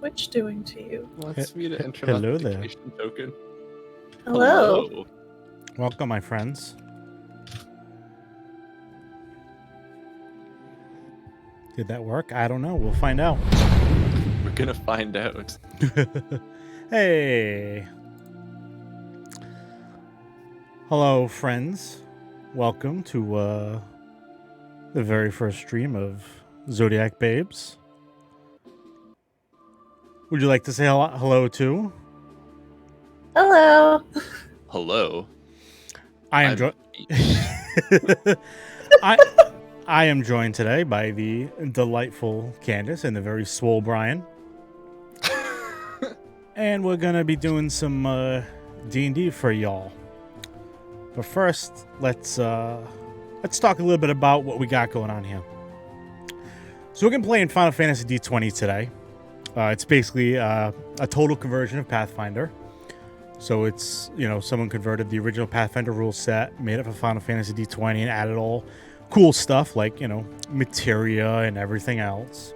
witch doing to you? Wants me to enter Hello an there. authentication token. Hello. Welcome, my friends. Did that work? I don't know. We'll find out. We're gonna find out. Hey. Hello, friends. Welcome to the very first stream of Zodiac Babes. Would you like to say hello too? Hello. Hello. I am I am joined today by the delightful Candace and the very swole Brian. And we're gonna be doing some D&D for y'all. But first, let's talk a little bit about what we got going on here. So we're gonna play in Final Fantasy D20 today. It's basically a total conversion of Pathfinder. So it's, someone converted the original Pathfinder rule set, made it for Final Fantasy D20, and added all cool stuff like, materia and everything else.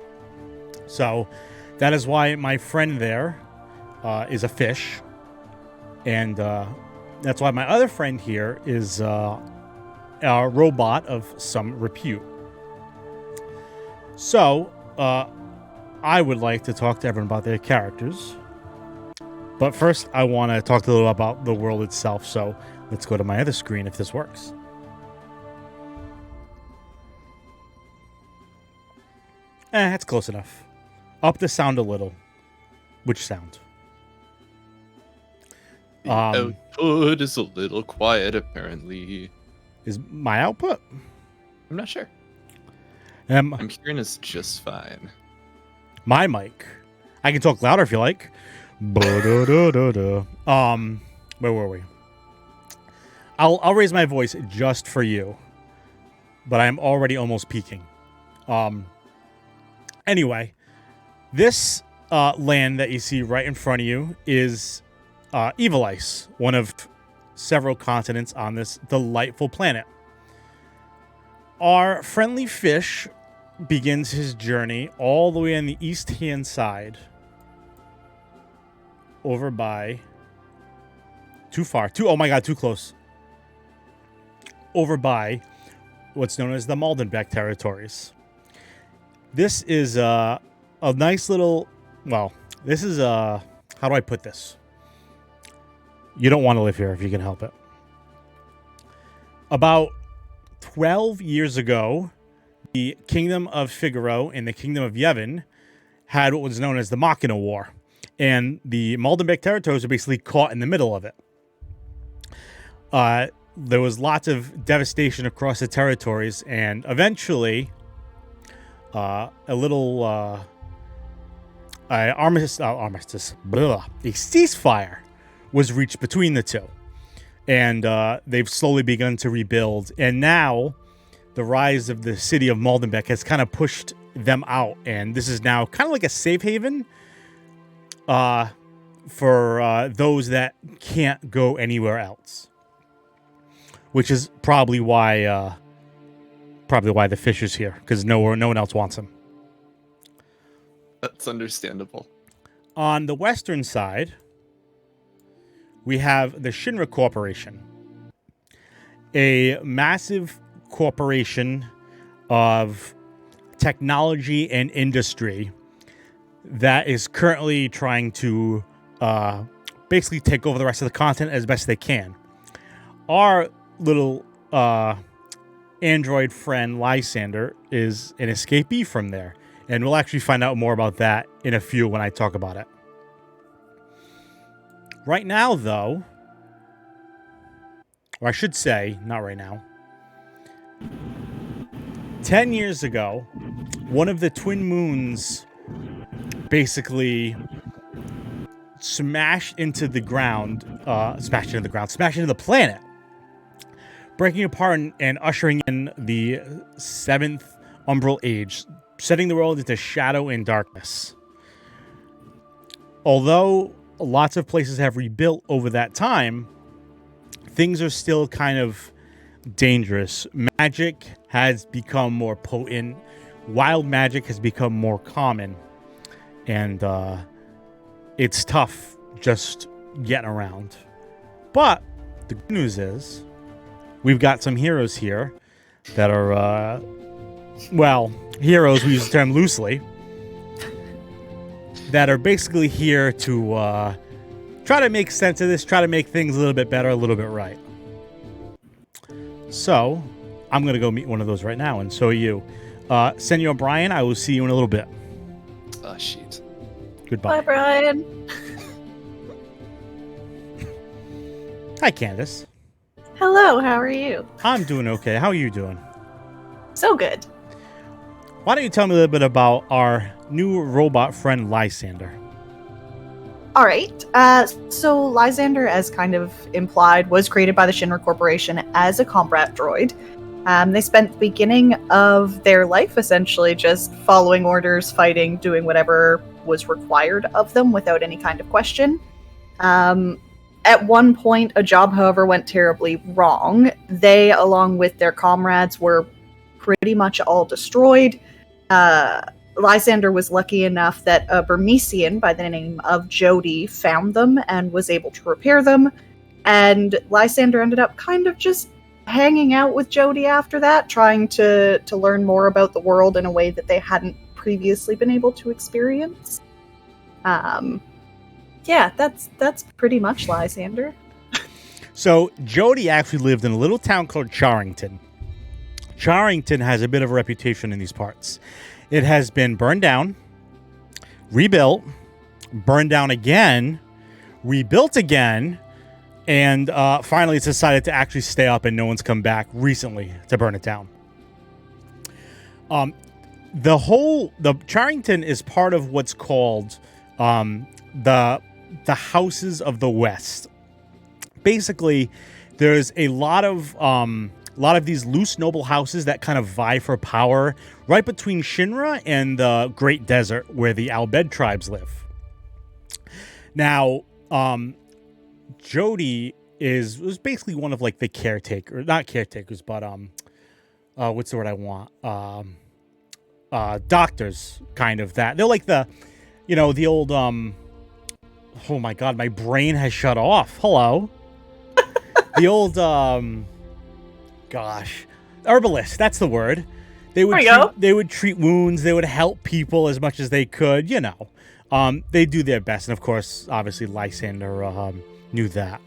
So that is why my friend there is a fish. And that's why my other friend here is a robot of some repute. So I would like to talk to everyone about their characters. But first, I want to talk a little about the world itself. So let's go to my other screen if this works. That's close enough. Up the sound a little. Which sound? The output is a little quiet, apparently. Is my output? I'm not sure. I'm hearing us just fine. My mic. I can talk louder if you like. Where were we? I'll raise my voice just for you, but I'm already almost peaking. Anyway, this land that you see right in front of you is Evil Ice, one of several continents on this delightful planet. Our friendly fish begins his journey all the way on the east-hand side. Over by... Too far. Oh my god, too close. Over by what's known as the Maldenbeck territories. This is a nice little... Well, this is a... How do I put this? You don't want to live here if you can help it. About 12 years ago, the Kingdom of Figaro and the Kingdom of Yevon had what was known as the Machina War. And the Maldenbeck territories are basically caught in the middle of it. There was lots of devastation across the territories, and eventually, a ceasefire was reached between the two. And they've slowly begun to rebuild. And now, the rise of the city of Maldenbeck has kind of pushed them out. And this is now kind of like a safe haven for those that can't go anywhere else, which is probably why the fish is here, because no one else wants him. That's understandable. On the western side, we have the Shinra Corporation, a massive corporation of technology and industry that is currently trying to basically take over the rest of the continent as best they can. Our little android friend, Lysander, is an escapee from there. And we'll actually find out more about that in a few when I talk about it. Right now, though, or I should say, not right now, 10 years ago, one of the twin moons basically smashed into the planet, breaking apart and ushering in the 7th Umbral Age, setting the world into shadow and darkness. Although lots of places have rebuilt over that time, things are still kind of dangerous. Magic has become more potent. Wild magic has become more common. And it's tough just getting around. But the good news is we've got some heroes here that are, heroes, we use the term loosely, that are basically here to try to make sense of this, try to make things a little bit better, a little bit right. So, I'm going to go meet one of those right now, and so are you. Senor Brian, I will see you in a little bit. Oh, shit. Goodbye. Bye, Brian. Hi, Candace. Hello, how are you? I'm doing okay. How are you doing? So good. Why don't you tell me a little bit about our new robot friend, Lysander? All right. So Lysander, as kind of implied, was created by the Shinra Corporation as a combat droid. They spent the beginning of their life essentially just following orders, fighting, doing whatever was required of them without any kind of question. At one point, a job, however, went terribly wrong. They, along with their comrades, were pretty much all destroyed. Lysander was lucky enough that a Burmesian by the name of Jody found them and was able to repair them. And Lysander ended up kind of just hanging out with Jody after that, trying to learn more about the world in a way that they hadn't previously been able to experience. Yeah, that's pretty much Lysander. So, Jody actually lived in a little town called Charrington. Charrington has a bit of a reputation in these parts. It has been burned down, rebuilt, burned down again, rebuilt again, and finally it's decided to actually stay up, and no one's come back recently to burn it down. The Charrington is part of what's called the Houses of the West. Basically, there's a lot of these loose noble houses that kind of vie for power right between Shinra and the Great Desert where the Albed tribes live. Now, Jody was basically one of like the not caretakers, but what's the word I want? Doctors, kind of that. They're like the old oh my god, my brain has shut off. Hello. The old herbalist, that's the word. They would treat wounds, they would help people as much as they could, They do their best, and of course, obviously Lysander knew that.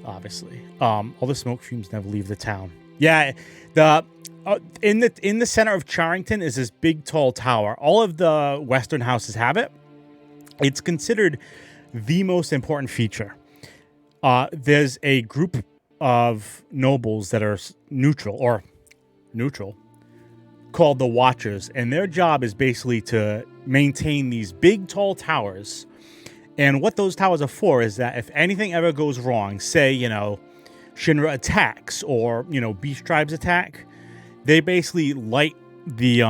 Obviously. All the smoke fumes never leave the town. Yeah, in the center of Charrington is this big tall tower. All of the western houses have it. It's considered the most important feature. There's a group of nobles that are neutral called the Watchers, and their job is basically to maintain these big tall towers. And what those towers are for is that if anything ever goes wrong, say Shinra attacks or beast tribes attack, they basically light the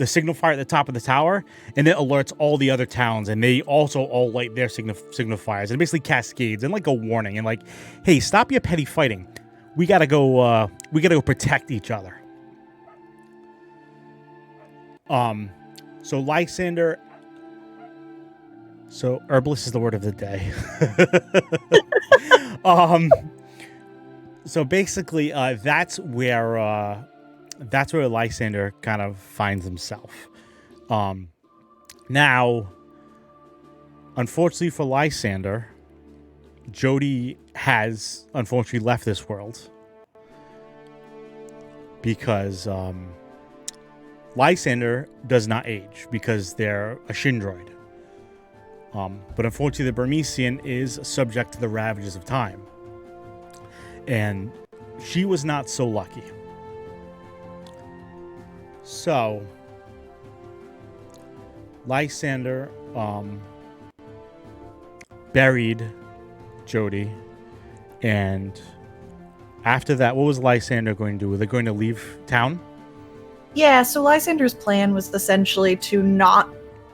signal fire at the top of the tower, and it alerts all the other towns, and they also all light their signal fires, and it basically cascades and like a warning, and like, hey, stop your petty fighting. We gotta go protect each other. So Lysander. So herbalist is the word of the day. So basically, that's where Lysander kind of finds himself. Now, unfortunately for Lysander, Jody has unfortunately left this world because Lysander does not age because they're a Shindroid. But unfortunately, the Burmesian is subject to the ravages of time. And she was not so lucky. So, Lysander buried Jody. And after that, what was Lysander going to do? Were they going to leave town? Yeah, so Lysander's plan was essentially to not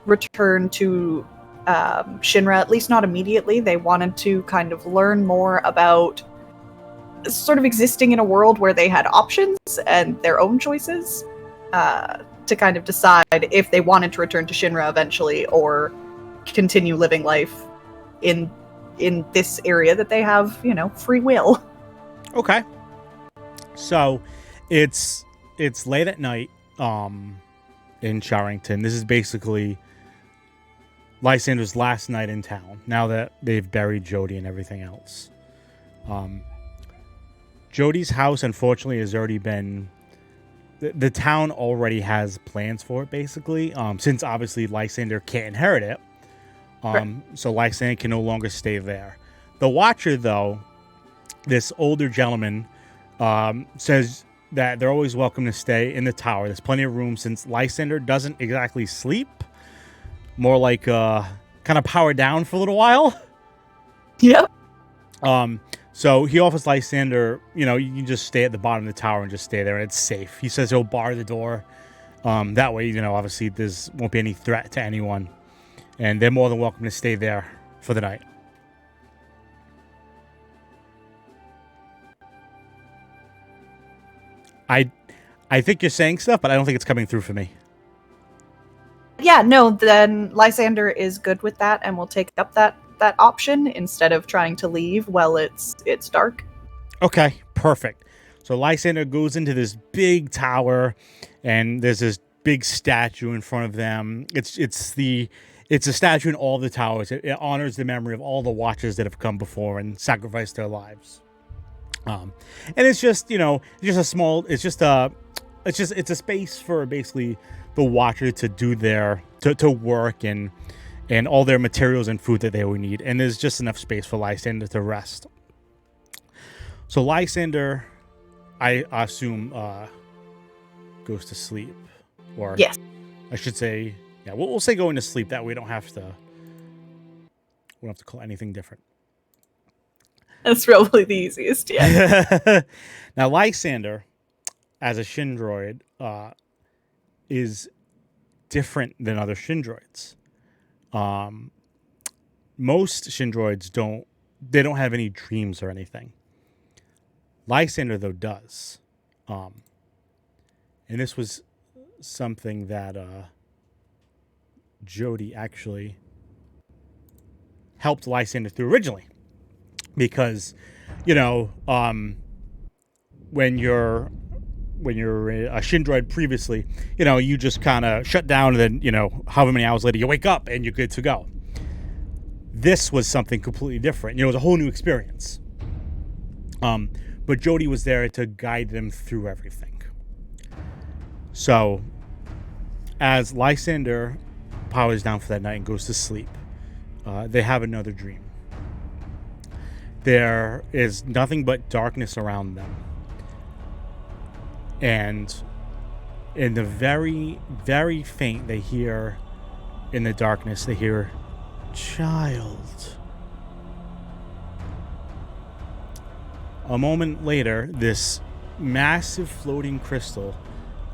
return to Shinra, at least not immediately. They wanted to kind of learn more about sort of existing in a world where they had options and their own choices to kind of decide if they wanted to return to Shinra eventually or continue living life in this area that they have, free will. Okay. So it's late at night in Charrington. This is basically Lysander's last night in town, now that they've buried Jody and everything else. Jody's house, unfortunately, has already been... The town already has plans for it, basically, since obviously Lysander can't inherit it. Right. So Lysander can no longer stay there. The Watcher, though, this older gentleman, says that they're always welcome to stay in the tower. There's plenty of room since Lysander doesn't exactly sleep. More like kind of power down for a little while. Yep. So he offers Lysander, you can just stay at the bottom of the tower and just stay there, and it's safe. He says he'll bar the door. That way, obviously there won't be any threat to anyone. And they're more than welcome to stay there for the night. I think you're saying stuff, but I don't think it's coming through for me. Yeah, no, then Lysander is good with that and will take up that option instead of trying to leave while it's dark. Okay, perfect. So Lysander goes into this big tower, and there's this big statue in front of them. It's a statue in all the towers. It honors the memory of all the Watchers that have come before and sacrificed their lives. And it's just, it's a space for basically the Watcher to do to work and all their materials and food that they would need. And there's just enough space for Lysander to rest. So Lysander, I assume, goes to sleep. Or yes. I should say, yeah, we'll say going to sleep. That way we don't have to call anything different. That's probably the easiest, yeah. Now, Lysander, as a Shin droid, is different than other Shin droids. Most Shin droids don't have any dreams or anything. Lysander, though, does. And this was something that Jody actually helped Lysander through originally. Because, when you're a Shin droid previously, you just kind of shut down, and then, however many hours later, you wake up and you're good to go. This was something completely different. It was a whole new experience. But Jody was there to guide them through everything. So, as Lysander powers down for that night and goes to sleep, they have another dream. There is nothing but darkness around them. And in the very, very faint, they hear, in the darkness, they hear, "Child." A moment later, this massive floating crystal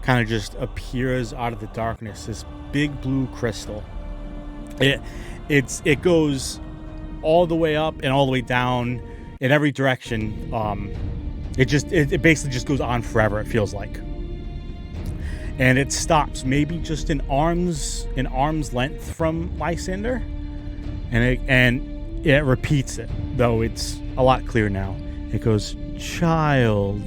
kind of just appears out of the darkness. This big blue crystal. It goes all the way up and all the way down in every direction. It basically just goes on forever, it feels like. And it stops maybe just an arm's length from Lysander. And it repeats it, though it's a lot clearer now. It goes, "Child."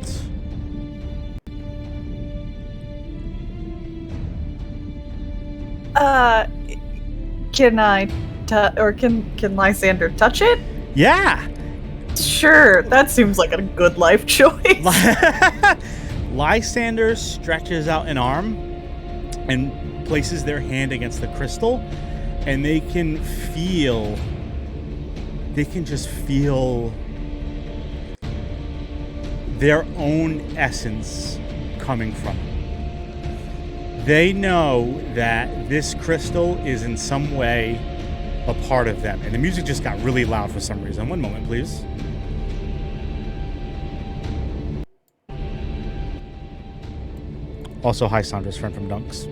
Can Lysander touch it? Yeah. Sure, that seems like a good life choice. Lysander stretches out an arm and places their hand against the crystal, and they can just feel their own essence coming from it. They know that this crystal is in some way a part of them. And the music just got really loud for some reason. One moment, please. Also, hi, Sandra's friend from Dunks.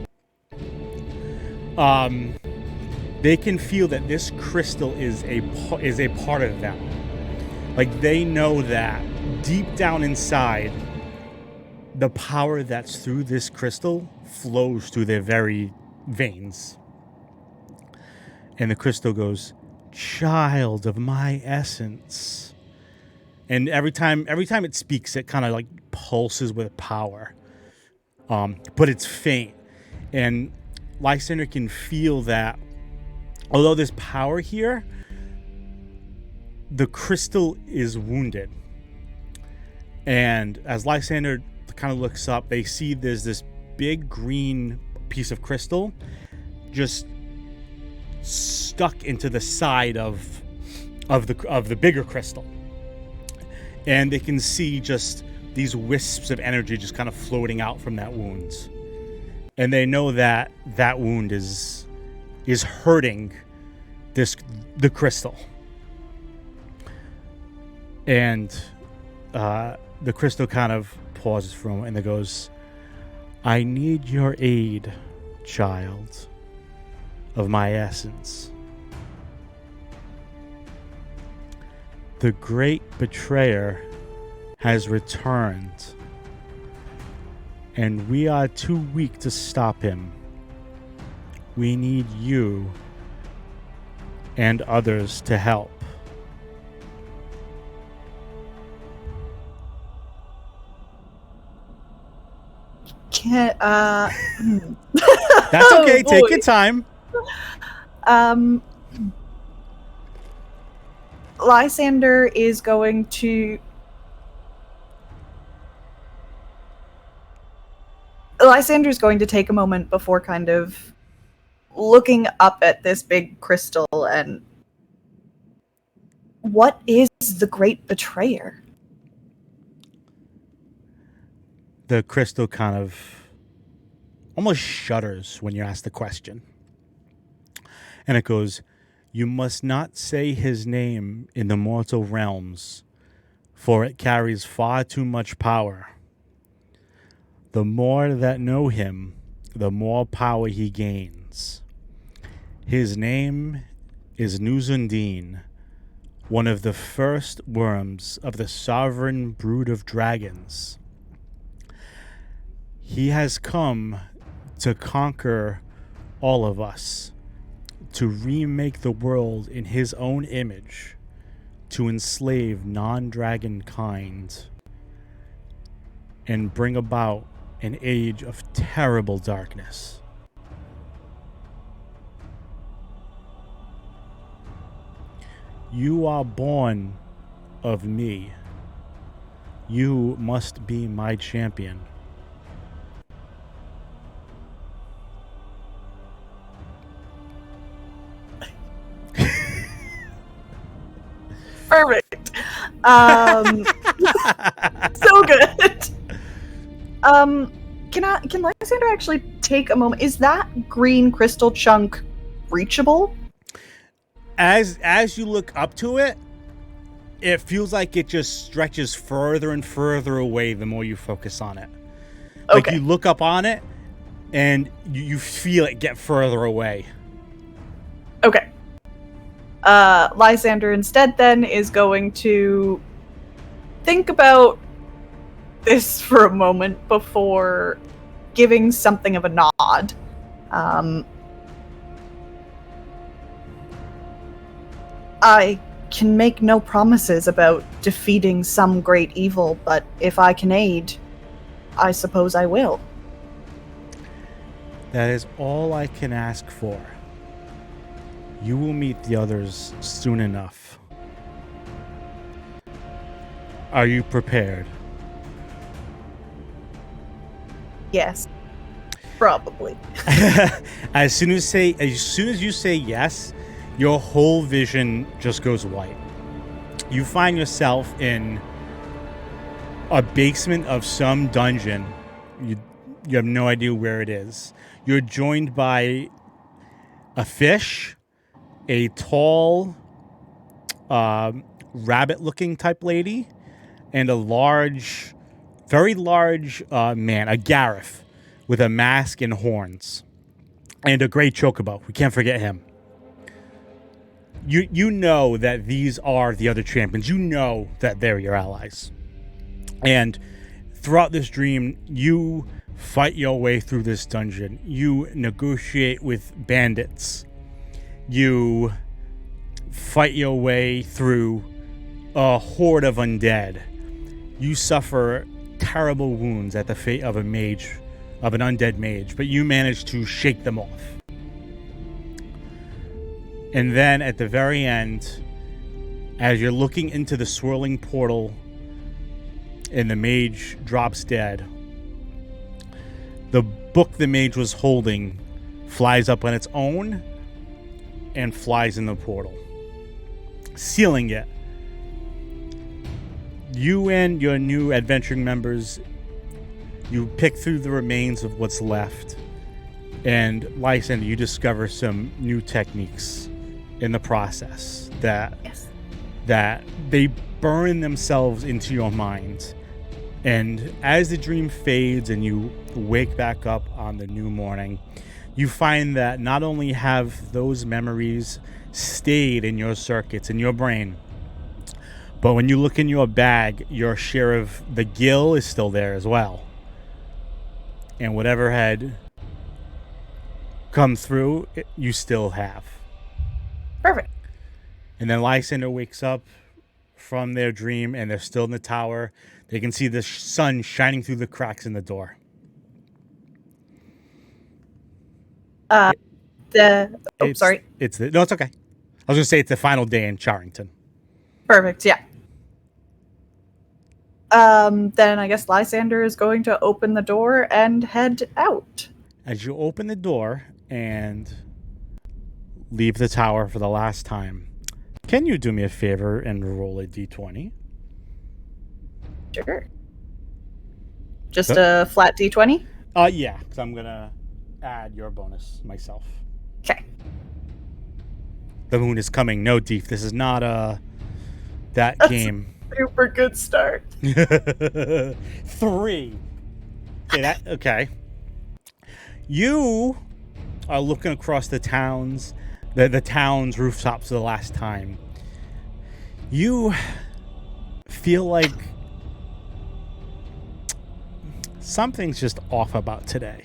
They can feel that this crystal is a part of them. Like, they know that deep down inside, the power that's through this crystal flows through their very veins. And the crystal goes, "Child of my essence." And every time it speaks, it kind of like pulses with power. But it's faint. And Lysander can feel that although there's power here, the crystal is wounded. And as Lysander kind of looks up, they see there's this big green piece of crystal just stuck into the side of the bigger crystal. And they can see just these wisps of energy just kind of floating out from that wound. And they know that that wound is hurting the crystal. And the crystal kind of pauses for a moment and it goes, "I need your aid, child of my essence. The great betrayer has returned, and we are too weak to stop him. We need you and others to help." Can't, That's okay. Oh, Take boy. your time. Lysander is going to... Lysander's going to take a moment before kind of looking up at this big crystal and... What is the great betrayer? The crystal kind of almost shudders when you ask the question. And it goes, "You must not say his name in the mortal realms, for it carries far too much power. The more that know him, the more power he gains. His name is Nuzundine, one of the first Wyrms of the sovereign brood of dragons. He has come to conquer all of us, to remake the world in his own image, to enslave non-dragon kind, and bring about an age of terrible darkness. You are born of me. You must be my champion." Perfect. So good. Can Lysander actually take a moment? Is that green crystal chunk reachable? As you look up to it, it feels like it just stretches further and further away the more you focus on it. Like Okay. you look up on it and you feel it get further away. Okay. Lysander instead then is going to think about this for a moment before giving something of a nod. I can make no promises about defeating some great evil, but if I can aid, I suppose I will. That is all I can ask for. You will meet the others soon enough. Are you prepared? Yes. Probably. As soon as you say yes, your whole vision just goes white. You find yourself in a basement of some dungeon. You have no idea where it is. You're joined by a fish, a tall, rabbit-looking type lady, and a large, very large man, a Gareth, with a mask and horns, and a great chocobo. We can't forget him. You know that these are the other champions. You know that they're your allies. And throughout this dream, you fight your way through this dungeon. You negotiate with bandits. you fight your way through a horde of undead. You suffer terrible wounds at the fate of an undead mage, but you manage to shake them off. And then at the very end, as you're looking into the swirling portal and the mage drops dead, the book the mage was holding flies up on its own and flies in the portal, sealing it. You and your new adventuring members, you pick through the remains of what's left, and Lysander, you discover some new techniques in the process that they burn themselves into your mind. And as the dream fades and you wake back up on the new morning, you find that not only have those memories stayed in your circuits, in your brain, but when you look in your bag, your share of the gil is still there as well. And whatever had come through, you still have. Perfect. And then Lysander wakes up from their dream, and they're still in the tower. They can see the sun shining through the cracks in the door. Sorry. No, it's okay. I was going to say it's the final day in Charrington. Perfect, yeah. Then I guess Lysander is going to open the door and head out. As you open the door and leave the tower for the last time, can you do me a favor and roll a d20? Sure. Just a flat d20? Yeah, because I'm going to add your bonus myself. Okay. The moon is coming. No, Deef. This is not that That's game. Super good start. 3. Okay. You are looking across the town's rooftops for the last time. You feel like something's just off about today.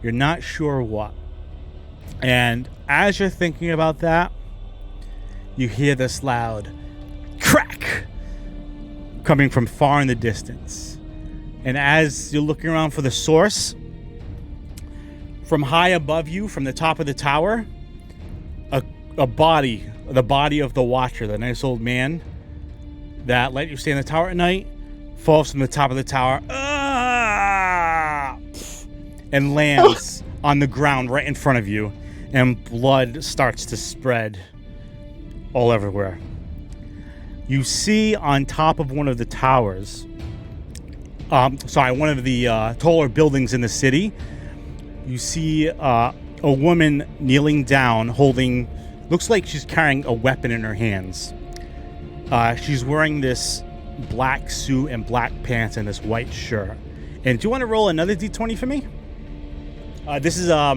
You're not sure what. And as you're thinking about that, you hear this loud crack coming from far in the distance. And as you're looking around for the source, from high above you, from the top of the tower, a body, the body of the Watcher, the nice old man that let you stay in the tower at night, falls from the top of the tower and lands on the ground right in front of you, and blood starts to spread all everywhere. You see on top of one of the towers, one of the taller buildings in the city, you see a woman kneeling down holding, looks like she's carrying a weapon in her hands. She's wearing this black suit and black pants and this white shirt. And do you want to roll another d20 for me? This is a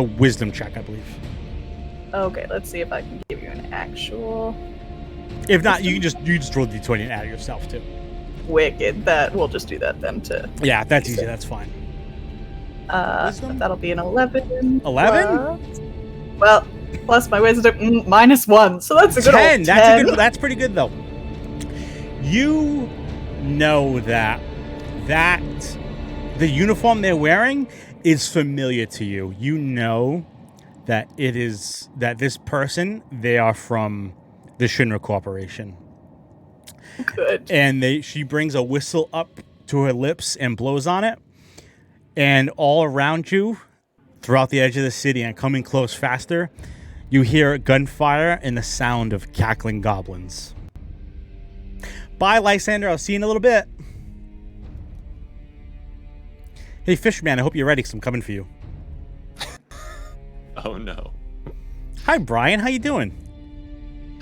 wisdom check, I believe. Okay, let's see if I can give you an actual. If not, you just roll the d20 and add it yourself too. Wicked. We'll just do that then too. Yeah, that's easy. That's fine. That'll be an 11. 11? Well, plus my wisdom -1, so that's a good 10. old 10. That's pretty good though. You know that the uniform they're wearing is familiar to you. You know that this person, they are from the Shinra Corporation. Good. And she brings a whistle up to her lips and blows on it. And all around you, throughout the edge of the city and coming close faster, you hear gunfire and the sound of cackling goblins. Bye, Lysander. I'll see you in a little bit. Hey, Fishman, I hope you're ready because I'm coming for you. Oh, no. Hi, Brian. How you doing?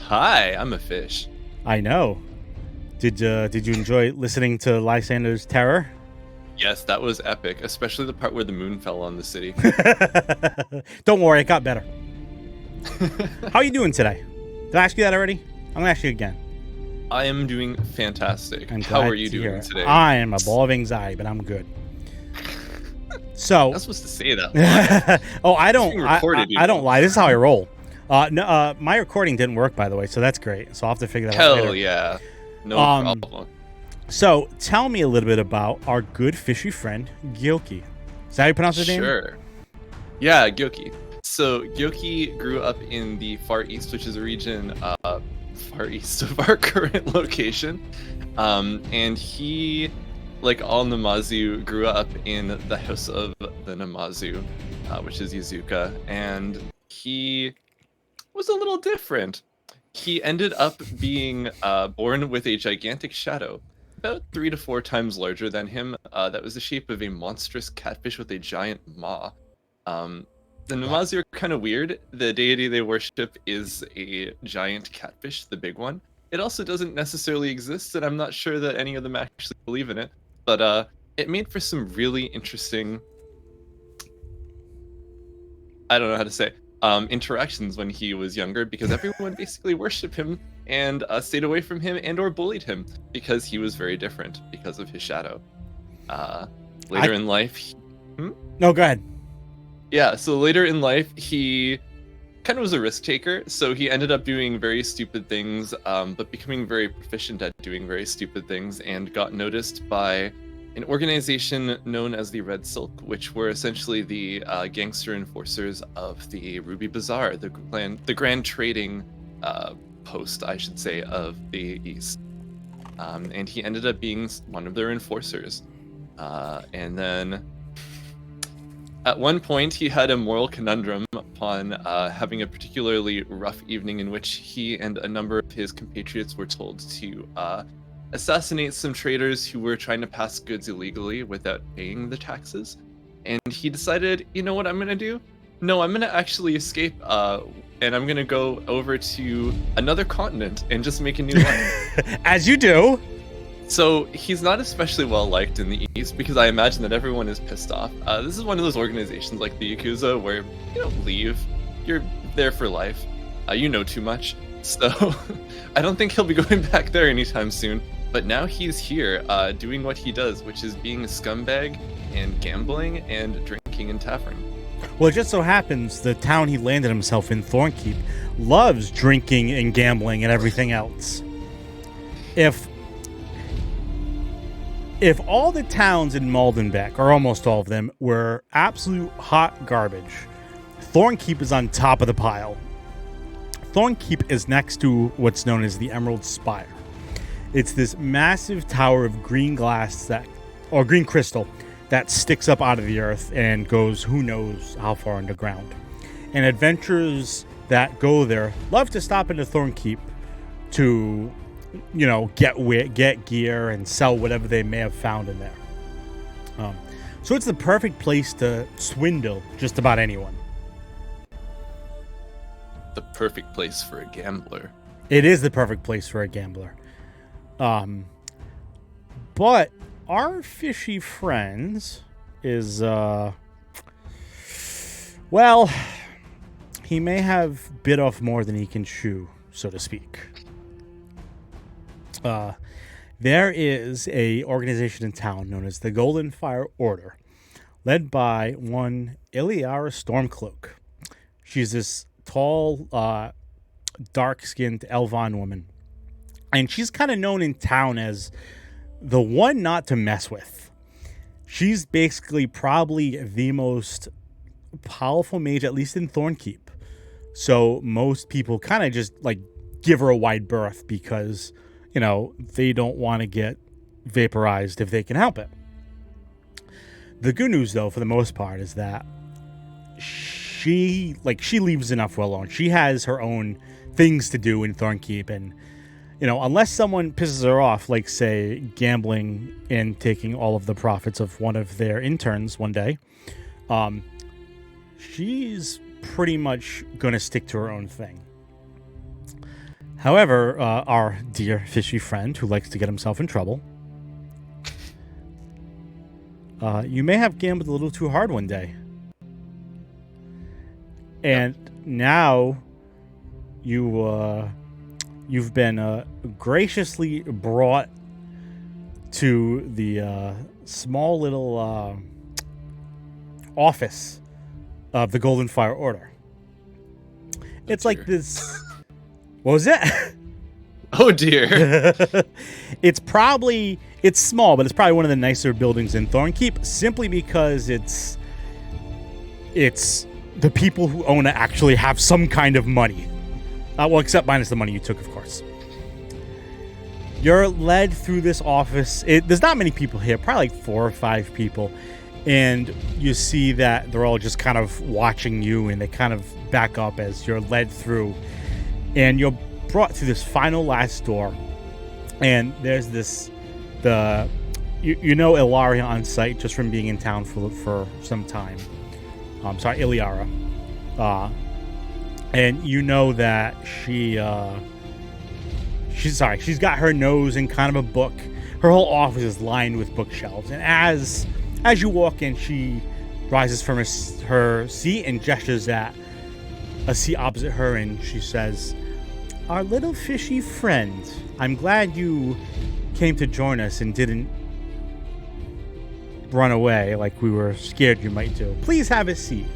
Hi, I'm a fish. I know. Did you enjoy listening to Lysander's terror? Yes, that was epic, especially the part where the moon fell on the city. Don't worry, it got better. How are you doing today? Did I ask you that already? I'm going to ask you again. I am doing fantastic. I'm How glad are you to hear doing it. today? I am a ball of anxiety, but I'm good. So. I'm not supposed to say that. Oh, I It's don't. being recorded, you I don't know. lie. This is how I roll. No, my recording didn't work, by the way, so that's great. So I'll have to figure that out Hell later. yeah. No Um, problem. So tell me a little bit about our good fishy friend Gyoki. Is that how you pronounce his name? Sure. Yeah, Gyoki. So Gyoki grew up in the Far East, which is a region far east of our current location. And he, like all Namazu, grew up in the house of the Namazu, which is Yuzuka. And he was a little different. He ended up being born with a gigantic shadow, about 3 to 4 times larger than him. That was the shape of a monstrous catfish with a giant maw. The Namazu are kind of weird. The deity they worship is a giant catfish, the big one. It also doesn't necessarily exist, and I'm not sure that any of them actually believe in it. But it made for some really interesting, I don't know how to say, interactions when he was younger, because everyone basically worshipped him and stayed away from him and or bullied him because he was very different because of his shadow. Later in life... No, go ahead. Yeah, so later in life, he kind of was a risk taker, so he ended up doing very stupid things, but becoming very proficient at doing very stupid things, and got noticed by an organization known as the Red Silk, which were essentially the gangster enforcers of the Ruby Bazaar, the grand trading post, I should say, of the East. And he ended up being one of their enforcers. And then at one point, he had a moral conundrum upon having a particularly rough evening in which he and a number of his compatriots were told to assassinate some traders who were trying to pass goods illegally without paying the taxes. And he decided, you know what I'm going to do? No, I'm going to actually escape, and I'm going to go over to another continent and just make a new life. As you do. So he's not especially well liked in the East because I imagine that everyone is pissed off. This is one of those organizations like the Yakuza where you don't leave, you're there for life. You know too much. So I don't think he'll be going back there anytime soon. But now he's here doing what he does, which is being a scumbag and gambling and drinking in tavern. Well, it just so happens the town he landed himself in, Thornkeep, loves drinking and gambling and everything else. If all the towns in Maldenbeck, or almost all of them, were absolute hot garbage, Thornkeep is on top of the pile. Thornkeep is next to what's known as the Emerald Spire. It's this massive tower of green glass or green crystal that sticks up out of the earth and goes who knows how far underground. And adventurers that go there love to stop into Thornkeep to, get gear and sell whatever they may have found in there. So it's the perfect place to swindle just about anyone. The perfect place for a gambler. It is the perfect place for a gambler. But our fishy friends is, well, he may have bit off more than he can chew, so to speak. There is a organization in town known as the Golden Fire Order, led by one Iliara Stormcloak. She's this tall, dark-skinned Elvan woman. And she's kind of known in town as the one not to mess with. She's basically probably the most powerful mage, at least in Thornkeep. So most people kind of just give her a wide berth because, they don't want to get vaporized if they can help it. The good news, though, for the most part, is that she leaves enough well alone. She has her own things to do in Thornkeep, and unless someone pisses her off, like, say, gambling and taking all of the profits of one of their interns one day, she's pretty much going to stick to her own thing. However, our dear fishy friend who likes to get himself in trouble, you may have gambled a little too hard one day. And now you've been graciously brought to the small little office of the Golden Fire Order. It's like this. What was it? Oh dear. It's small, but it's probably one of the nicer buildings in Thornkeep, simply because it's the people who own it actually have some kind of money. Well, except minus the money you took, of course. You're led through this office. There's not many people here, probably like 4 or 5 people. And you see that they're all just kind of watching you, and they kind of back up as you're led through. And you're brought to this final last door. And there's you know Ilaria on site just from being in town for some time. Iliara. And you know that she's got her nose in kind of a book. Her whole office is lined with bookshelves. And as you walk in, she rises from her seat and gestures at a seat opposite her, and she says, "Our little fishy friend, I'm glad you came to join us and didn't run away like we were scared you might do. Please have a seat."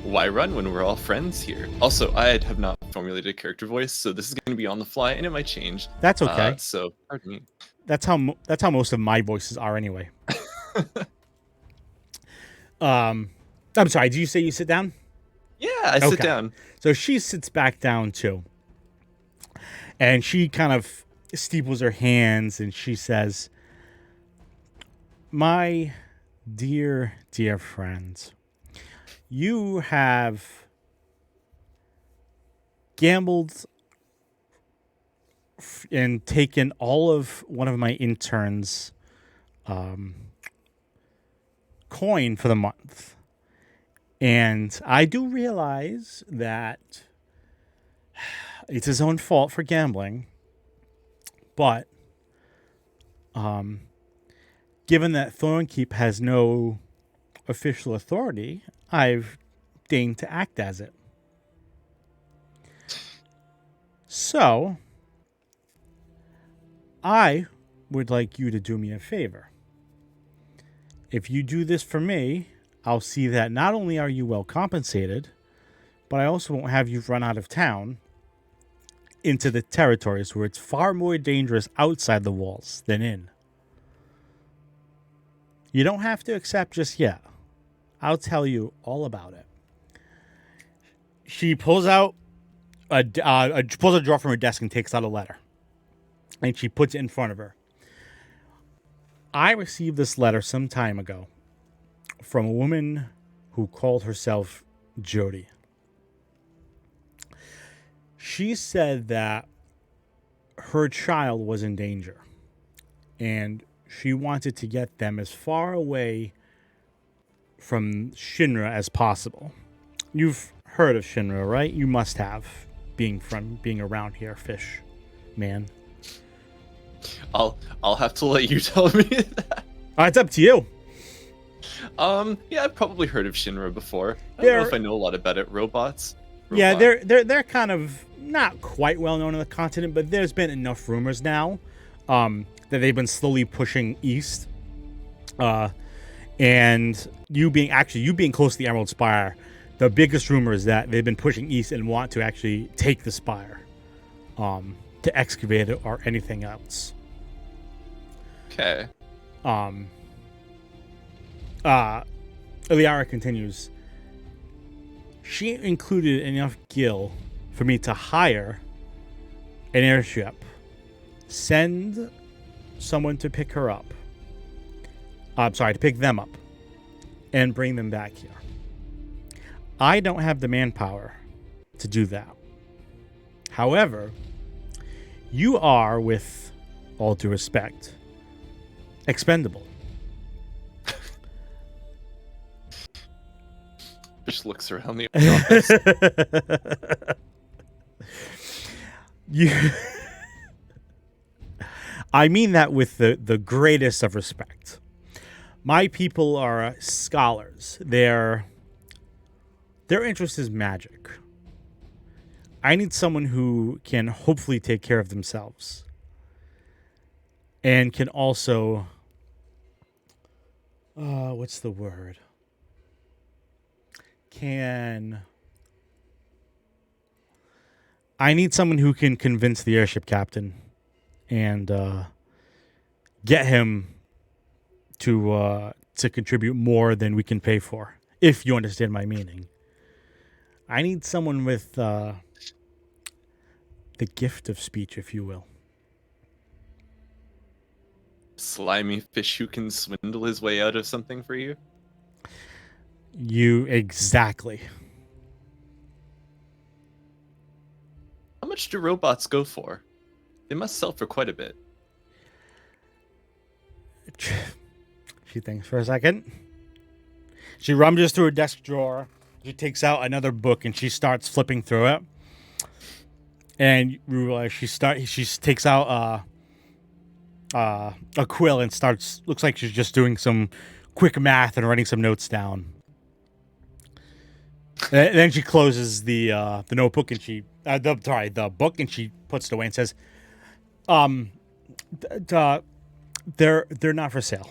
Why run when we're all friends here? Also, I have not formulated a character voice, so this is going to be on the fly, and it might change. That's okay. So, pardon me. That's how most of my voices are anyway. I'm sorry, did you say you sit down? Yeah, I sit down. So she sits back down too. And she kind of steeples her hands and she says, "My dear, dear friends, you have gambled and taken all of one of my interns' coin for the month. And I do realize that it's his own fault for gambling. But given that Thornkeep has no official authority, I've deigned to act as it. So, I would like you to do me a favor. If you do this for me, I'll see that not only are you well compensated, but I also won't have you run out of town into the territories where it's far more dangerous outside the walls than in. You don't have to accept just yet. I'll tell you all about it." She pulls out a drawer from her desk and takes out a letter. And she puts it in front of her. "I received this letter some time ago from a woman who called herself Jody. She said that her child was in danger, and she wanted to get them as far away from Shinra as possible. You've heard of Shinra, right? You must have, being around here, fish man." I'll have to let you tell me that. It's up to you. Yeah, I've probably heard of Shinra before. I don't know if I know a lot about it. Robots? Yeah, they're kind of not quite well known on the continent, but there's been enough rumors now that they've been slowly pushing east. And you being close to the Emerald Spire, the biggest rumor is that they've been pushing east and want to actually take the spire, to excavate it or anything else. Okay. Iliara continues. She included enough gil for me to hire an airship, send someone to pick her up. To pick them up and bring them back here. I don't have the manpower to do that. However, you are, with all due respect, expendable. Just looks around the office. I mean that with the greatest of respect. My people are scholars. Their interest is magic. I need someone who can hopefully take care of themselves and can also What's the word? I need someone who can convince the airship captain and get him to contribute more than we can pay for, if you understand my meaning. I need someone with the gift of speech, if you will. Slimy fish who can swindle his way out of something for you? You exactly. How much do robots go for? They must sell for quite a bit. She thinks for a second. She rummages through a desk drawer. She takes out another book and she starts flipping through it. And you realize she takes out a quill and starts. Looks like she's just doing some quick math and writing some notes down. And then she closes the notebook and the book, and she puts it away and says, they're not for sale.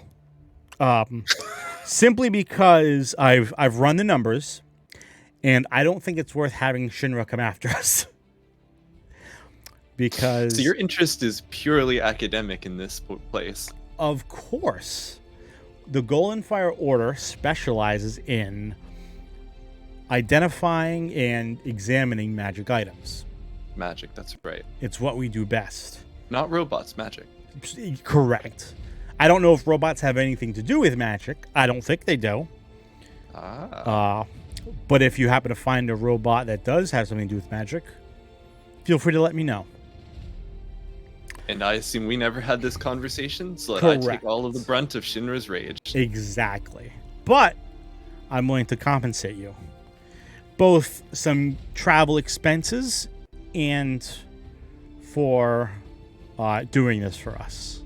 Simply because I've run the numbers, and I don't think it's worth having Shinra come after us. Because so your interest is purely academic in this place. Of course. The Golden Fire Order specializes in identifying and examining magic items. Magic, that's right. It's what we do best. Not robots, magic. Correct. I don't know if robots have anything to do with magic. I don't think they do. But if you happen to find a robot that does have something to do with magic, feel free to let me know. And I assume we never had this conversation, so that Correct. I take all of the brunt of Shinra's rage. Exactly. But I'm willing to compensate you. Both some travel expenses and for doing this for us.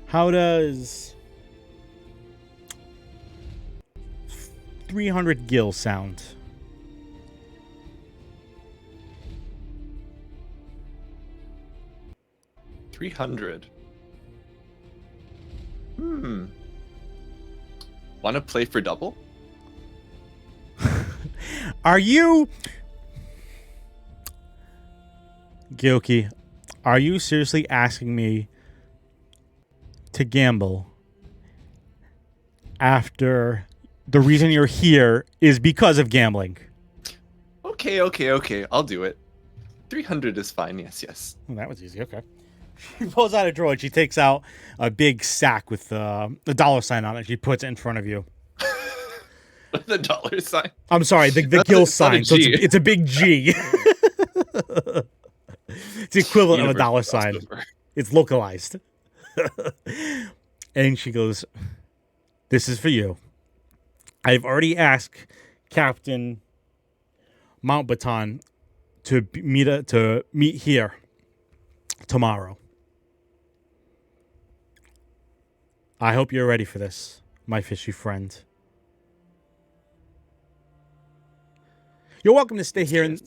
How does 300 gil sound? $300. Want to play for double? Are you... Gyoki, are you seriously asking me to gamble after the reason you're here is because of gambling? Okay. I'll do it. 300 is fine, yes. Well, that was easy, okay. She pulls out a drawer and she takes out a big sack with the dollar sign on it. She puts it in front of you. The dollar sign? I'm sorry, the gill sign. So it's a big G. It's the equivalent of a dollar sign. It's localized. And she goes, "This is for you. I've already asked Captain Mountbatten to meet here tomorrow. I hope you're ready for this, my fishy friend. You're welcome to stay here in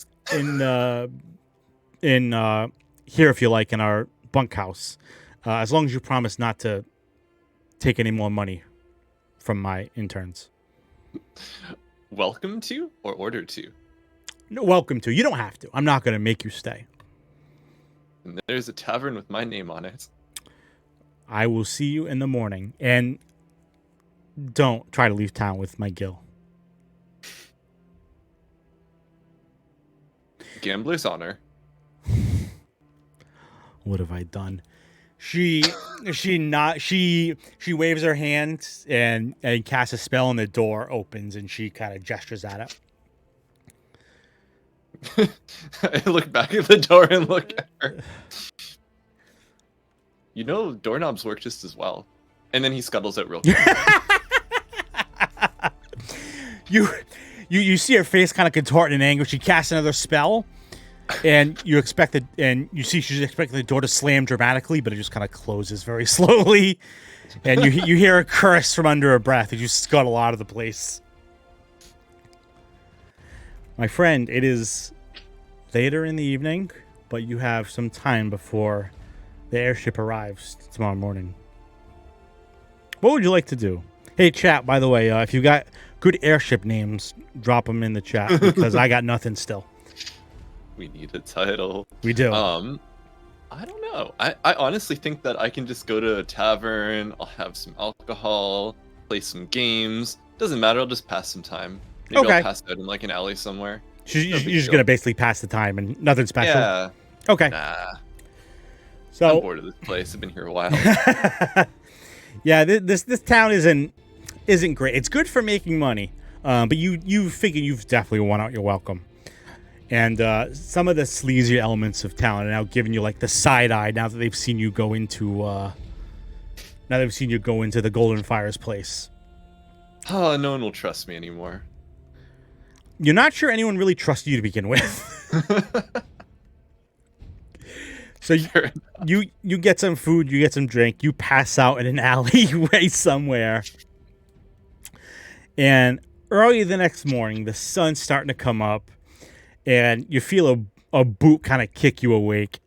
here if you like, in our bunkhouse, as long as you promise not to take any more money from my interns." Welcome to or order to? No, welcome to. You don't have to. I'm not going to make you stay. And there's a tavern with my name on it. I will see you in the morning, and don't try to leave town with my gill. Gambler's honor. What have I done? She waves her hand and casts a spell, and the door opens, and she kind of gestures at it. I look back at the door and look at her. You know, doorknobs work just as well. And then he scuttles out real quick. You see her face kind of contort in anger. She casts another spell, and you see she's expecting the door to slam dramatically, but it just kind of closes very slowly. And you hear a curse from under her breath as you scuttle out of the place. My friend, it is later in the evening, but you have some time before the airship arrives tomorrow morning. What would you like to do? Hey, chat, by the way, if you got good airship names, drop them in the chat because I got nothing still. We need a title. We do. I don't know. I honestly think that I can just go to a tavern, I'll have some alcohol, play some games. Doesn't matter, I'll just pass some time. Maybe Okay. I'll pass out in like an alley somewhere. You're just going to basically pass the time and nothing special? Yeah. Okay. Nah. So, I'm bored of this place. I've been here a while. yeah, this town isn't great. It's good for making money, but you figure you've definitely won out your welcome. And some of the sleazier elements of town are now giving you like the side eye now that they've seen you go into the Golden Fire's place. Oh, no one will trust me anymore. You're not sure anyone really trusts you to begin with. So you get some food, you get some drink, you pass out in an alleyway somewhere. And early the next morning, the sun's starting to come up, and you feel a boot kind of kick you awake.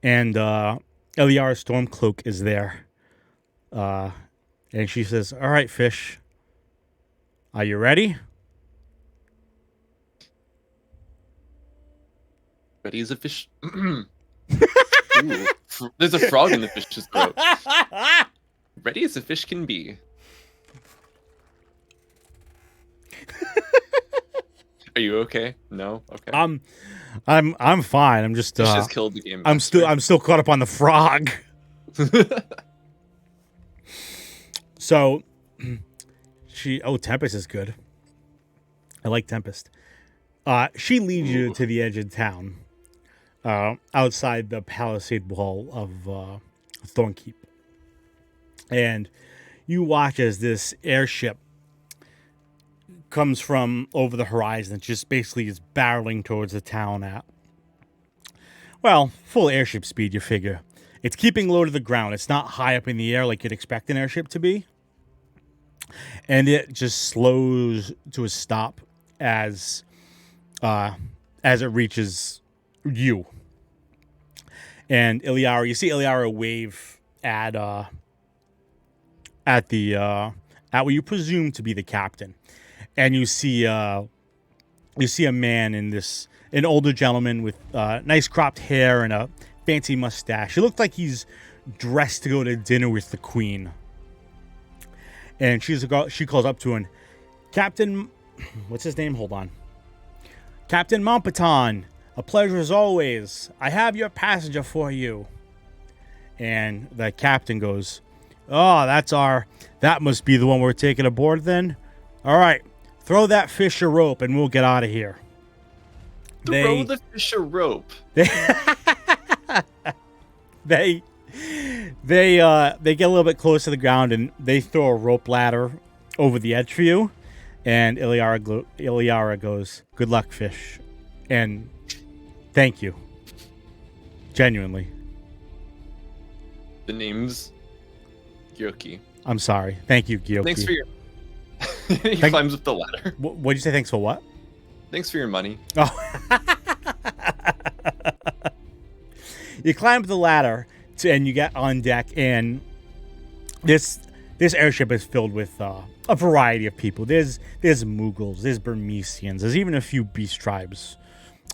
And Eliara Stormcloak is there. And she says, "All right, fish. Are you ready?" Ready as a fish. Ooh, there's a frog in the fish's throat. Ready as a fish can be. Are you okay? No? Okay. I'm fine. I'm just Fish has killed the game. I'm still caught up on the frog. So Tempest is good. I like Tempest. She leads you to the edge of town, outside the palisade wall of Thornkeep. And you watch as this airship comes from over the horizon. It just basically is barreling towards the town at, well, full airship speed, you figure. It's keeping low to the ground. It's not high up in the air like you'd expect an airship to be. And it just slows to a stop as it reaches you. And you see Iliara wave at what you presume to be the captain. And you see a man an older gentleman with nice cropped hair and a fancy mustache. It looked like he's dressed to go to dinner with the queen. And she calls up to him, "Captain, what's his name? Hold on. Captain Montbaton, a pleasure as always. I have your passenger for you." And the captain goes, "Oh, that must be the one we're taking aboard then. All right, throw that fish a rope and we'll get out of here." Throw the fish a rope. They get a little bit close to the ground and they throw a rope ladder over the edge for you. And Iliara goes, "Good luck, fish. And thank you. Genuinely." The name's Gyoki. I'm sorry. Thank you, Gyoki. Thanks for your... He climbs up the ladder. What'd you say? Thanks for what? Thanks for your money. Oh. You climb up the ladder and you get on deck, and this airship is filled with a variety of people. There's Mughals, there's Burmesians, there's even a few beast tribes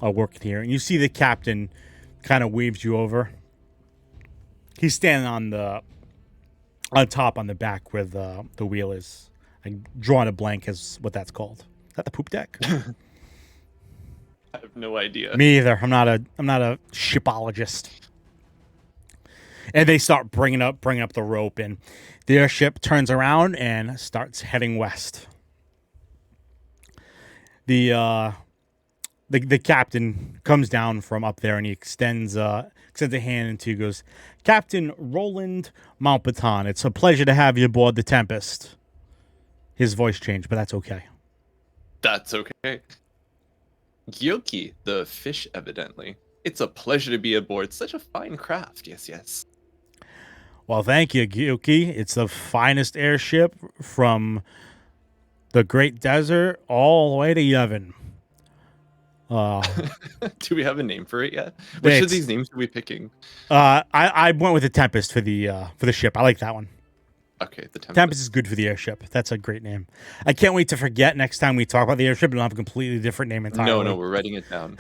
working here. And you see the captain kind of waves you over. He's standing on top on the back where the wheel is. I'm drawing a blank as what that's called. Is that the poop deck? I have no idea. Me either. I'm not a shipologist. And they start bringing up the rope, and the airship turns around and starts heading west. The captain comes down from up there, and he extends a hand into you. Goes, "Captain Roland Montbaton, it's a pleasure to have you aboard the Tempest." His voice changed, but that's okay. That's okay. Gyoki, the fish, evidently. It's a pleasure to be aboard such a fine craft. Yes, yes. Well, thank you, Gyoki. It's the finest airship from the Great Desert all the way to Yevon. Do we have a name for it yet? Which of these names are we picking? I went with the Tempest for the ship. I like that one. Okay, the Tempest. Tempest is good for the airship. That's a great name. I can't wait to forget next time we talk about the airship and have a completely different name entirely. No, we're writing it down.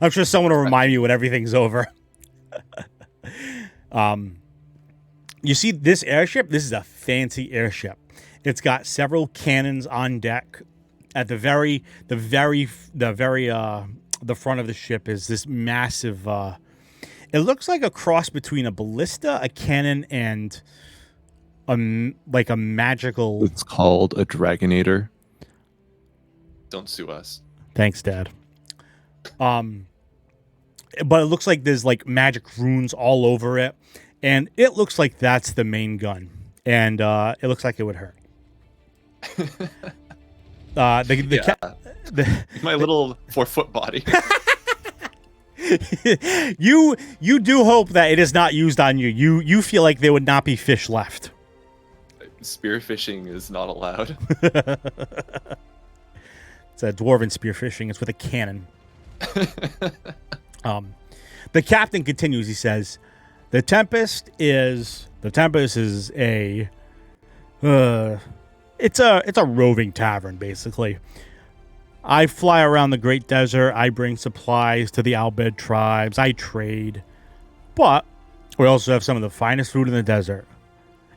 I'm sure someone will remind me when everything's over. You see this airship? This is a fancy airship. It's got several cannons on deck. At the front of the ship is this massive. It looks like a cross between a ballista, a cannon, and a magical. It's called a Dragonator. Don't sue us. Thanks, Dad. But it looks like there's like magic runes all over it, and it looks like that's the main gun, and it looks like it would hurt. My little 4-foot body. You do hope that it is not used on you. You feel like there would not be fish left. Spearfishing is not allowed. It's a dwarven spearfishing. It's with a cannon. The captain continues. He says, "The Tempest is a it's a roving tavern, basically. I fly around the Great Desert. I bring supplies to the Albed tribes. I trade. But we also have some of the finest food in the desert.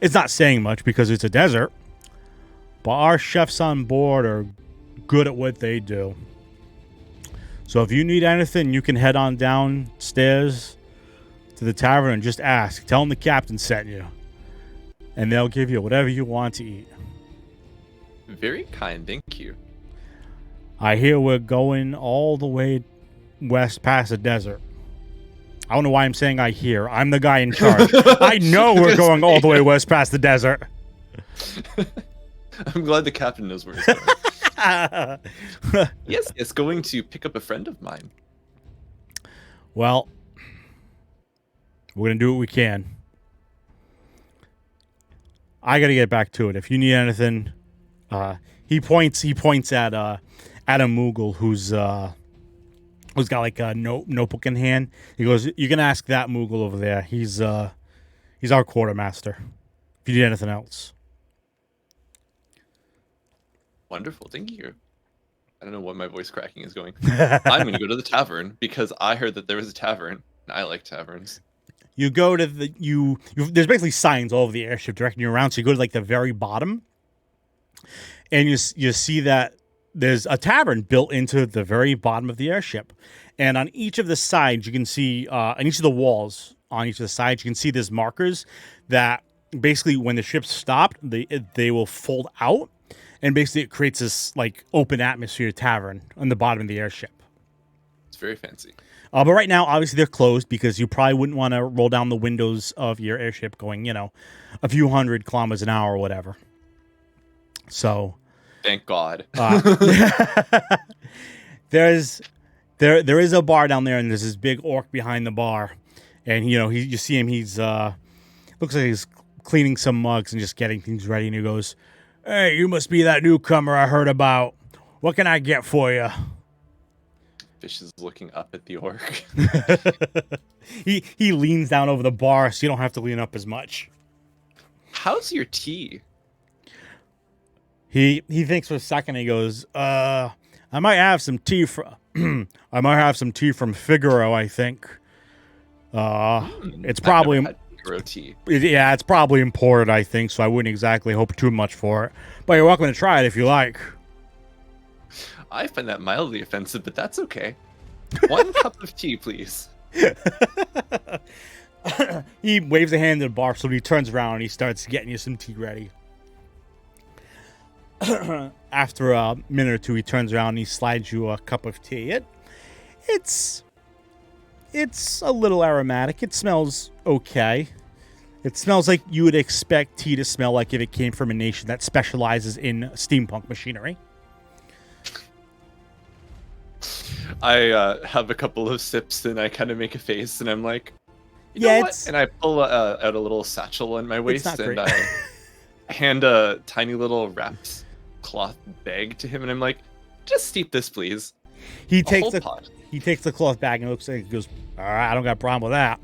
It's not saying much because it's a desert, but our chefs on board are good at what they do. So if you need anything, you can head on downstairs to the tavern and just ask. Tell them the captain sent you. And they'll give you whatever you want to eat." Very kind, thank you. "I hear we're going all the way west past the desert." I don't know why I'm saying I hear. I'm the guy in charge. I know we're going all the way west past the desert. I'm glad the captain knows where he's going. Yes, it's going to pick up a friend of mine. Well, we're going to do what we can. I got to get back to it. If you need anything, he points at a Moogle who's got like a notebook in hand. He goes, "You can ask that Moogle over there. He's our quartermaster. If you need anything else." Wonderful, thank you. I don't know what my voice cracking is going. I'm going to go to the tavern because I heard that there was a tavern, and I like taverns. You go to there's basically signs all over the airship directing you around. So you go to like the very bottom, and you see that there's a tavern built into the very bottom of the airship. And on each of the sides, you can see, on each of the walls on each of the sides, you can see there's markers that basically when the ship's stopped, they will fold out. And basically it creates this like open atmosphere tavern on the bottom of the airship. It's very fancy. But right now, obviously, they're closed because you probably wouldn't want to roll down the windows of your airship going, a few 100 kilometers an hour or whatever. So... Thank God. There is a bar down there, and there's this big orc behind the bar, and you see him. He's looks like he's cleaning some mugs and just getting things ready. And he goes, "Hey, you must be that newcomer I heard about. What can I get for you?" Fish is looking up at the orc. He leans down over the bar, so you don't have to lean up as much. How's your tea? He thinks for a second. He goes, "I might have some tea from Figaro. I think. It's probably Figaro tea. It's probably imported. I think so. I wouldn't exactly hope too much for it. But you're welcome to try it if you like." I find that mildly offensive, but that's okay. 1 cup of tea, please. He waves a hand at the bar, so he turns around and he starts getting you some tea ready. After a minute or two, he turns around and he slides you a cup of tea. It's a little aromatic. It smells okay. It smells like you would expect tea to smell like if it came from a nation that specializes in steampunk machinery. I have a couple of sips and I kind of make a face and I'm like, you Yeah, know what? And I pull out a little satchel in my waist not and great. I hand a tiny little wrapped cloth bag to him and I'm like, just steep this, please. He A takes whole the pot. He takes the cloth bag and looks at it and goes, "All right, I don't got a problem with that."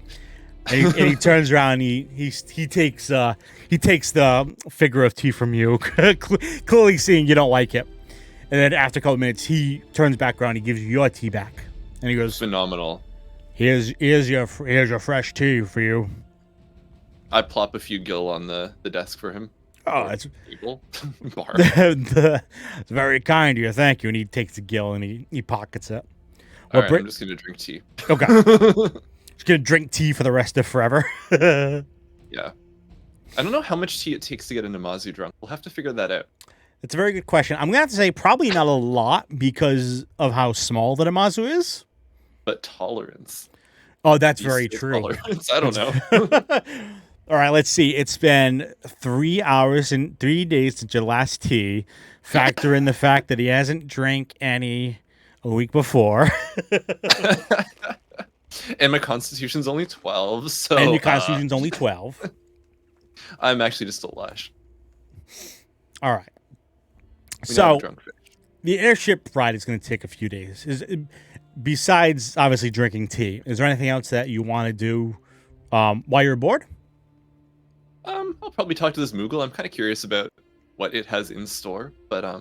And he turns around. And he takes the figure of tea from you, clearly seeing you don't like it. And then after a couple minutes, he turns back around. He gives you your tea back, and he goes, Phenomenal. Here's your fresh tea for you. I plop a few gil on the desk for him. Oh, that's bar. It's very kind of you. Thank you. And he takes the gill and he pockets it. All right, I'm just gonna drink tea. Okay. Just gonna drink tea for the rest of forever. Yeah. I don't know how much tea it takes to get an Amazu drunk. We'll have to figure that out. That's a very good question. I'm gonna have to say probably not a lot because of how small the Amazu is. But tolerance. Oh, that's very true. Tolerance. I don't know. All right, let's see. It's been 3 hours and 3 days since your last tea. Factor in the fact that he hasn't drank any a week before. And my constitution's only 12, so... And your constitution's only 12. I'm actually just a lush. All right. We So, know I'm a drunk fish. the airship ride is going to take a few days. Besides, obviously, drinking tea, is there anything else that you want to do while you're aboard? I'll probably talk to this Moogle. I'm kind of curious about what it has in store, but I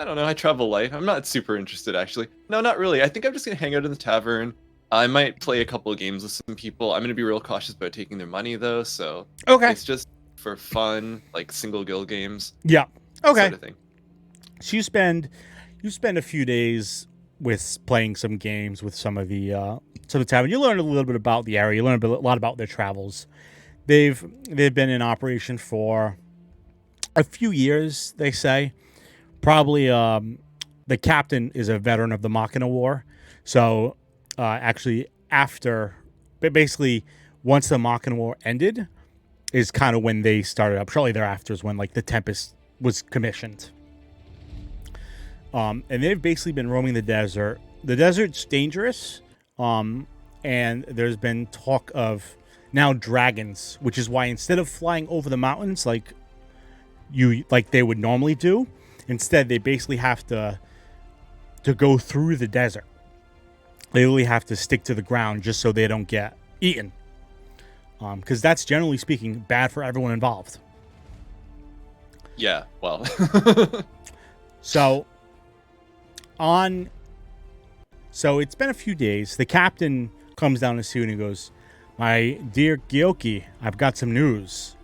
don't know. I travel light. I'm not super interested, actually. No, not really. I think I'm just gonna hang out in the tavern. I might play a couple of games with some people. I'm gonna be real cautious about taking their money, though. So Okay. it's just for fun, like single guild games. Yeah. Okay. Sort of thing. So you spend a few days with playing some games with some of the tavern. You learn a little bit about the area. You learn a lot about their travels. They've been in operation for a few years, they say. Probably the captain is a veteran of the Machina War. So actually basically once the Machina War ended is kind of when they started up. Shortly thereafter is when like the Tempest was commissioned. And they've basically been roaming the desert. The desert's dangerous. And there's been talk of now dragons, which is why instead of flying over the mountains like they would normally do, instead they basically have to go through the desert. They really have to stick to the ground just so they don't get eaten. Because that's, generally speaking, bad for everyone involved. Yeah, well. So it's been a few days. The captain comes down to see you and he goes, "My dear Gyoki, I've got some news.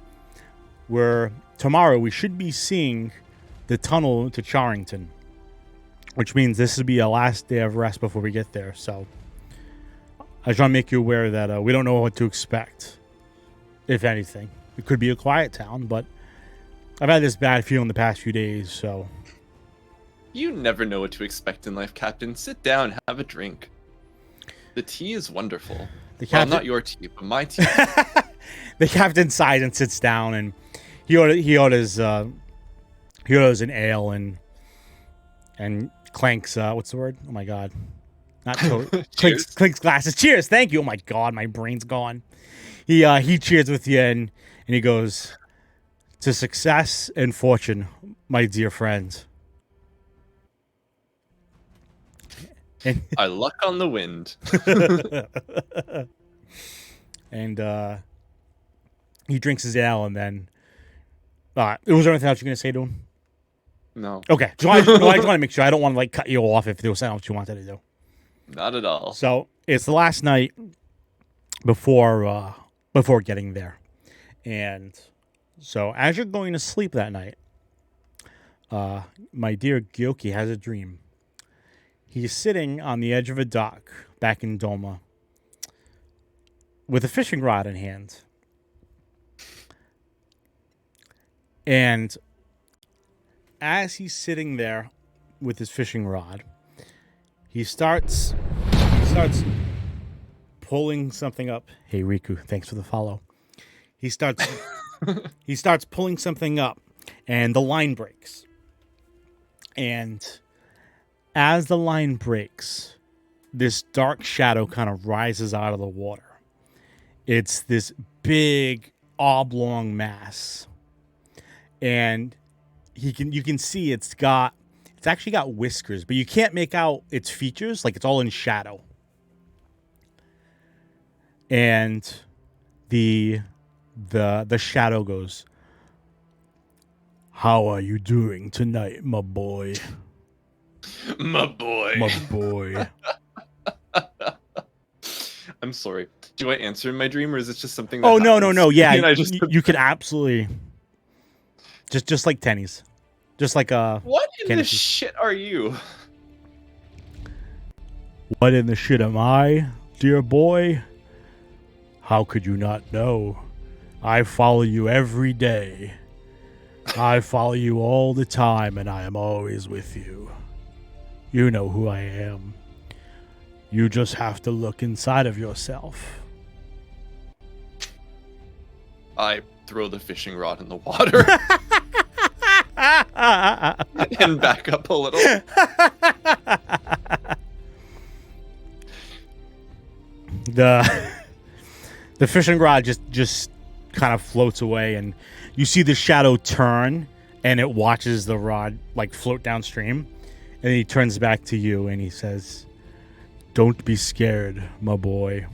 Tomorrow we should be seeing the tunnel to Charrington, which means this will be our last day of rest before we get there. So I just want to make you aware that we don't know what to expect, if anything. It could be a quiet town, but I've had this bad feeling the past few days, so..." You never know what to expect in life, Captain. Sit down, have a drink. The tea is wonderful. Well, not your tea, but my tea. The captain sighs and sits down, and he orders an ale and clanks. What's the word? Oh my god, not clinks glasses. Cheers, thank you. Oh my god, my brain's gone. He cheers with you, and he goes, "To success and fortune, my dear friends." And I luck on the wind. And he drinks his ale, and then was there anything else you're gonna say to him? No. Okay. So I just want to make sure. I don't want to like cut you off if there was something else you wanted to do. Not at all. So it's the last night before getting there, and so as you're going to sleep that night, my dear Gyoki has a dream. He's sitting on the edge of a dock back in Doma with a fishing rod in hand. And as he's sitting there with his fishing rod, he starts pulling something up. Hey Riku, thanks for the follow. He starts pulling something up, and the line breaks. And as the line breaks, this dark shadow kind of rises out of the water. It's this big oblong mass. And you can see it's actually got whiskers, but you can't make out its features, like it's all in shadow. and the shadow goes, "How are you doing tonight, my boy? My boy. My boy." I'm sorry. Do I answer in my dream, or is it just something that Oh, no. happens? Yeah, And I just you can absolutely just like tennies. Just like What in candy the feast. shit are you? What in the shit am I, dear boy? How could you not know? I follow you every day. I follow you all the time, and I am always with you. You know who I am. You just have to look inside of yourself. I throw the fishing rod in the water and back up a little. The fishing rod just kind of floats away, and you see the shadow turn, and it watches the rod like float downstream, and he turns back to you and he says, "Don't be scared, my boy.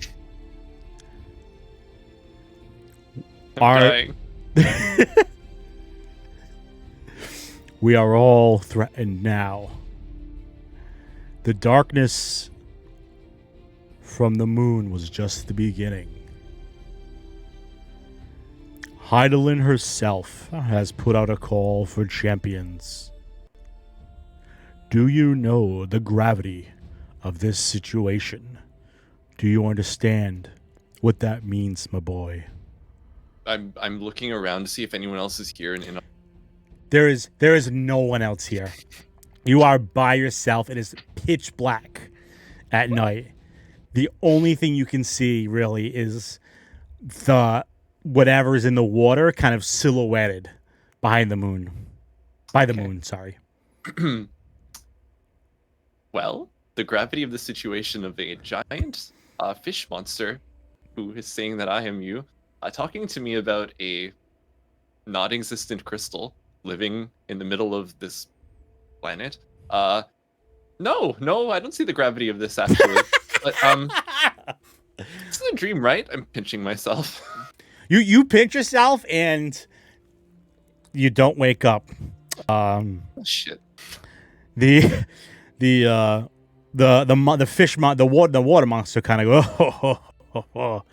I'm dying. We are all threatened now. The darkness from the moon was just the beginning. Heidelin herself has put out a call for champions. Do you know the gravity of this situation? Do you understand what that means, my boy?" I'm looking around to see if anyone else is here, and There is no one else here. You are by yourself. It is pitch black at night. The only thing you can see really is the whatever is in the water kind of silhouetted behind the moon. By the moon, sorry. well, the gravity of the situation of a giant fish monster who is saying that I am you, talking to me about a non-existent crystal living in the middle of this planet. No, I don't see the gravity of this actually. But it's a dream, right? I'm pinching myself. You pinch yourself and you don't wake up. Shit. The water monster kind of go,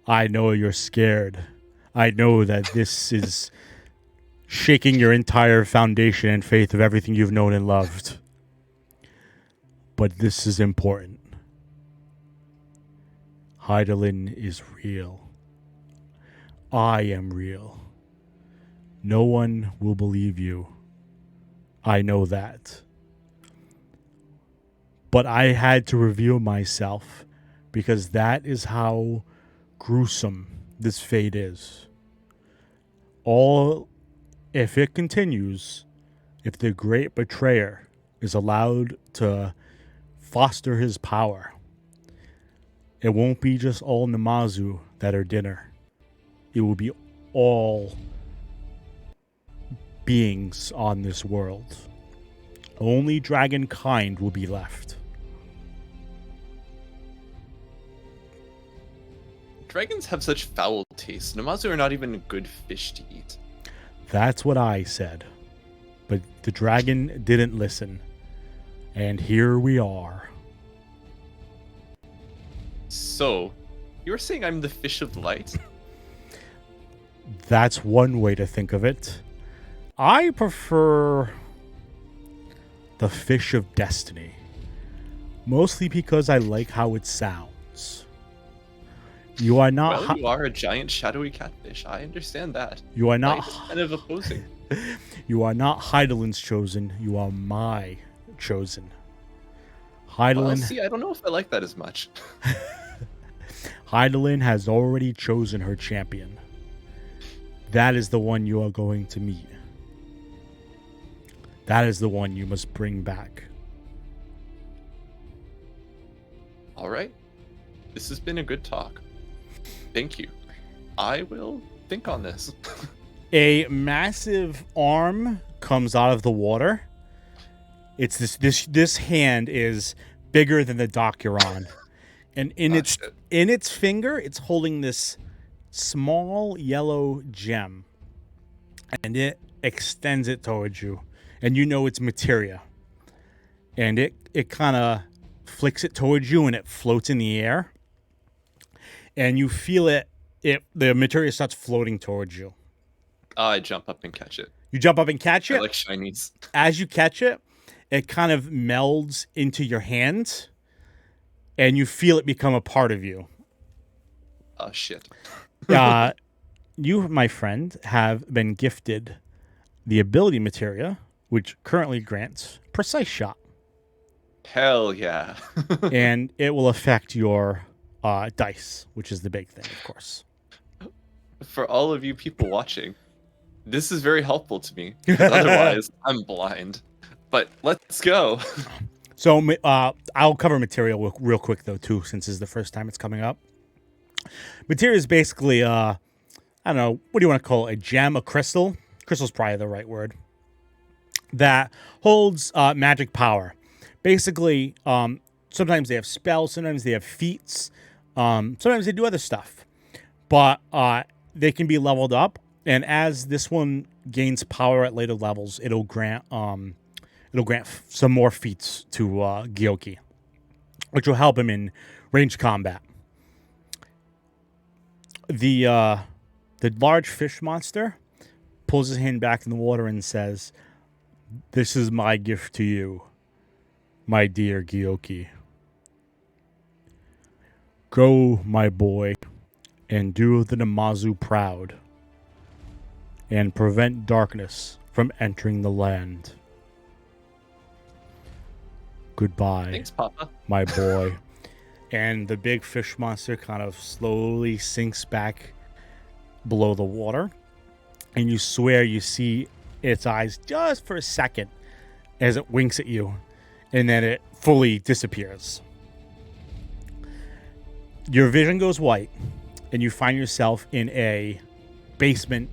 I know you're scared. I know that this is shaking your entire foundation and faith of everything you've known and loved. But this is important. Heidelin is real. I am real. No one will believe you. I know that. But I had to reveal myself because that is how gruesome this fate is. If it continues, if the great betrayer is allowed to foster his power, it won't be just all Namazu that are dinner. It will be all beings on this world. Only dragon kind will be left. Dragons have such foul taste. Namazu are not even good fish to eat. That's what I said. But the dragon didn't listen. And here we are. So, you were saying I'm the fish of light? That's one way to think of it. I prefer the fish of destiny. Mostly because I like how it sounds. You are not... Well, you are a giant shadowy catfish. I understand that. You are not... Light is kind of opposing. You are not Heidelin's chosen. You are my chosen. Heidelin... Well, see, I don't know if I like that as much. Heidelin has already chosen her champion. That is the one you are going to meet. That is the one you must bring back. All right. This has been a good talk. Thank you. I will think on this. A massive arm comes out of the water. It's this hand is bigger than the dock you're on. And in its finger, it's holding this small yellow gem, and it extends it towards you, and you know it's materia. And it kind of flicks it towards you, and it floats in the air. And you feel the materia starts floating towards you. I jump up and catch it. You jump up and catch it? I like shinies. As you catch it, it kind of melds into your hand, and you feel it become a part of you. Oh, shit. You, my friend, have been gifted the ability materia, which currently grants Precise Shot. Hell yeah. And it will affect your dice, which is the big thing, of course. For all of you people watching, this is very helpful to me. Otherwise, I'm blind. But let's go. So I'll cover material real quick, though, too, since this is the first time it's coming up. Materia is basically, I don't know, what do you want to call it? A gem, a crystal? Crystal's probably the right word. That holds magic power. Basically, sometimes they have spells, sometimes they have feats, sometimes they do other stuff. But they can be leveled up, and as this one gains power at later levels, it'll grant some more feats to Gyoki, which will help him in ranged combat. The large fish monster pulls his hand back in the water and says, "This is my gift to you, my dear Gyoki. Go, my boy, and do the Namazu proud, and prevent darkness from entering the land. Goodbye, Thanks, Papa. my boy." And the big fish monster kind of slowly sinks back below the water. And you swear you see its eyes just for a second as it winks at you. And then it fully disappears. Your vision goes white. And you find yourself in a basement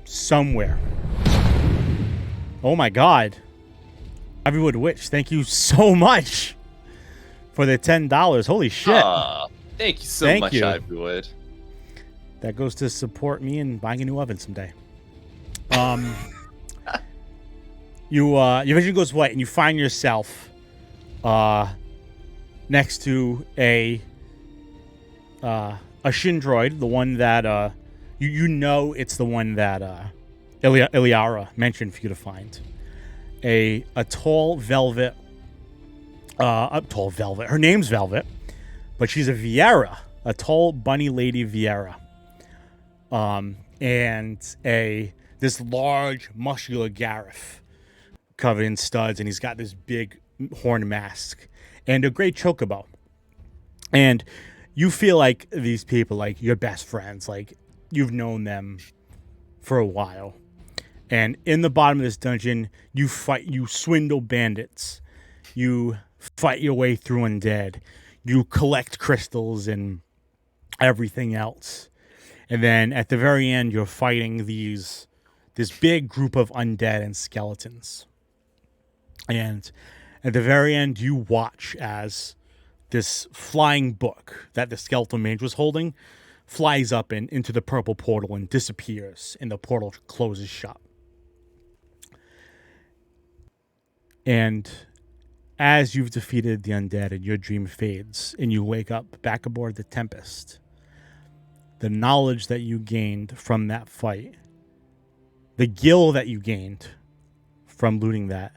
somewhere. Oh my God. Ivywood Witch, thank you so much for the $10. Holy shit. Thank you so much, Ivywood. That goes to support me in buying a new oven someday. Your vision goes white, and you find yourself next to a Shin droid, the one that you know it's the one that Iliara mentioned for you to find. A tall velvet. Her name's Velvet, but she's a Viera, a tall bunny lady Viera. And this large muscular Gareth covered in studs, and he's got this big horn mask and a great chocobo. And you feel like these people, like your best friends, like you've known them for a while. And in the bottom of this dungeon, you swindle bandits. You fight your way through undead. You collect crystals and everything else. And then at the very end, you're fighting this big group of undead and skeletons. And at the very end, you watch as this flying book that the skeletal mage was holding flies up and into the purple portal and disappears, and the portal closes shut. And as you've defeated the undead and your dream fades and you wake up back aboard the Tempest, the knowledge that you gained from that fight, the gil that you gained from looting that,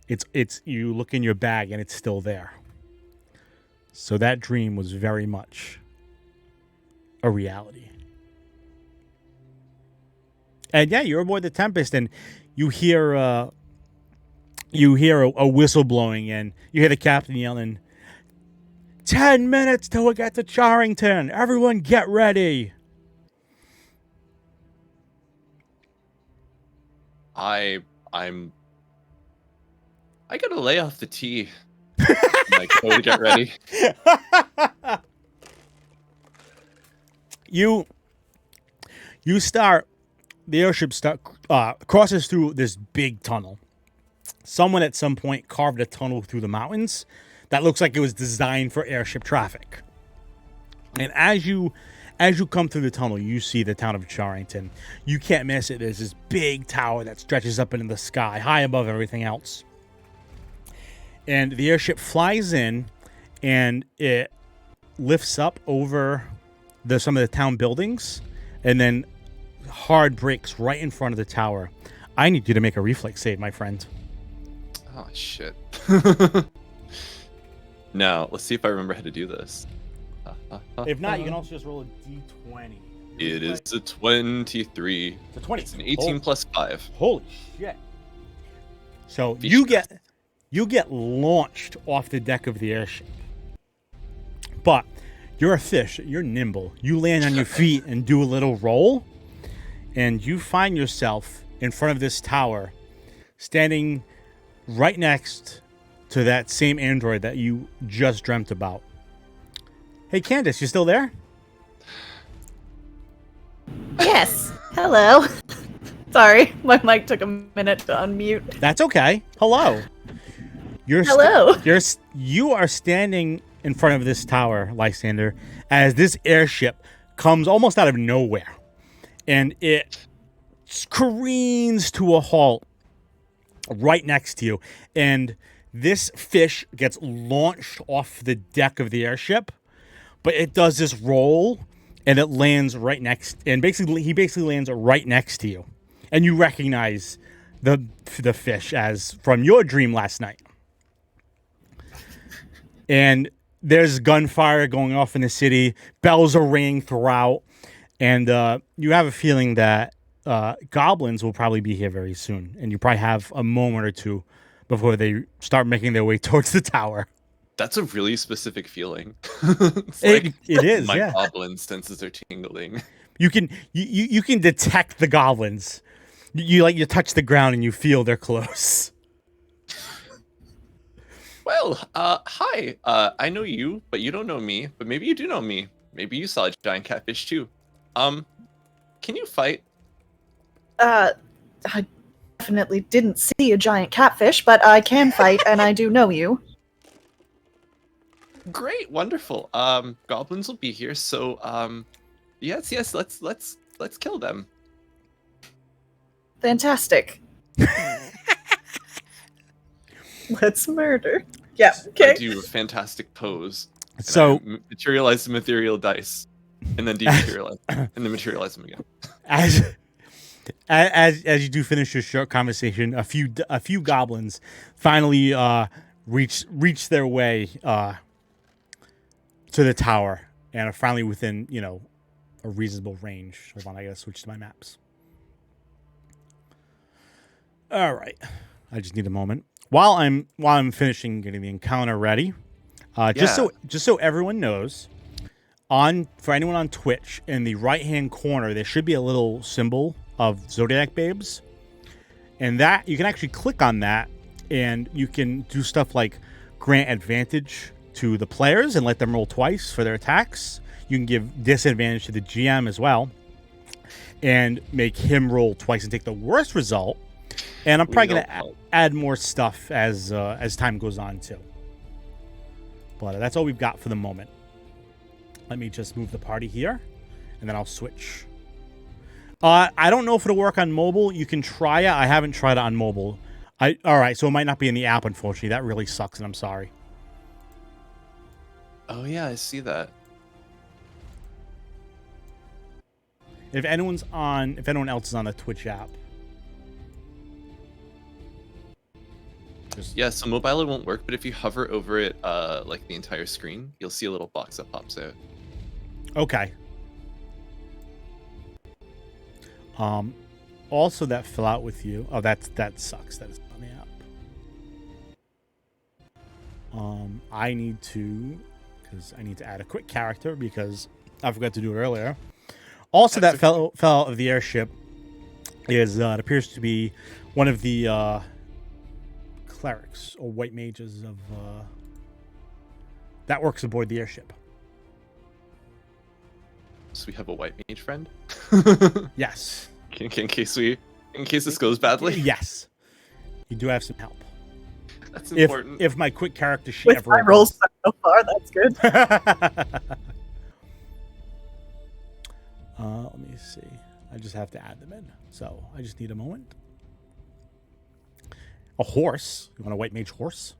it's you look in your bag and it's still there. So that dream was very much a reality. And yeah, you're aboard the Tempest, and you hear a whistle blowing, and you hear the captain yelling, 10 minutes till we get to Charrington. Everyone get ready. I gotta lay off the tea. Like, go to get ready. The airship crosses through this big tunnel. Someone at some point carved a tunnel through the mountains that looks like it was designed for airship traffic. And as you come through the tunnel, you see the town of Charrington. You can't miss it. There's this big tower that stretches up into the sky, high above everything else. And the airship flies in, and it lifts up over some of the town buildings, and then hard brakes right in front of the tower. I need you to make a reflex save, my friend. Oh, shit. Now, let's see if I remember how to do this. If not, you can also just roll a d20. It is a 23. It's a 20. It's an 18 plus 5. Holy shit. So Fish you get launched off the deck of the airship. But you're a fish. You're nimble. You land on your feet and do a little roll. And you find yourself in front of this tower, standing right next to that same android that you just dreamt about. Hey, Candace, you still there? Yes. Hello. Sorry, my mic took a minute to unmute. That's okay. Hello. Hello. You are standing in front of this tower, Lysander, as this airship comes almost out of nowhere. And it careens to a halt right next to you. And this fish gets launched off the deck of the airship, but it does this roll, and it lands right next. And he basically lands right next to you, and you recognize the fish as from your dream last night. And there's gunfire going off in the city. Bells are ringing throughout. And you have a feeling that goblins will probably be here very soon. And you probably have a moment or two before they start making their way towards the tower. That's a really specific feeling. It is, my yeah. goblin senses are tingling. You can detect the goblins. You touch the ground and you feel they're close. Well, hi. I know you, but you don't know me. But maybe you do know me. Maybe you saw a giant catfish too. Can you fight? I definitely didn't see a giant catfish, but I can fight, and I do know you. Great, wonderful. Goblins will be here, so yes, let's kill them. Fantastic. Let's murder. Yeah. Okay. I do a fantastic pose. So Materialize the ethereal dice, and then dematerialize, and then materialize them again. As you do finish your short conversation, a few goblins finally reach their way to the tower and are finally within a reasonable range. Hold on, I gotta switch to my maps. All right, I just need a moment while I'm finishing getting the encounter ready. Just so everyone knows, for anyone on Twitch, in the right-hand corner, there should be a little symbol of Zodiac Babes. And that you can actually click on that, and you can do stuff like grant advantage to the players and let them roll twice for their attacks. You can give disadvantage to the GM as well, and make him roll twice and take the worst result. And I'm probably going to add more stuff as time goes on too. But that's all we've got for the moment. Let me just move the party here, and then I'll switch. I don't know if it'll work on mobile. You can try it. I haven't tried it on mobile. All right, so it might not be in the app, unfortunately. That really sucks, and I'm sorry. Oh yeah, I see that. If anyone else is on the Twitch app. Yeah, so mobile it won't work, but if you hover over it, like the entire screen, you'll see a little box that pops out. Okay. Also that fell out with you. Oh, that sucks. That is on the app. I need to add a quick character because I forgot to do it earlier. Also, that fell out of the airship is it appears to be one of the clerics or white mages of that works aboard the airship. So we have a white mage friend? Yes. In case this goes badly? Yes. You do have some help. That's important. If my quick character sheet With ever my rolls so far, that's good. Let me see. I just have to add them in. So I just need a moment. A horse. You want a white mage horse?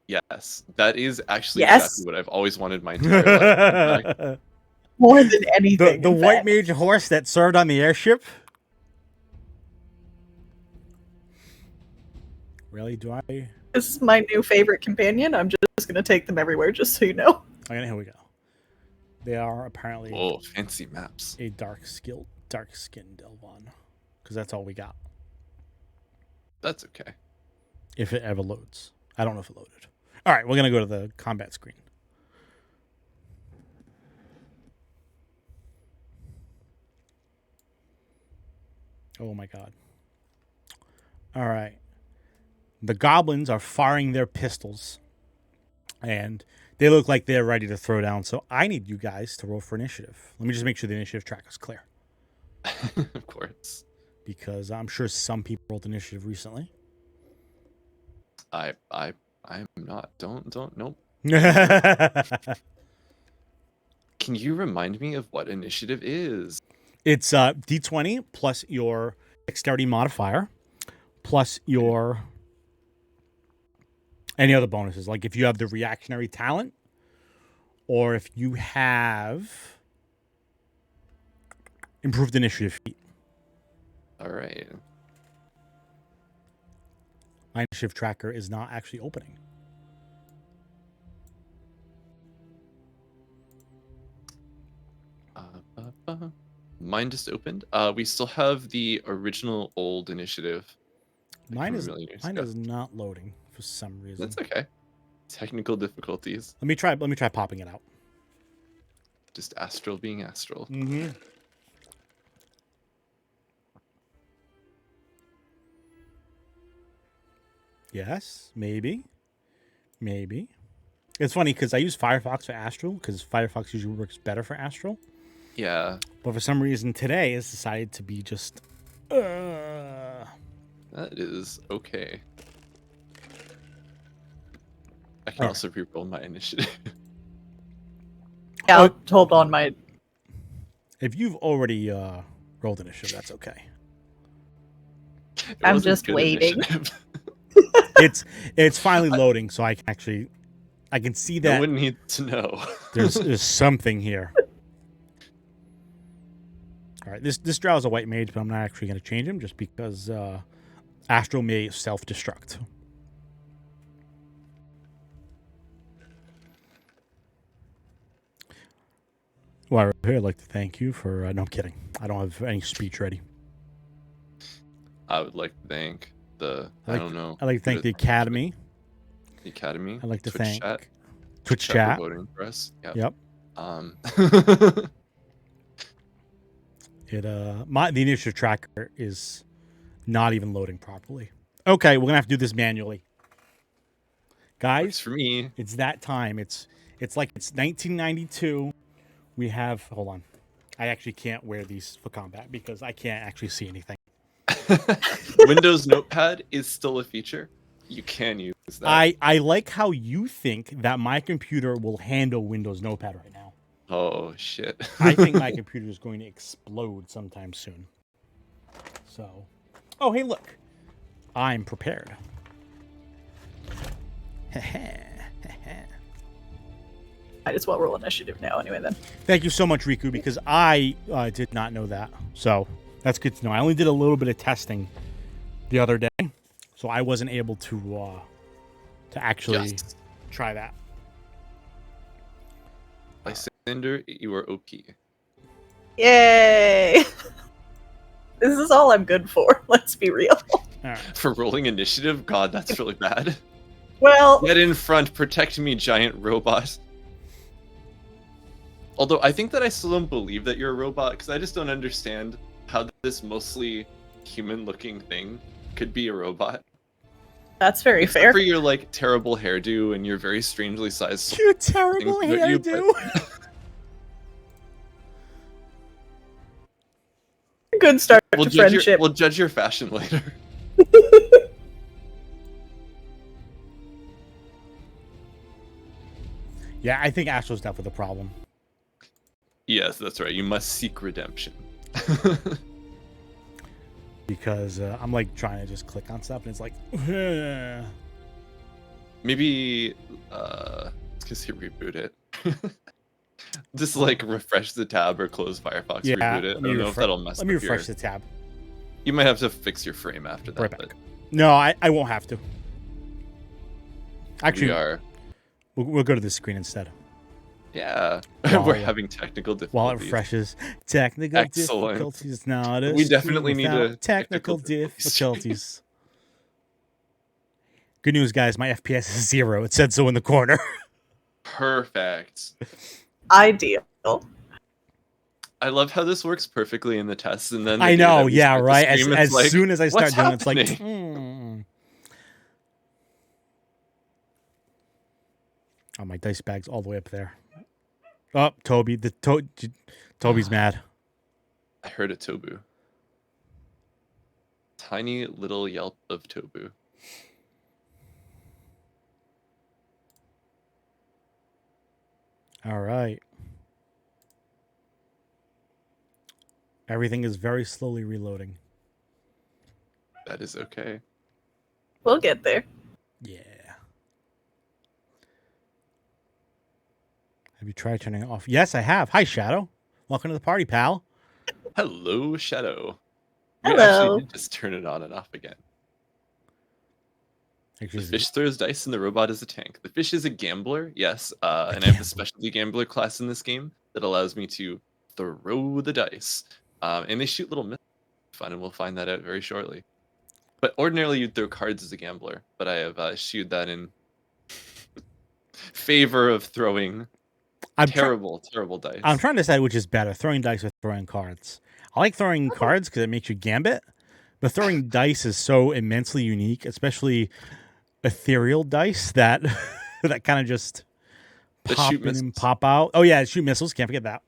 Yes, that is actually Yes. exactly what I've always wanted my entire life. More than anything. The in white fact. mage horse that served on the airship? Really? Do I? This is my new favorite companion. I'm just going to take them everywhere, just so you know. Okay, here we go. They are apparently Oh, fancy maps. a dark skinned Delvon. Because that's all we got. That's okay. If it ever loads. I don't know if it loaded. All right, we're going to go to the combat screen. Oh my god. All right. The goblins are firing their pistols. And they look like they're ready to throw down. So I need you guys to roll for initiative. Let me just make sure the initiative track is clear. Of course. Because I'm sure some people rolled initiative recently. I'm not. Don't. Nope. Can you remind me of what initiative is? It's D20 plus your dexterity modifier plus your any other bonuses. Like if you have the reactionary talent or if you have improved initiative feat. All right. My initiative tracker is not actually opening. Mine just opened. We still have the original old initiative. Mine is not loading for some reason. That's okay. Technical difficulties. Let me try popping it out. Just astral being astral. Mm-hmm. Yes, maybe. It's funny because I use Firefox for Astral because Firefox usually works better for Astral. Yeah. But for some reason today it's decided to be just. That is okay. I can also reroll my initiative. Yeah, I'll hold on my... If you've already rolled initiative, that's okay. I'm just waiting. It's finally loading, so I can see that. No one needs to know. there's something here. All right, this drow is a white mage, but I'm not actually going to change him just because Astral may self-destruct. Well, I'd like to thank you for... no, I'm kidding. I don't have any speech ready. I would like to thank the... I don't know. I'd like to thank the Academy. The Academy. I'd like to Twitch thank... chat. Twitch chat. For voting for us. Yep. The initiative tracker is not even loading properly. Okay, we're gonna have to do this manually, guys. Works for me. It's that time. It's like it's 1992. We have. Hold on. I actually can't wear these for combat because I can't actually see anything. Windows Notepad is still a feature. You can use that. I like how you think that my computer will handle Windows Notepad right now. Oh shit. I think my computer is going to explode sometime soon. So, oh hey look, I'm prepared. I just want roll initiative now anyway then. Thank you so much, Riku, because I did not know that. So that's good to know. I only did a little bit of testing the other day, so I wasn't able to actually try that. Lysander, you are OP. Yay! This is all I'm good for, let's be real. All right. For rolling initiative? God, that's really bad. Well... Get in front, protect me, giant robot. Although I think that I still don't believe that you're a robot, because I just don't understand how this mostly human-looking thing could be a robot. That's very Except fair. for your, like, terrible hairdo and your very strangely sized... Your terrible hairdo! Good start to friendship. We'll judge your fashion later. Yeah, I think Astro's definitely the problem. Yes, that's right. You must seek redemption. Because I'm like trying to just click on stuff and it's like, Maybe because you reboot it. Just like refresh the tab or close Firefox, yeah. reboot it. I don't know if that'll mess Let me with refresh the tab. You might have to fix your frame after that. Right back. But No, I won't have to. Actually, we are. We'll go to the screen instead. Yeah, While- we're having technical difficulties. While it refreshes. Technical Excellent. difficulties. Not a We definitely need without a technical difficulties. Good news, guys. My FPS is 0. It said so in the corner. Perfect. Ideal. I love how this works perfectly in the tests, and then the I day that know, we yeah, start the right. stream, As it's like, soon as I start "What's doing it, it's like, happening?" Oh, my dice bag's all the way up there. Oh, Toby. Toby's mad. I heard a Tobu. Tiny little yelp of Tobu. All right. Everything is very slowly reloading. That is okay. We'll get there. Yeah. Have you tried turning it off? Yes, I have. Hi, Shadow. Welcome to the party, pal. Hello, Shadow. You Hello. actually did just turn it on and off again. Actually, The fish throws dice and the robot is a tank. The fish is a gambler, yes, and I have the specialty gambler class in this game that allows me to throw the dice. And they shoot little missiles. Fun, and we'll find that out very shortly. But ordinarily you'd throw cards as a gambler, but I have eschewed that in favor of throwing terrible dice. I'm trying to decide which is better, throwing dice or throwing cards. I like throwing cards because it makes you gambit, but throwing dice is so immensely unique, especially ethereal dice that that kind of just That pop shoot in and missiles. pop out. Oh yeah, shoot missiles. Can't forget that.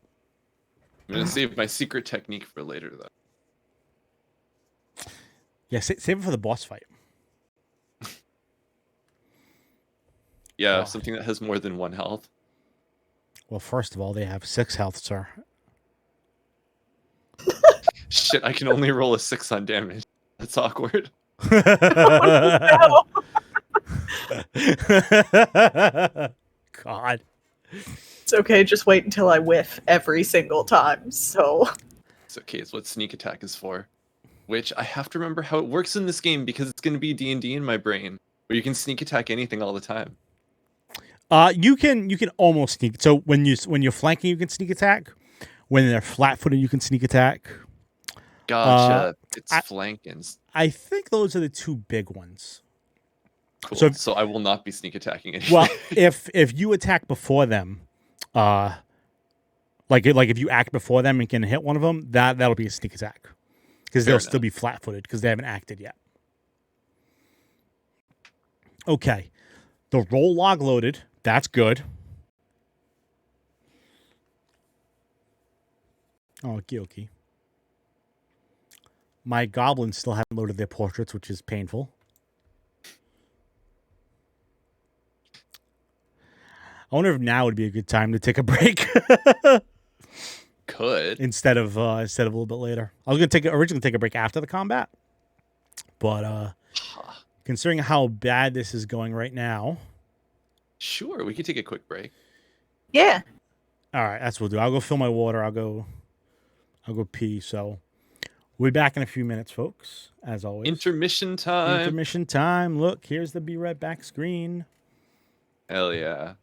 I'm gonna save my secret technique for later, though. Yeah, save it for the boss fight. Yeah, Oh. something that has more than 1 health. Well, first of all, they have 6 health, sir. Shit, I can only roll a 6 on damage. That's awkward. Oh, God. It's okay, just wait until I whiff every single time. So It's okay, it's what sneak attack is for. Which I have to remember how it works in this game because it's gonna be D&D in my brain, where you can sneak attack anything all the time. You can almost sneak. So when you're flanking, you can sneak attack. When they're flat-footed, you can sneak attack. Gotcha. It's flankins. I think those are the 2 big ones. Cool. So I will not be sneak attacking anything. Well, if you attack before them, like if you act before them and can hit one of them, that'll be a sneak attack because they'll still be flat-footed because they haven't acted yet. Okay, the roll log loaded. That's good. Oh, okay. My goblins still haven't loaded their portraits, which is painful. I wonder if now would be a good time to take a break. Could. instead of a little bit later. I was gonna originally take a break after the combat, but considering how bad this is going right now, Sure, we could take a quick break. yeah. all right, that's what we'll do. I'll go fill my water. I'll go pee. So we'll be back in a few minutes, folks. As always, Intermission time. Intermission time. Look, here's the be right back screen. Hell yeah.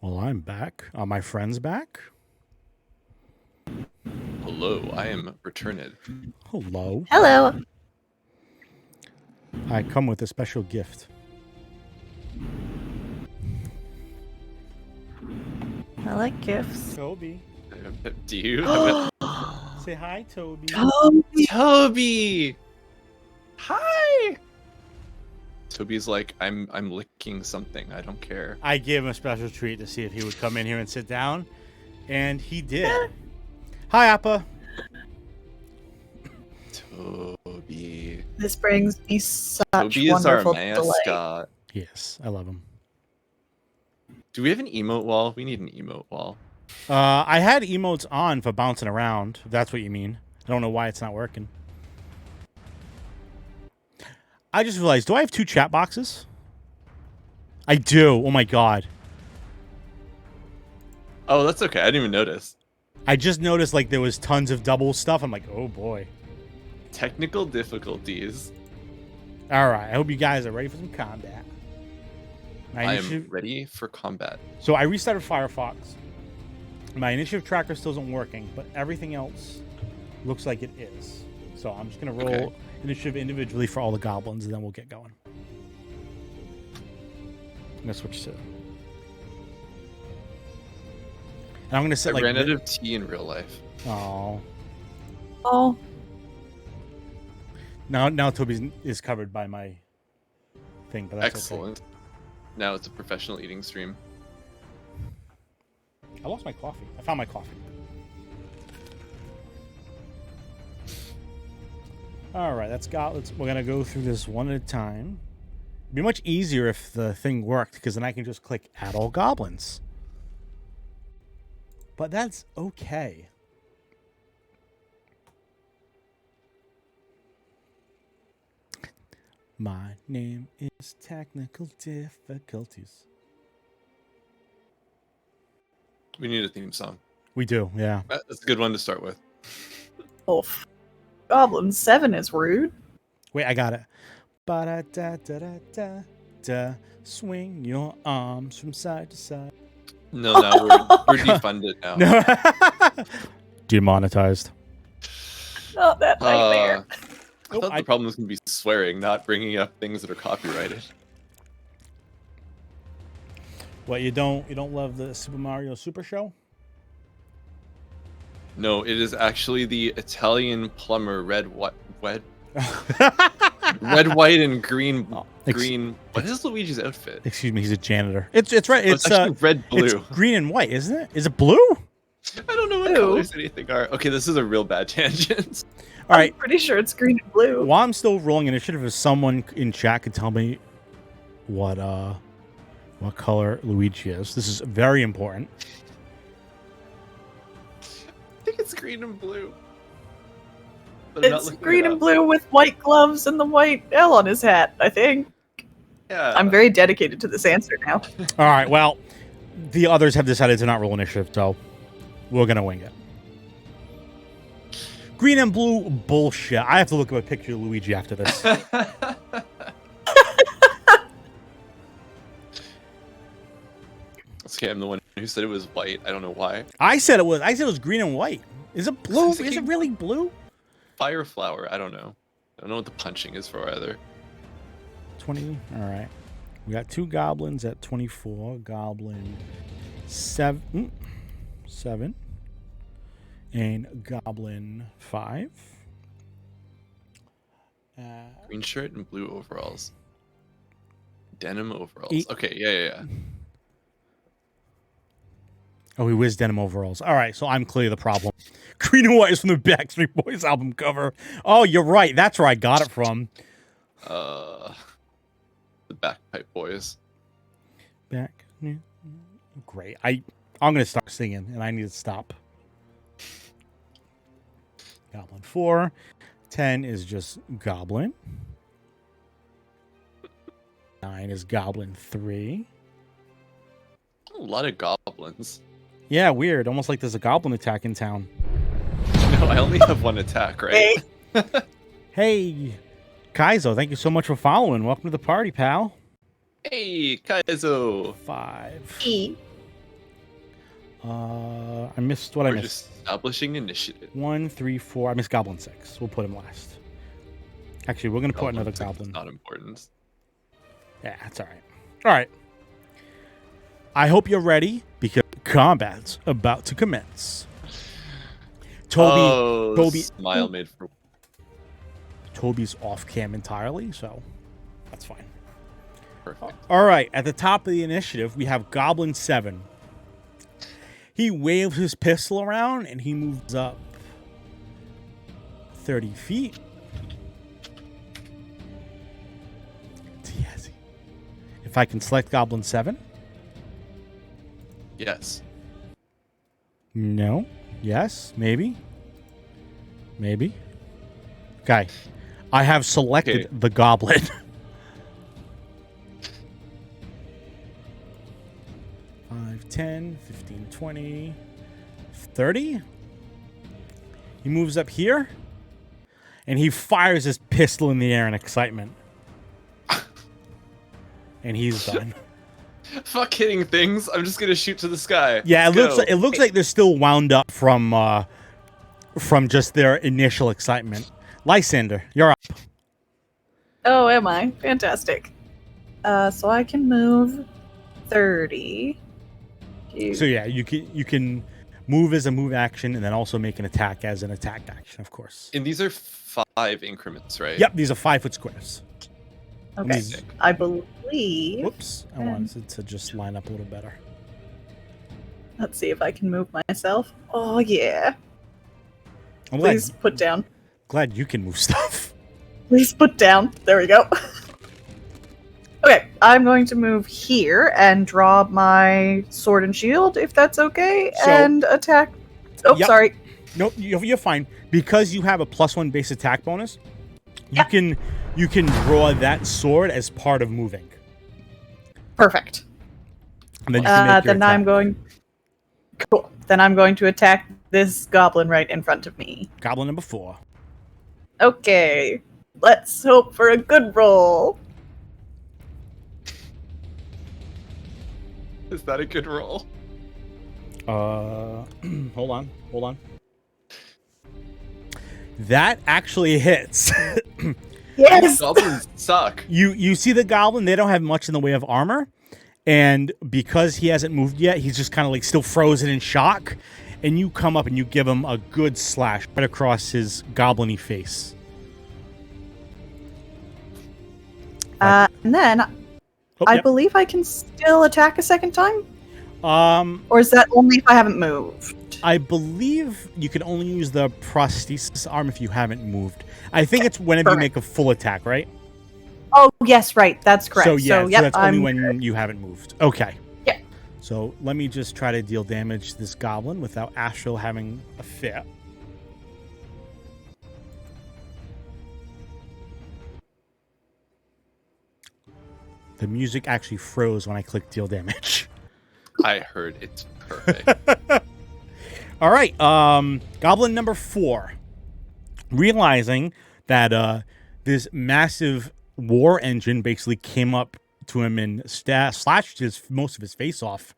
Well, I'm back. Are my friends back? Hello, I am returned. Hello. Hello. I come with a special gift. I like gifts. Toby. Do you? Say hi, Toby. Toby! Hi! Toby's like, I'm licking something. I don't care. I gave him a special treat to see if he would come in here and sit down, and he did. Hi, Appa. Toby. This brings me such Toby is our wonderful delight. mascot. Yes, I love him. Do we have an emote wall? We need an emote wall. I had emotes on for bouncing around, if that's what you mean. I don't know why it's not working. I just realized, do I have 2 chat boxes? I do. Oh my god. Oh, that's okay. I didn't even notice. I just noticed like there was tons of double stuff. I'm like, oh boy. Technical difficulties. Alright, I hope you guys are ready for some combat. I am ready for combat. So I restarted Firefox. My initiative tracker still isn't working, but everything else looks like it is. So I'm just going to roll initiative individually for all the goblins, and then we'll get going. I'm going to switch to... And I'm going to set I like... ran out of tea in real life. Oh. Oh. Now Toby is covered by my thing, but that's excellent. Okay. Now it's a professional eating stream. I lost my coffee. I found my coffee. All right, we're gonna go through this one at a time. It'd be much easier if the thing worked, because then I can just click add all goblins. But that's okay. My name is Technical Difficulties. We need a theme song. We do, yeah. That's a good one to start with. Oof. Goblin 7 is rude. Wait, I got it. Ba-da-da-da-da-da. Swing your arms from side to side. No, we're defunded now. Demonetized. Not that nightmare. I thought the problem was going to be swearing, not bringing up things that are copyrighted. What, you don't love the Super Mario Super Show? No, it is actually the Italian plumber red, white, and green. Green. What is Luigi's outfit? Excuse me, he's a janitor. It's right. It's actually red, blue. It's green and white, isn't it? Is it blue? I don't know what colors anything are. Okay, this is a real bad tangent. All right. I'm pretty sure it's green and blue. While I'm still rolling initiative, if someone in chat could tell me what color Luigi is. This is very important. I think it's green and blue. But It's green and blue with white gloves and the white L on his hat, I think. Yeah. I'm very dedicated to this answer now. All right, well, the others have decided to not roll initiative, so we're going to wing it. Green and blue, bullshit. I have to look at a picture of Luigi after this. Okay, I'm the one who said it was white. I don't know why. I said it was green and white. Is it blue? Is it really blue? Fire flower. I don't know. I don't know what the punching is for either. 20. All right. We got 2 goblins at 24. Goblin 7. And Goblin 5. Green shirt and blue overalls. Denim overalls. 8. Okay, yeah. Oh, he wears denim overalls. All right, so I'm clearly the problem. Green and white is from the Backstreet Boys album cover. Oh, you're right. That's where I got it from. The Backpipe Boys. Great. I'm going to start singing, and I need to stop. Goblin 4. 10 is just Goblin. 9 is Goblin 3. A lot of goblins. Yeah, weird. Almost like there's a goblin attack in town. No, I only have one attack, right? Hey. Hey, Kaizo, thank you so much for following. Welcome to the party, pal. Hey, Kaizo. 5. E. I missed what I We're missed. just establishing initiative. 1, 3, 4. I missed Goblin 6. We'll put him last. Actually, we're going to put another Six is Goblin. not important. Yeah, that's all right. All right. I hope you're ready because combat's about to commence. Toby, smile made for. Toby's off cam entirely, so that's fine. Perfect. All right, at the top of the initiative, we have Goblin 7. He waves his pistol around and he moves up 30 feet. Yes. If I can select Goblin 7. Yes. No. Yes. Maybe. Maybe. Okay. I have selected the Goblin. Five, 10, 15, 20, 30. He moves up here. And he fires his pistol in the air in excitement. And he's done. Fuck hitting things. I'm just gonna shoot to the sky. Yeah, Let's it looks like they're still wound up from just their initial excitement. Lysander, you're up. Oh, am I? Fantastic. So I can move 30. So yeah, you can move as a move action and then also make an attack as an attack action, of course. And these are 5 increments, right? Yep, these are 5-foot squares. Okay. I believe. Whoops, I wanted to just line up a little better. Let's see if I can move myself. Oh yeah. I'm Please put down. Glad you can move stuff. Please put down. There we go. Okay, I'm going to move here and draw my sword and shield, if that's okay, and attack. Oh, yep. Sorry. Nope, you're fine. Because you have a +1 base attack bonus, you can draw that sword as part of moving. Perfect. And then you can make your attack. I'm going. Cool. Then I'm going to attack this goblin right in front of me. Goblin number 4. Okay. Let's hope for a good roll. Is that a good roll? Hold on. That actually hits. Yes. Goblins suck. You see the goblin, they don't have much in the way of armor, and because he hasn't moved yet, he's just kind of like still frozen in shock, and you come up and you give him a good slash right across his goblin-y face. And then I believe I can still attack a second time? Or is that only if I haven't moved? I believe you can only use the prosthesis arm if you haven't moved. I think it's whenever you make a full attack, right? Oh, yes, right. That's correct. So, yeah, so, yep, that's only when you haven't moved. Okay. Yeah. So, let me just try to deal damage to this goblin without Astral having a fit. The music actually froze when I clicked deal damage. I heard it's perfect. All right. Goblin number 4. Realizing that this massive war engine basically came up to him and slashed most of his face off,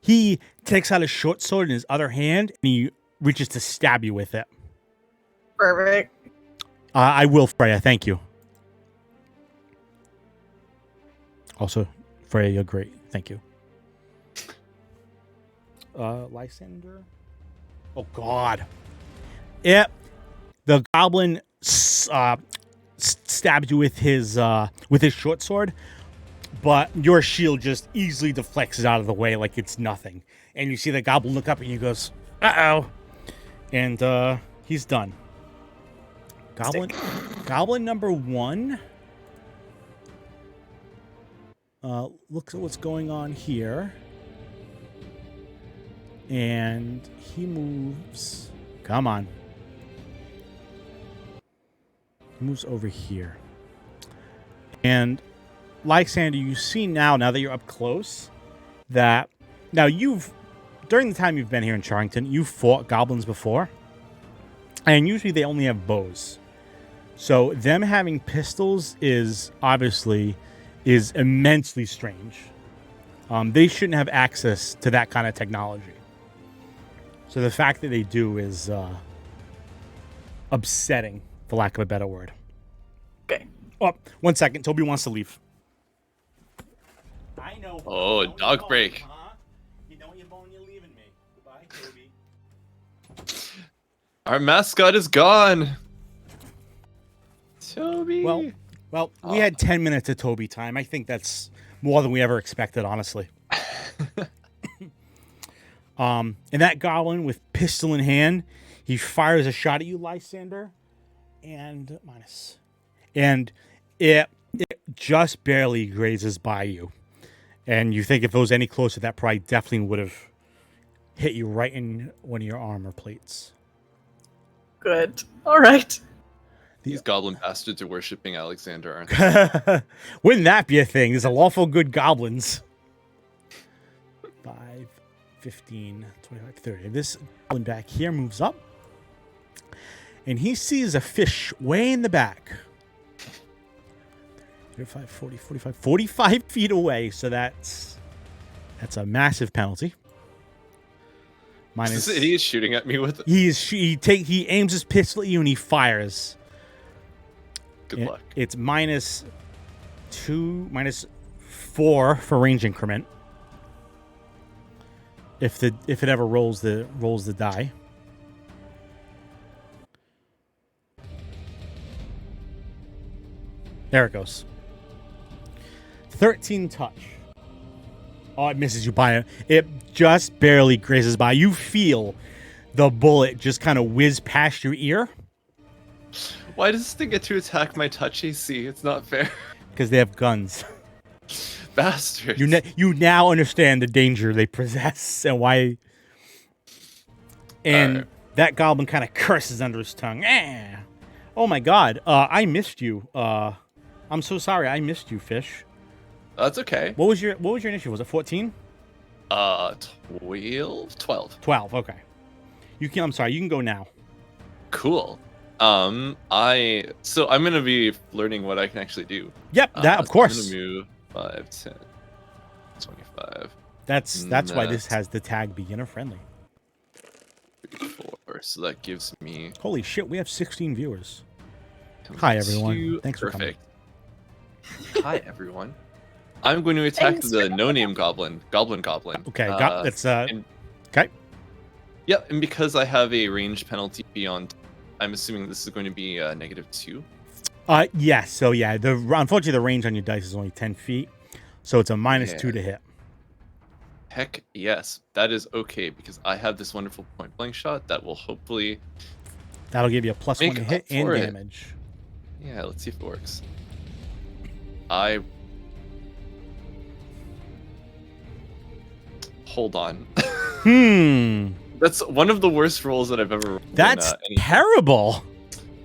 he takes out his short sword in his other hand and he reaches to stab you with it. Perfect. I will, Freya. Thank you. Also, Freya, you're great. Thank you. Lysander? Oh, God. Yep. The goblin stabbed you with his short sword, but your shield just easily deflects it out of the way like it's nothing. And you see the goblin look up and he goes, uh-oh. And he's done. Goblin number 1. Looks at what's going on here. And he moves. Come on. He moves over here. And Lysander, you see now that you're up close, that now during the time you've been here in Charrington, you've fought goblins before. And usually they only have bows. So them having pistols is immensely strange. They shouldn't have access to that kind of technology. So the fact that they do is upsetting, for lack of a better word. Okay. Oh, 1 second. Toby wants to leave. I know. Oh, dog break. You don't you bone, you're leaving me. Goodbye, Toby. Our mascot is gone. Toby. Well, we had 10 minutes of Toby time. I think that's more than we ever expected, honestly. And that goblin with pistol in hand, he fires a shot at you, Lysander, and it just barely grazes by you. And you think if it was any closer, that probably definitely would have hit you right in one of your armor plates. Good. All right. These goblin bastards are worshipping Alexander, aren't they? Wouldn't that be a thing? There's a lawful good goblins. 5, 15, 25, 30. This goblin back here moves up. And he sees a fish way in the back. 35, 40, 45, 45 feet away. So that's a massive penalty. This idiot shooting at me with it. He aims his pistol at you and he fires. Good luck. It's -4 for range increment. If it ever rolls the die. There it goes. 13 touch. Oh, it misses you by it. It just barely grazes by. You feel the bullet just kind of whiz past your ear. Why does this thing get to attack my touch AC? It's not fair. Because they have guns. Bastards. You now understand the danger they possess and why. And right. That goblin kind of curses under his tongue. Oh my god, I missed you. I'm so sorry, I missed you, fish. That's okay. What was your initiative? Was it 14? 12. 12. Okay. I'm sorry. You can go now. Cool. I'm gonna be learning what I can actually do. Yep. That of course. I'm gonna move 5, 10, 25. That's why this has the tag beginner friendly. 4. So that gives me. Holy shit! We have 16 viewers. Hi everyone. Thanks for coming. Hi everyone. I'm going to attack the no-name goblin. Goblin. Okay, okay. Yep, and because I have a range penalty beyond, I'm assuming this is going to be -2. Yes. So yeah, unfortunately the range on your dice is only 10 feet, so it's a -2 to hit. Heck yes, that is okay because I have this wonderful point blank shot that will hopefully. That'll give you a +1 to hit and damage. Yeah, let's see if it works. Hold on. That's one of the worst rolls that I've ever rolled. That's terrible.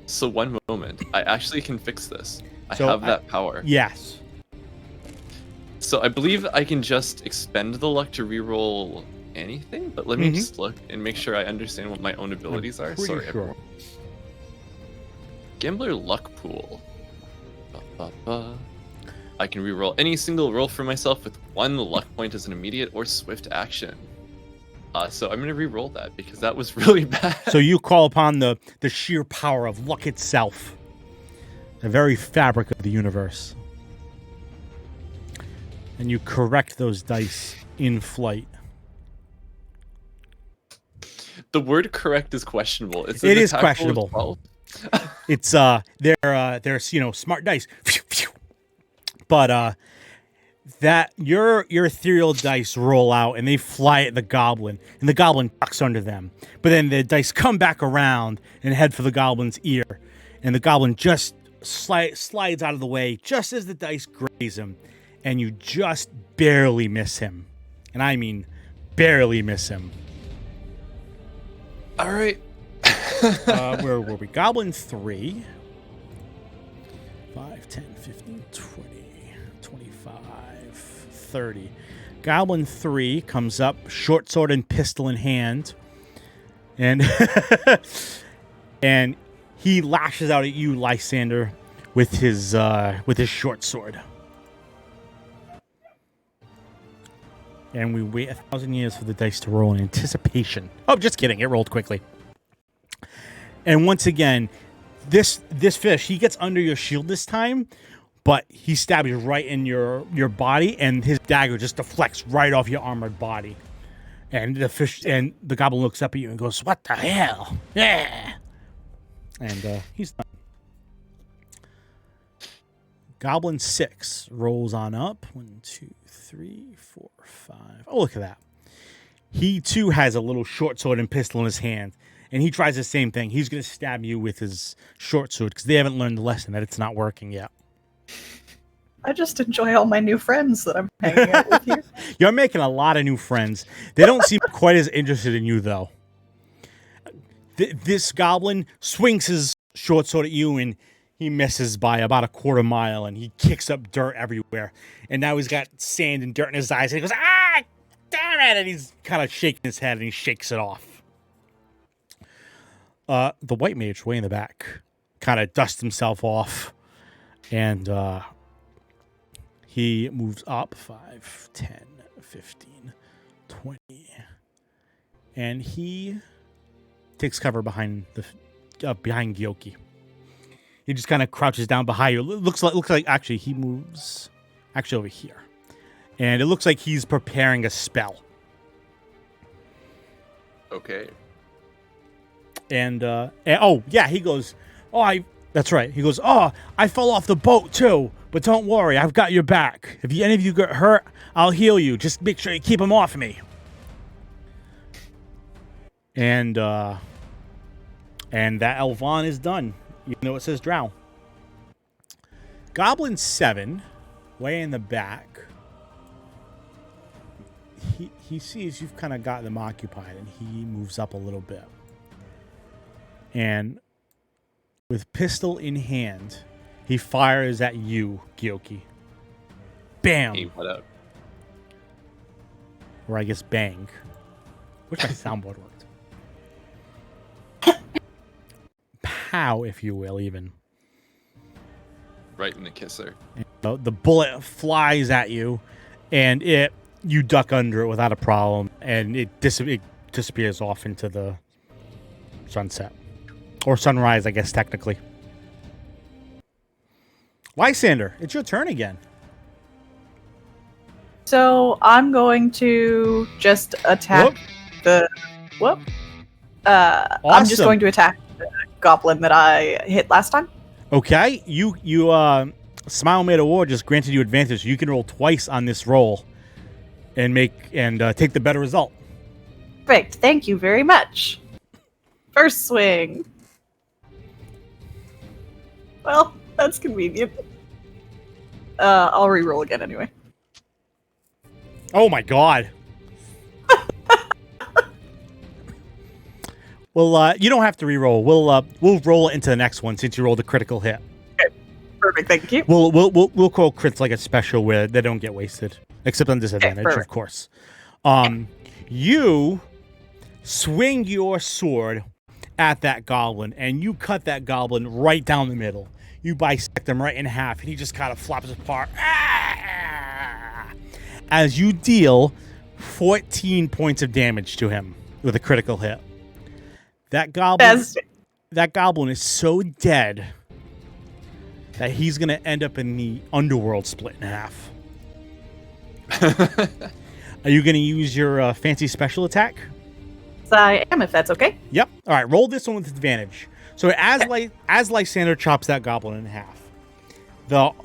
So one moment. I actually can fix this. I have that power. Yes. So I believe I can just expend the luck to reroll anything, but let me just look and make sure I understand what my own abilities are. Sorry, sure. Gambler luck pool. I can reroll any single roll for myself with 1 luck point as an immediate or swift action. So I'm going to re-roll that because that was really bad. So you call upon the sheer power of luck itself. The very fabric of the universe. And you correct those dice in flight. The word correct is questionable. It is questionable. It's they're smart dice. But that your ethereal dice roll out and they fly at the goblin, and the goblin ducks under them. But then the dice come back around and head for the goblin's ear, and the goblin just slides out of the way just as the dice graze him, and you just barely miss him, and I mean barely miss him. All right. Where were we? Goblin 3. 5, 10, 15, 20. 30. Goblin 3 comes up, short sword and pistol in hand, and and he lashes out at you, Lysander, with his short sword. And we wait 1,000 years for the dice to roll in anticipation. Oh, just kidding. It rolled quickly. And once again, this fish, he gets under your shield this time, but he stabs you right in your body, and his dagger just deflects right off your armored body. And the goblin looks up at you and goes, "What the hell?" Yeah. And he's done. Goblin 6 rolls on up. 1, 2, 3, 4, 5. Oh, look at that. He, too, has a little short sword and pistol in his hand. And he tries the same thing. He's going to stab you with his short sword because they haven't learned the lesson that it's not working yet. I just enjoy all my new friends that I'm hanging out with here. You're making a lot of new friends. They don't seem quite as interested in you, though. This goblin swings his short sword at you, and he misses by about a quarter mile, and he kicks up dirt everywhere. And now he's got sand and dirt in his eyes, and he goes, "Ah, damn it!" And he's kind of shaking his head, and he shakes it off. The white mage way in the back kind of dusts himself off, and he moves up 5, 10, 15, 20, and he takes cover behind Gyoki. He just kind of crouches down behind you. Looks like actually he moves over here, and it looks like he's preparing a spell. Okay. And oh yeah, he goes, that's right. He goes, "Oh, I fell off the boat too, but don't worry, I've got your back. If any of you get hurt, I'll heal you. Just make sure you keep him off me." And that Elvon is done, even though it says drow. Goblin 7, way in the back. He sees you've kind of got them occupied, and he moves up a little bit. And with pistol in hand, he fires at you, Gyoki. Bam! Aim it out. Or I guess bang. Wish my soundboard worked. Pow, if you will, even. Right in the kisser. And the bullet flies at you, and you duck under it without a problem, and it disappears off into the sunset. Or sunrise, I guess, technically. Lysander, it's your turn again. So I'm going to just attack Awesome. I'm just going to attack the goblin that I hit last time. Okay, you Smile Made a War just granted you advantage. You can roll twice on this roll and take the better result. Perfect. Thank you very much. First swing. Well, that's convenient. I'll reroll again anyway. Oh my god. Well, you don't have to reroll. We'll roll it into the next one since you rolled a critical hit. Okay. Perfect. Thank you. We'll call crits like a special where they don't get wasted, except on disadvantage, of course. You swing your sword at that goblin, and you cut that goblin right down the middle. You bisect him right in half, and he just kind of flops apart. As you deal 14 points of damage to him with a critical hit. That goblin is so dead that he's going to end up in the underworld split in half. Are you going to use your fancy special attack? I am, if that's okay. Yep. All right, roll this one with advantage. So as Lysander chops that goblin in half,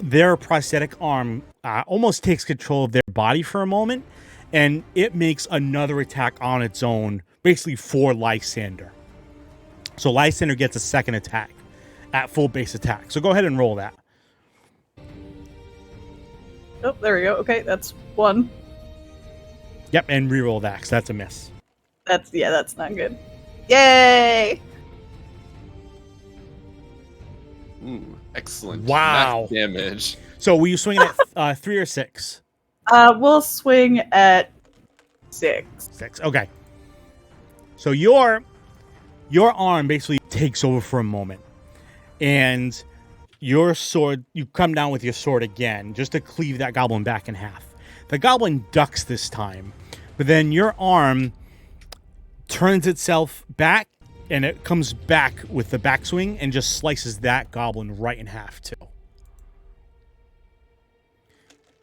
their prosthetic arm almost takes control of their body for a moment, and it makes another attack on its own, basically for Lysander. So Lysander gets a second attack at full base attack. So go ahead and roll that. Oh, there we go. Okay, that's 1. Yep, and reroll that, because that's a miss. That's not good. Yay! Ooh, excellent. Wow. Max damage. So were you swinging at 3 or 6? We'll swing at 6. 6. Okay. So your arm basically takes over for a moment, and your sword, you come down with your sword again just to cleave that goblin back in half. The goblin ducks this time, but then your arm turns itself back, and it comes back with the backswing and just slices that goblin right in half too.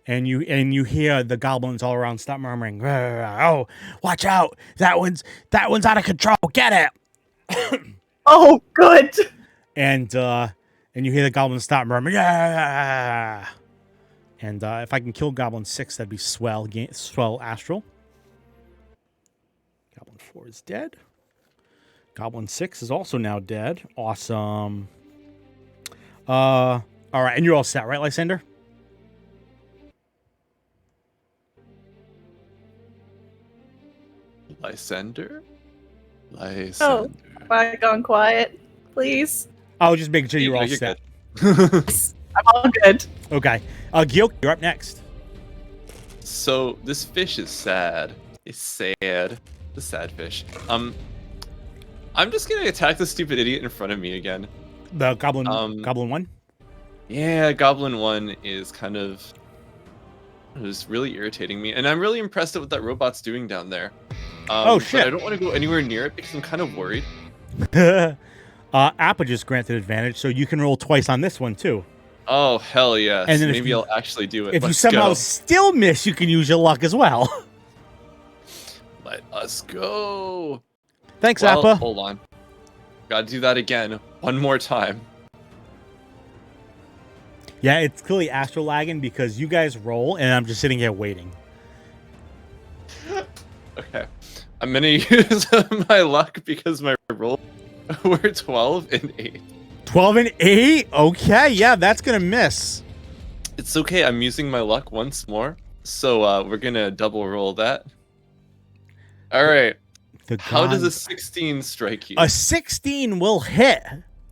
And you hear the goblins all around stop murmuring, "Oh, watch out! That one's out of control. Get it!" Oh, good. And you hear the goblins stop murmuring, "Yeah!" And if I can kill Goblin 6, that'd be swell. Swell astral. Goblin 4 is dead. Goblin 6 is also now dead. Awesome. All right, and you're all set, right, Lysander? Lysander? Oh, have I gone quiet? Please. I'll just make sure you're all set. I'm all good. Okay. Gil, you're up next. So this fish is sad. It's sad. The sad fish. I'm just gonna attack the stupid idiot in front of me again. The goblin. Goblin 1. Yeah, Goblin 1 is kind of just really irritating me, and I'm really impressed at what that robot's doing down there. Oh shit! But I don't want to go anywhere near it because I'm kind of worried. Appa just granted advantage, so you can roll twice on this one too. Oh hell yes! And then maybe I'll actually do it. If you Let's somehow go. still miss, you can use your luck as well. Let us go. Thanks, Well, Appa. hold on. Gotta do that again. One more time. Yeah, it's clearly astral lagging because you guys roll, and I'm just sitting here waiting. Okay. I'm gonna use my luck because my roll were 12 and 8. 12 and 8? Okay, yeah, that's going to miss. It's okay, I'm using my luck once more. So we're gonna double roll that. Alright. How does a 16 strike you? A 16 will hit.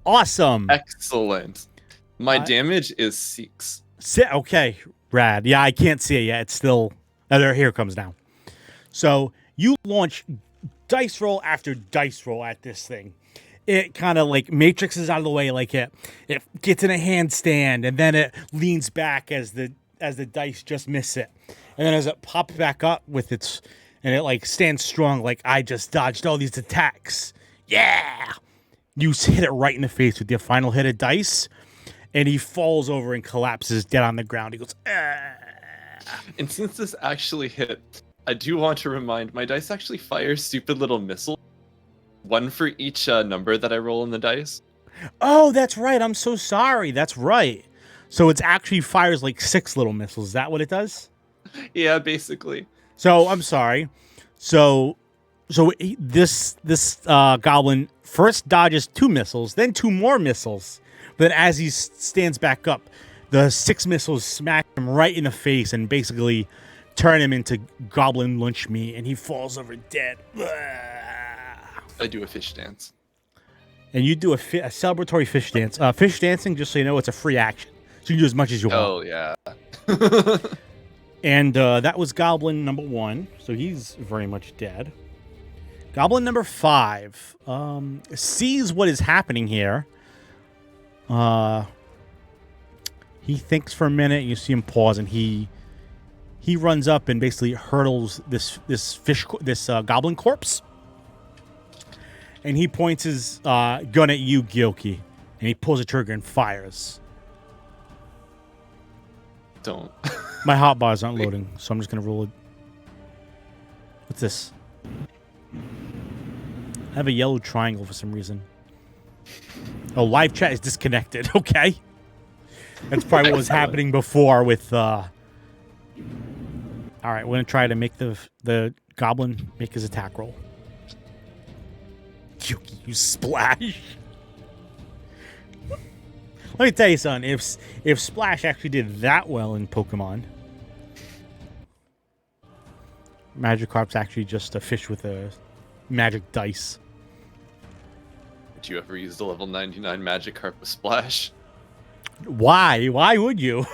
Awesome. Excellent. My damage is 6. Okay, rad. Yeah, I can't see it yet. It's still... here it comes now. So you launch dice roll after dice roll at this thing. It kind of like matrixes out of the way, like it gets in a handstand, and then it leans back as the dice just miss it. And then as it pops back up with its... And it like stands strong, like I just dodged all these attacks. Yeah! You hit it right in the face with your final hit of dice, and he falls over and collapses dead on the ground. He goes, ah. And since this actually hit, I do want to remind my dice actually fires stupid little missiles. One for each number that I roll in the dice. Oh, that's right. I'm so sorry. That's right. So it actually fires like 6 little missiles. Is that what it does? Yeah, basically. So I'm sorry. So this goblin first dodges 2 missiles, then 2 more missiles. But as he stands back up, the 6 missiles smack him right in the face and basically turn him into goblin lunch meat, and he falls over dead. I do a fish dance. And you do a celebratory fish dance. Fish dancing, just so you know, it's a free action. So you can do as much as you want. Oh, yeah. And that was goblin number 1, so he's very much dead. Goblin number 5 sees what is happening here. He thinks for a minute. You see him pause, and he runs up and basically hurdles this goblin corpse. And he points his gun at you, Gilky, and he pulls the trigger and fires. Don't. My hotbars aren't loading, so I'm just gonna roll it. What's this? I have a yellow triangle for some reason. Oh, live chat is disconnected. Okay. That's probably what was happening before with... Alright, we're going to try to make the goblin make his attack roll. You splash. Let me tell you something. If Splash actually did that well in Pokemon... Magikarp's actually just a fish with a magic dice. Did you ever use the level 99 Magikarp with Splash? Why? Why would you?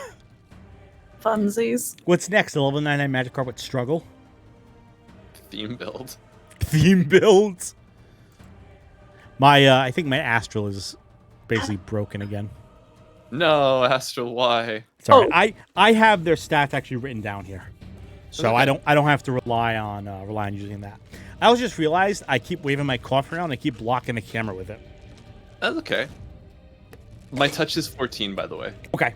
Funsies. What's next? The level 99 Magikarp with Struggle? Theme build. Theme builds? I think my Astral is basically broken again. No, Astral, why? Sorry, I have their stats actually written down here. So Okay. I don't have to rely on using that. I also just realized I keep waving my cough around. I keep blocking the camera with it. That's okay. My touch is 14, by the way. Okay.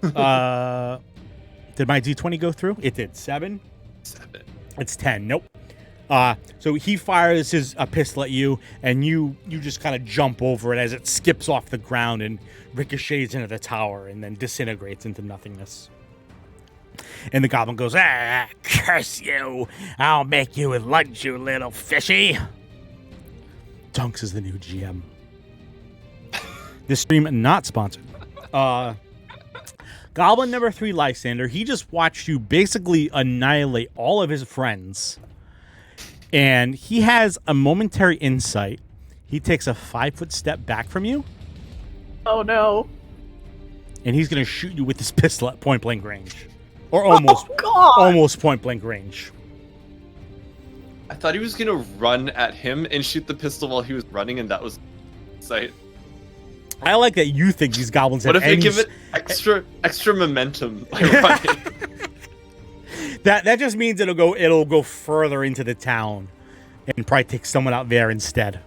Did my D20 go through? It did. 7. 7. It's 10. Nope. So he fires his pistol at you, and you just kind of jump over it as it skips off the ground and ricochets into the tower and then disintegrates into nothingness. And the goblin goes, curse you! I'll make you with lunch, you little fishy! Dunks is the new GM. This stream not sponsored. Goblin number 3, Lysander, he just watched you basically annihilate all of his friends. And he has a momentary insight. He takes a 5-foot step back from you. Oh no. And he's going to shoot you with his pistol at point blank range. Or almost, Oh god. almost point blank range. I thought he was gonna run at him and shoot the pistol while he was running, and that was sight. I like that you think these goblins What have if they any... give it extra momentum by running? That just means it'll go further into the town and probably take someone out there instead.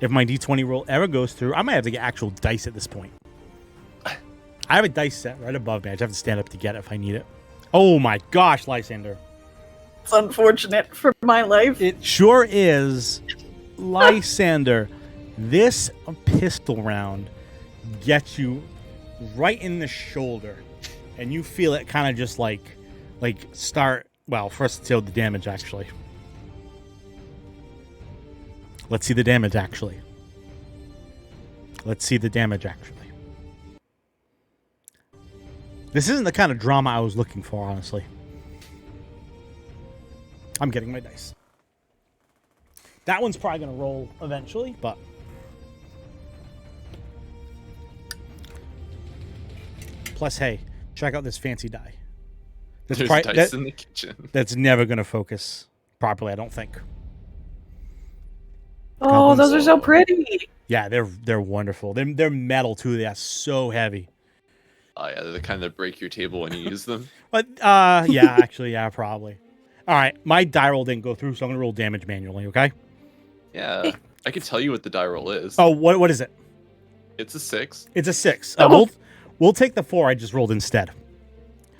If my D20 roll ever goes through, I might have to get actual dice at this point. I have a dice set right above me. I just have to stand up to get it if I need it. Oh my gosh, Lysander. It's unfortunate for my life. It sure is. Lysander, this pistol round gets you right in the shoulder. And you feel it kind of just like start... Well, first let's see the damage, actually. Let's see the damage, actually. This isn't the kind of drama I was looking for, honestly. I'm getting my dice. That one's probably going to roll eventually, but... Plus, hey, check out this fancy die. There's dice in the kitchen. That's never going to focus properly, I don't think. Oh, those are so pretty. Yeah, they're wonderful. They're metal, too. They are so heavy. Oh, yeah, they're the kind that break your table when you use them. But, yeah, actually, yeah, probably. All right, my die roll didn't go through, so I'm going to roll damage manually, okay? Yeah, I can tell you what the die roll is. Oh, what is it? It's a 6. It's a 6. Oh. We'll take the 4 I just rolled instead.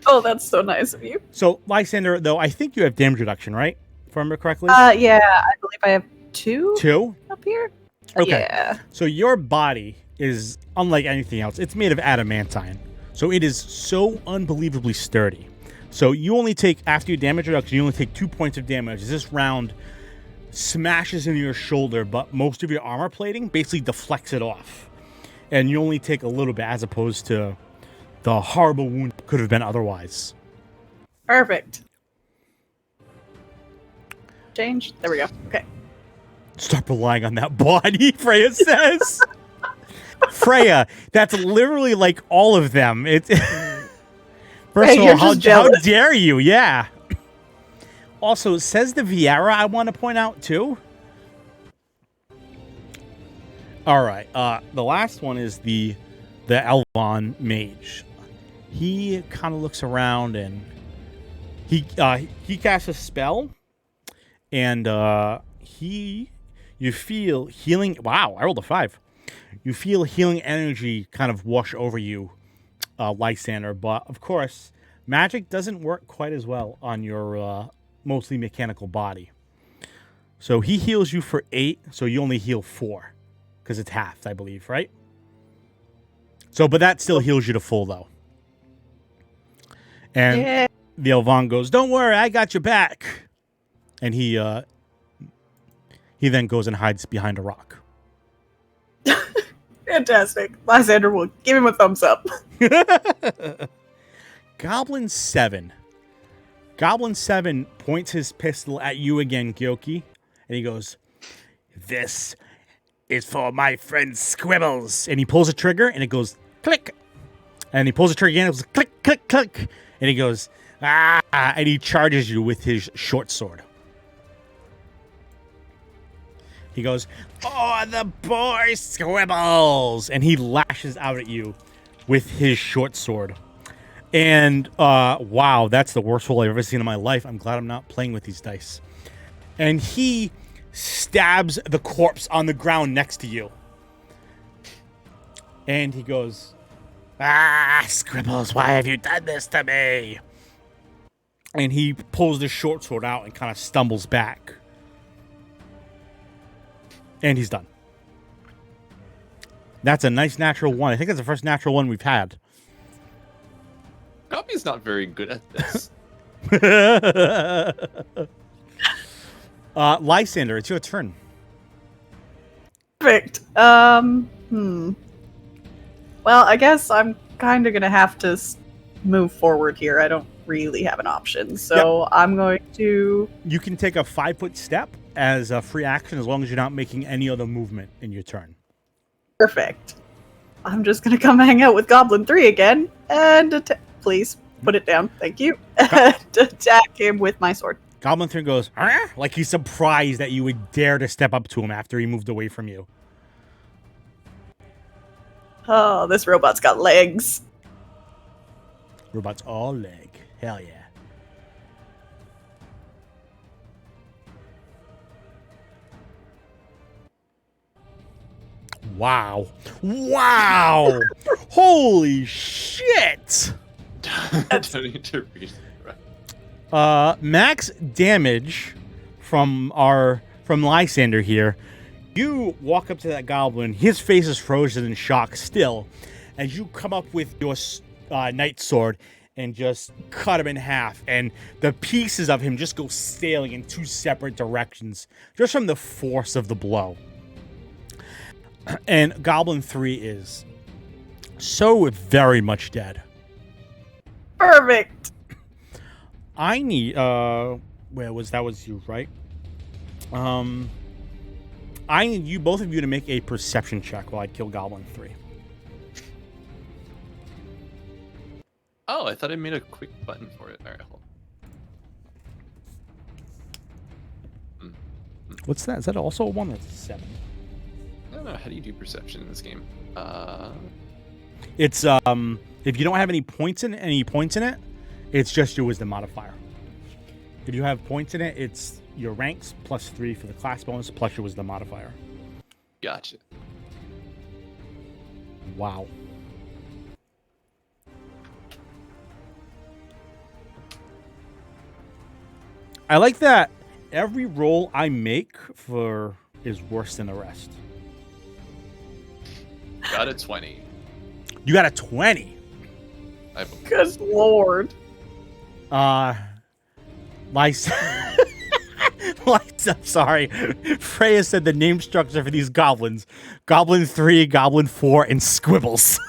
Oh, that's so nice of you. So, Lysander, though, I think you have damage reduction, right? If I remember correctly? Yeah, I believe I have 2 2? up here. Okay. Yeah. So your body is unlike anything else. It's made of adamantine. So it is so unbelievably sturdy. So you only take, after your damage reduction, you only take 2 points of damage. This round smashes into your shoulder, but most of your armor plating basically deflects it off. And you only take a little bit as opposed to the horrible wound that could have been otherwise. Perfect. Change. There we go. Okay. Stop relying on that body, Freya says. Freya, that's literally like all of them. First of all, how dare you? Yeah. Also, it says the Viera I want to point out, too. All right. The last one is the Elvon mage. He kind of looks around and he casts a spell, and you feel healing. Wow, I rolled a 5. You feel healing energy kind of wash over you, Lysander. But of course, magic doesn't work quite as well on your mostly mechanical body. So he heals you for 8, so you only heal 4 because it's half, I believe, right? So, but that still heals you to full, though. And the Elvon goes, "Don't worry, I got your back." And he then goes and hides behind a rock. Fantastic. Lysander will give him a thumbs up. Goblin 7. Goblin 7 points his pistol at you again, Gyoki. And he goes, "This is for my friend Squibbles." And he pulls a trigger, and it goes click. And he pulls the trigger again, it goes click, click, click. And he goes, "Ah!" And he charges you with his short sword. He goes, "For the boy Squibbles!" And he lashes out at you with his short sword. And wow, that's the worst roll I've ever seen in my life. I'm glad I'm not playing with these dice. And he stabs the corpse on the ground next to you. And he goes, "Ah, Scribbles, why have you done this to me?" And he pulls the short sword out and kind of stumbles back. And he's done. That's a nice natural one. I think that's the first natural one we've had. Copy's not very good at this. Lysander, it's your turn. Perfect. Well, I guess I'm kind of gonna have to move forward here. I don't really have an option, so I'm going to. You can take a 5-foot step as a free action as long as you're not making any other movement in your turn. Perfect. I'm just gonna come hang out with Goblin 3 again and please put it down. Thank you. And attack him with my sword. Goblin 3 goes, "Arr?" Like he's surprised that you would dare to step up to him after he moved away from you. Oh, this robot's got legs. Robot's all leg. Hell yeah. Wow. Wow. Holy shit. Don't need to read it. Max damage from Lysander here. You walk up to that goblin. His face is frozen in shock still. As you come up with your knight sword and just cut him in half, and the pieces of him just go sailing in two separate directions, just from the force of the blow. And Goblin 3 is so very much dead. Perfect. I need where was that was you, right? I need you both of you to make a perception check while I kill Goblin 3. Oh, I thought I made a quick button for it. All right, hold on. What's that? Is that also a 1 or 7? I don't know. How do you do perception in this game? It's if you don't have any points in it, it's just your wisdom modifier. If you have points in it, it's your ranks plus 3 for the class bonus plus your wisdom modifier. Gotcha. Wow. I like that every roll I make for is worse than the rest. Got a 20. You got a 20. Good lord. Lice. I'm sorry. Freya said the name structure for these goblins: Goblin 3, Goblin 4, and Squibbles.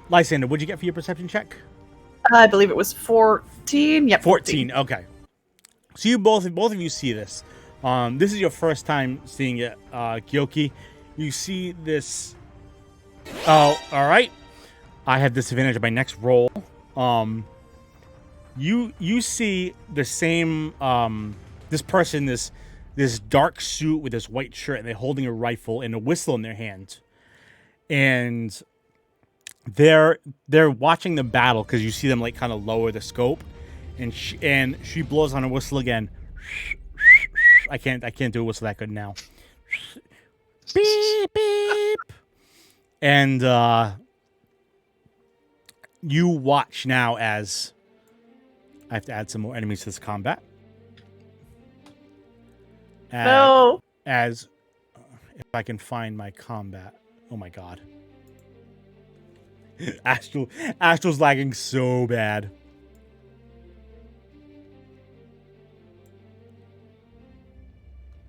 Lysander, what'd you get for your perception check? I believe it was 14. Yep, 14. Okay. So you both of you see this. This is your first time seeing it, Gyoki. You see this. Oh, all right. I have disadvantage of my next roll. You see the same this person, this dark suit with this white shirt, and they're holding a rifle and a whistle in their hand, and they're watching the battle because you see them like kind of lower the scope, and she blows on a whistle again. I can't do a whistle that good now. Beep beep. And you watch now as I have to add some more enemies to this combat. No. As if I can find my combat. Oh my god. Astral's lagging so bad.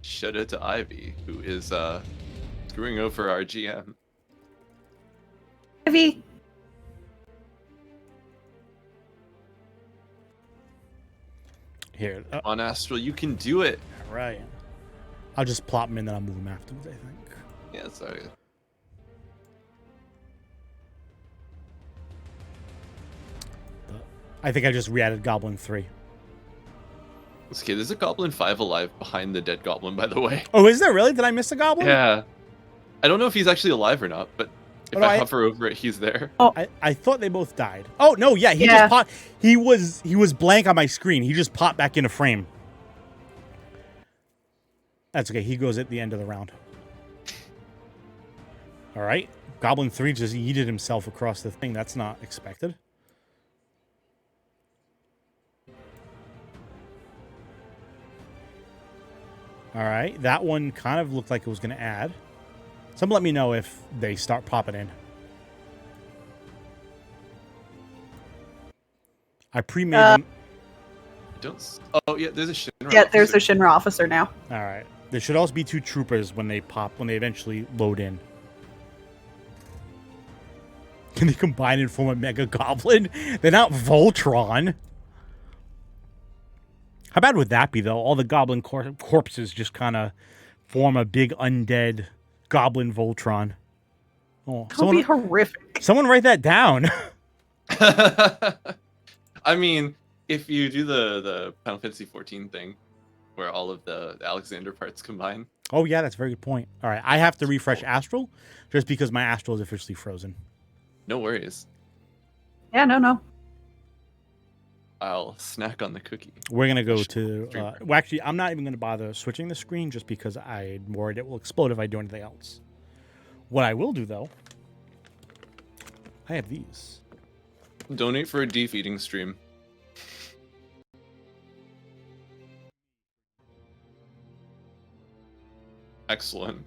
Shout out to Ivy, who is screwing over our GM. Ivy. Here. On Astral, you can do it. All right. I'll just plop him in, then I'll move him afterwards, I think. Yeah, sorry. I think I just re-added Goblin 3. It's okay, there's a Goblin 5 alive behind the dead Goblin, by the way. Oh, is there really? Did I miss a Goblin? Yeah. I don't know if he's actually alive or not, but If no, I hover over it, he's there. I thought they both died. Oh no, yeah, he Yeah. just popped. He was blank on my screen. He just popped back into frame. That's okay. He goes at the end of the round. All right. Goblin 3 just yeeted himself across the thing. That's not expected. All right. That one kind of looked like it was going to add. Someone let me know if they start popping in. I pre-made them. Oh, yeah, there's a Shinra. Yeah, there's a officer. Shinra officer now. All right. There should also be 2 troopers when they eventually load in. Can they combine and form a Mega Goblin? They're not Voltron. How bad would that be, though? All the Goblin corpses just kind of form a big undead Goblin Voltron. Oh, That would be horrific. someone write that down. I mean, if you do the Final Fantasy 14 thing, where all of the Alexander parts combine. Oh, yeah, that's a very good point. All right, I have to refresh Astral just because my Astral is officially frozen. No worries. Yeah, no. I'll snack on the cookie. We're going to go to... well, actually, I'm not even going to bother switching the screen just because I'm worried it will explode if I do anything else. What I will do, though... I have these. Donate for a defeating stream. Excellent.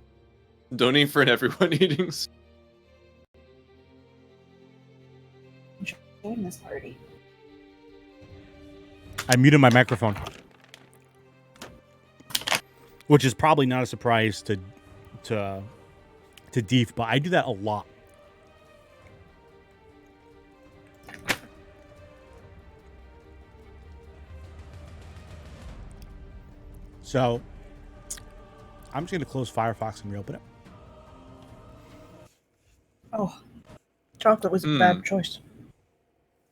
Donate for an everyone eating stream. Join this party. I muted my microphone. Which is probably not a surprise to Deef, but I do that a lot. So, I'm just going to close Firefox and reopen it. Oh, chocolate was a bad choice.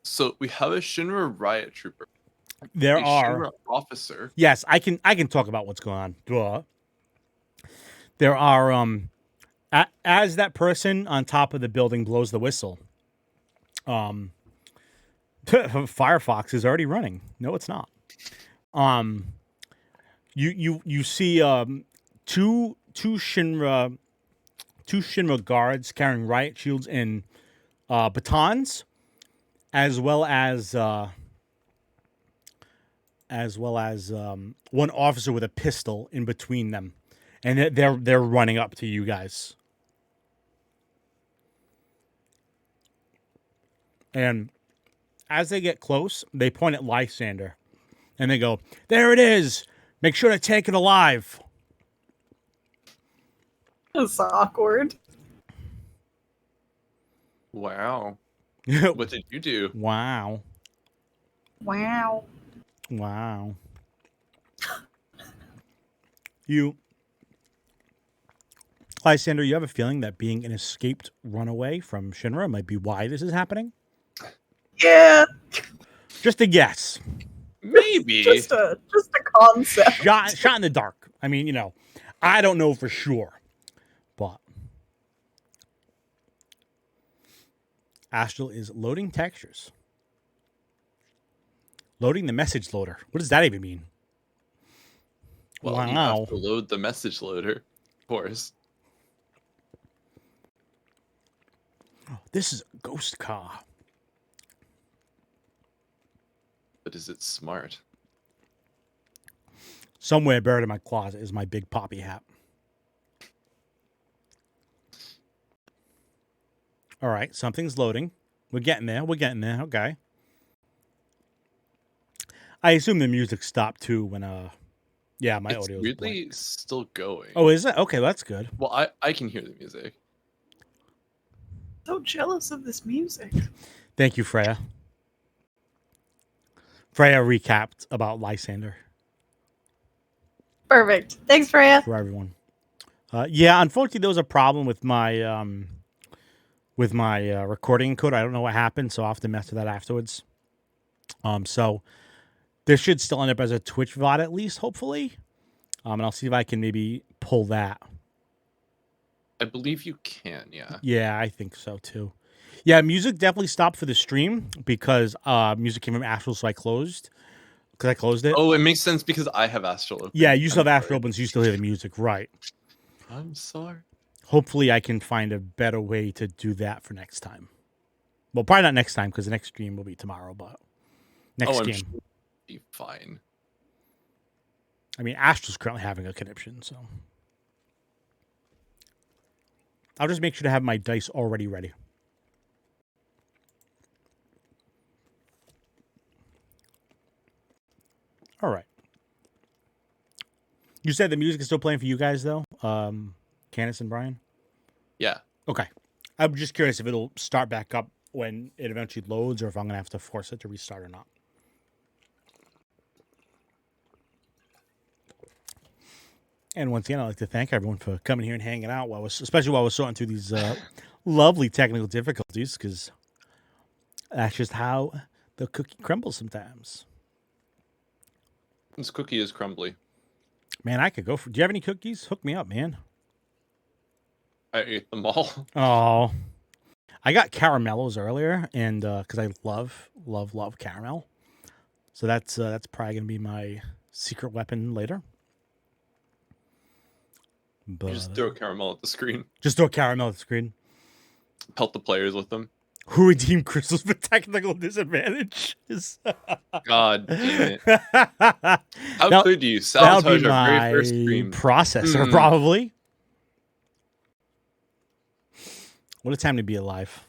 So we have a Shinra riot trooper. There are Shinra officer. Yes, I can talk about what's going on. Duh. There are as that person on top of the building blows the whistle, Firefox is already running. No, it's not. You see two Shinra guards carrying riot shields and batons, as well as one officer with a pistol in between them, and they're running up to you guys. And as they get close, they point at Lysander, and they go, "There it is! Make sure to take it alive." That's awkward. Wow. What did you do? Wow. Wow. Wow. Lysander, you have a feeling that being an escaped runaway from Shinra might be why this is happening? Yeah. Just a guess. Maybe. Just a concept. Shot in the dark. I mean, I don't know for sure. But Astral is loading textures. Loading the message loader. What does that even mean? Well, you have to load the message loader, of course. This is a ghost car. But is it smart? Somewhere buried in my closet is my big poppy hat. All right, something's loading. We're getting there. Okay. I assume the music stopped too when yeah, my audio is weirdly still going. Oh, is it? Okay, that's good. Well, I can hear the music. So jealous of this music. Thank you, Freya. Freya recapped about Lysander. Perfect. Thanks, Freya. For everyone. Yeah, unfortunately, there was a problem with my recording code. I don't know what happened, so I'll have to mess with that afterwards. So this should still end up as a Twitch VOD at least, hopefully. And I'll see if I can maybe pull that. I believe you can, yeah. Yeah, I think so too. Yeah, music definitely stopped for the stream because music came from Astral, so I closed. Because I closed it. Oh, it makes sense because I have Astral open. Yeah, you still I'm have Astral sorry. open, so you still hear the music, right? I'm sorry. Hopefully, I can find a better way to do that for next time. Well, probably not next time because the next stream will be tomorrow, but next I'm game. sure it'll be fine. I mean, Astral's currently having a conniption, so I'll just make sure to have my dice already ready. All right. You said the music is still playing for you guys, though, Candace and Brian? Yeah. Okay. I'm just curious if it'll start back up when it eventually loads or if I'm going to have to force it to restart or not. And once again, I'd like to thank everyone for coming here and hanging out, especially while I was sorting through these lovely technical difficulties, because that's just how the cookie crumbles sometimes. This cookie is crumbly. Man, I could go for... Do you have any cookies? Hook me up, man. I ate them all. Oh. I got caramellos earlier, and because I love caramel. So that's probably going to be my secret weapon later. But You just throw caramel at the screen. Just throw caramel at the screen. Pelt the players with them. Who redeemed crystals for technical disadvantage? God damn it. How could you That'll be sabotage our very first my stream? processor, probably. What a time to be alive.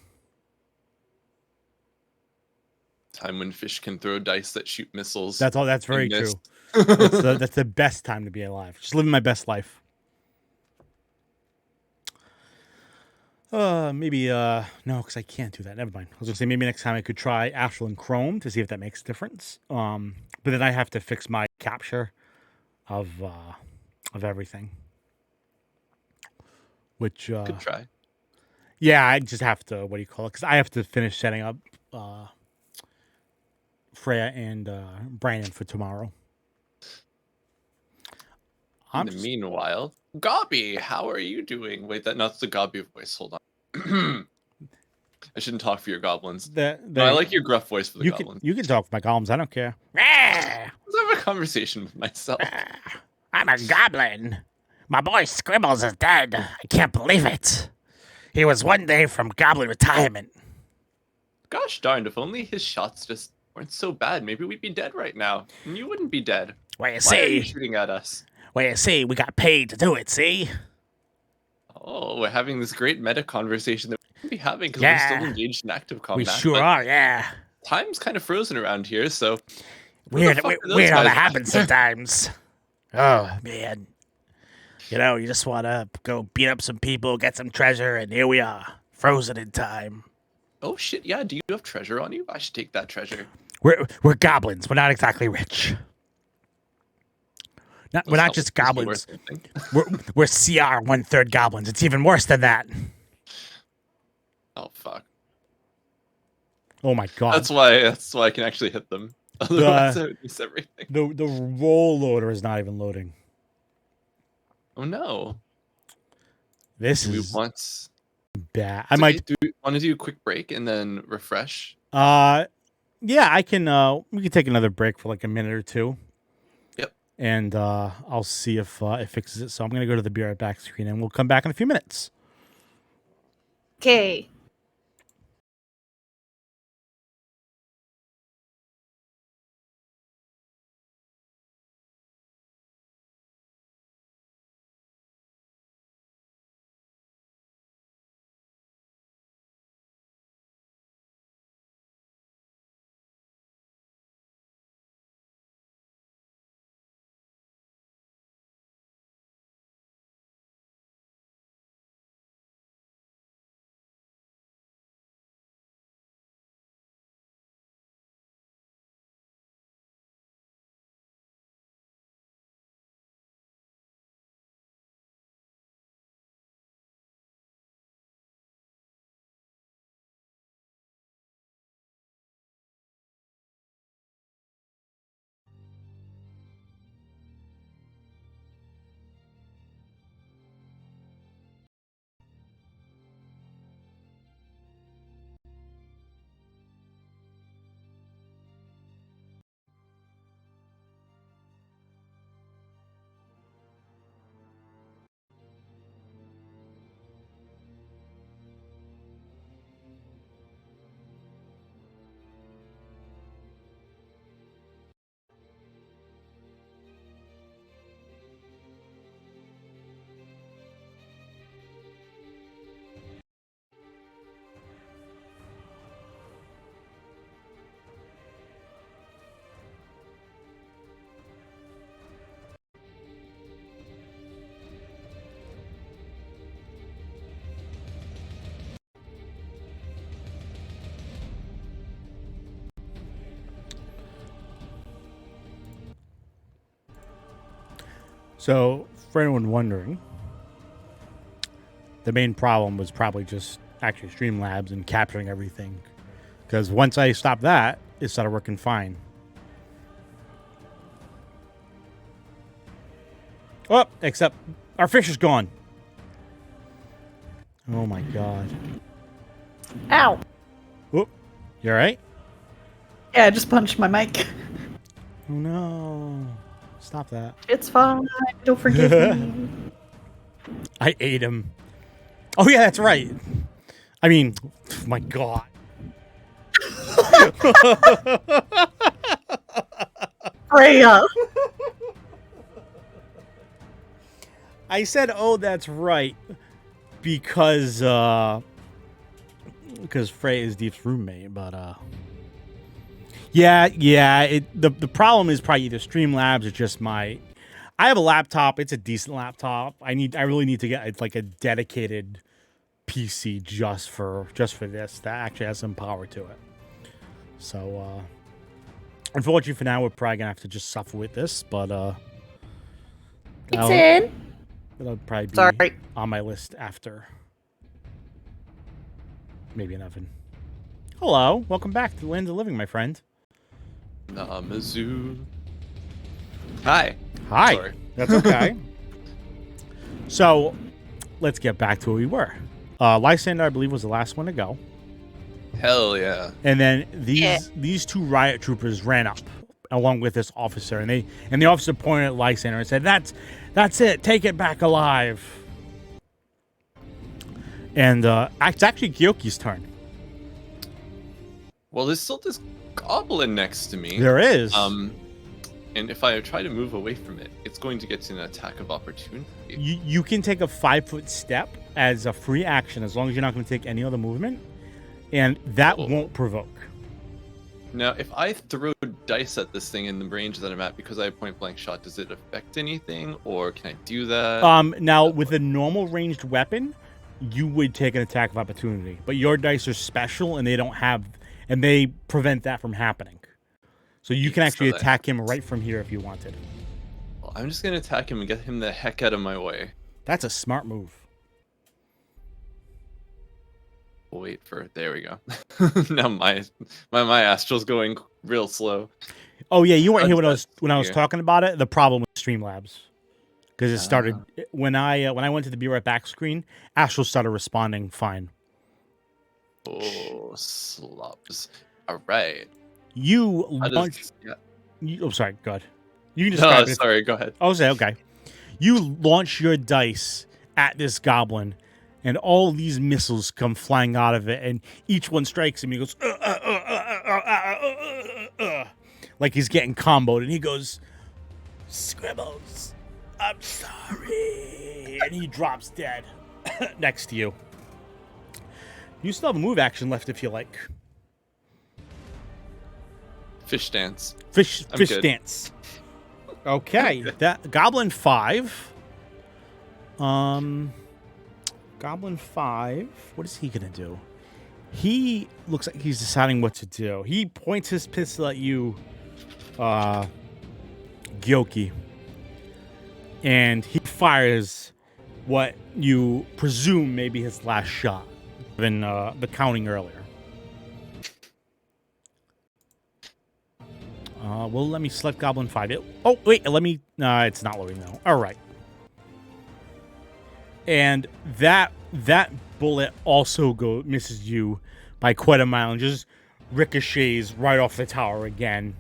Time when fish can throw dice that shoot missiles. That's all. That's very true. miss. That's the best time to be alive. Just living my best life. Maybe no, because I can't do that. Never mind. I was gonna say maybe next time I could try Astral and Chrome to see if that makes a difference. But then I have to fix my capture of everything. Which Could try. yeah, I just have to, what do you call it? Because I have to finish setting up Freya and Brandon for tomorrow. In the meanwhile, Gobby, how are you doing? Wait, that's the Gobby voice. Hold on. I shouldn't talk for your goblins. No, I like your gruff voice for the goblins. You can talk for my goblins. I don't care. Let's have a conversation with myself. I'm a goblin. My boy Scribbles is dead. I can't believe it. He was one day from goblin retirement. Gosh darned, if only his shots just weren't so bad, maybe we'd be dead right now. And you wouldn't be dead. Well, you Why are you see, shooting at us? we got paid to do it, see? Oh, we're having this great meta conversation that we could be having because Yeah. we're still engaged in active combat. We sure but are, yeah. Time's kind of frozen around here, so Weird, fuck are those weird how guys that happens sometimes. Oh, man. You know, you just want to go beat up some people, get some treasure, and here we are, frozen in time. Oh shit, yeah, do you have treasure on you? I should take that treasure. We're goblins. We're not exactly rich. We're not just Must be goblins. worth something. We're CR 1/3 goblins. It's even worse than that. Oh fuck. Oh my god. That's why I can actually hit them. Otherwise I would miss everything. The roll loader is not even loading. Oh no. This Do we is want bad. I might. do we want to do a quick break and then refresh? Yeah, I can. We can take another break for like a minute or two. Yep. And I'll see if it fixes it. So I'm gonna go to the Be Right Back screen, and we'll come back in a few minutes. Okay. So, for anyone wondering, the main problem was probably just actually Streamlabs and capturing everything. Because once I stopped that, it started working fine. Oh, except our fish is gone. Oh my god. Ow! Whoop. You alright? Yeah, I just punched my mic. Oh no. Stop that. It's fine. Don't forgive me. I ate him. Oh yeah, that's right. I mean, my god. Freya! I said, "Oh, that's right," because Frey is Deep's roommate. But yeah. The problem is probably either Streamlabs or just my. I have a laptop. It's a decent laptop. I really need to get like a dedicated PC just for this that actually has some power to it. So unfortunately for now, we're probably gonna have to just suffer with this. But It's in. that'll probably be Sorry. on my list after. Maybe an oven. Hello, welcome back to the Land of the Living, my friend. Namazu. Hi. Hi. Sorry. That's okay. So, let's get back to where we were. Lysander, I believe, was the last one to go. Hell yeah. And then these two riot troopers ran up along with this officer, and the officer pointed at Lysander and said, "That's it. Take it back alive." And it's actually Gyoki's turn. Well, there's still this goblin next to me. There is. And if I try to move away from it, it's going to get to an attack of opportunity. You can take a 5-foot step as a free action as long as you're not going to take any other movement, and that won't provoke. Now, if I throw dice at this thing in the range that I'm at because I have point blank shot, does it affect anything, or can I do that? Now with a normal ranged weapon, you would take an attack of opportunity, but your dice are special and they prevent that from happening. So you can actually attack him right from here if you wanted. Well, I'm just gonna attack him and get him the heck out of my way. That's a smart move. We'll wait for there we go. Now my astral's going real slow. Oh yeah, you weren't here when I was talking about it. The problem with Streamlabs, because it started when I went to the Be Right Back screen. Astral started responding fine. Oh, slobs. All right. You launched. Oh, sorry. Go ahead. You can No, describe it. sorry. Go ahead. Oh, say okay. You launch your dice at this goblin, and all these missiles come flying out of it, and each one strikes him. He goes, like he's getting comboed, and he goes, "Scribbles, I'm sorry," and he drops dead next to you. You still have a move action left if you like. Fish dance. Fish good. dance. Okay, that Goblin 5. Goblin 5. What is he gonna do? He looks like he's deciding what to do. He points his pistol at you, Gyoki, and he fires what you presume may be his last shot, given the counting earlier. Well, let me select Goblin 5. Oh, wait, let me... it's not loading, though. All right. And that bullet also misses you by quite a mile and just ricochets right off the tower again.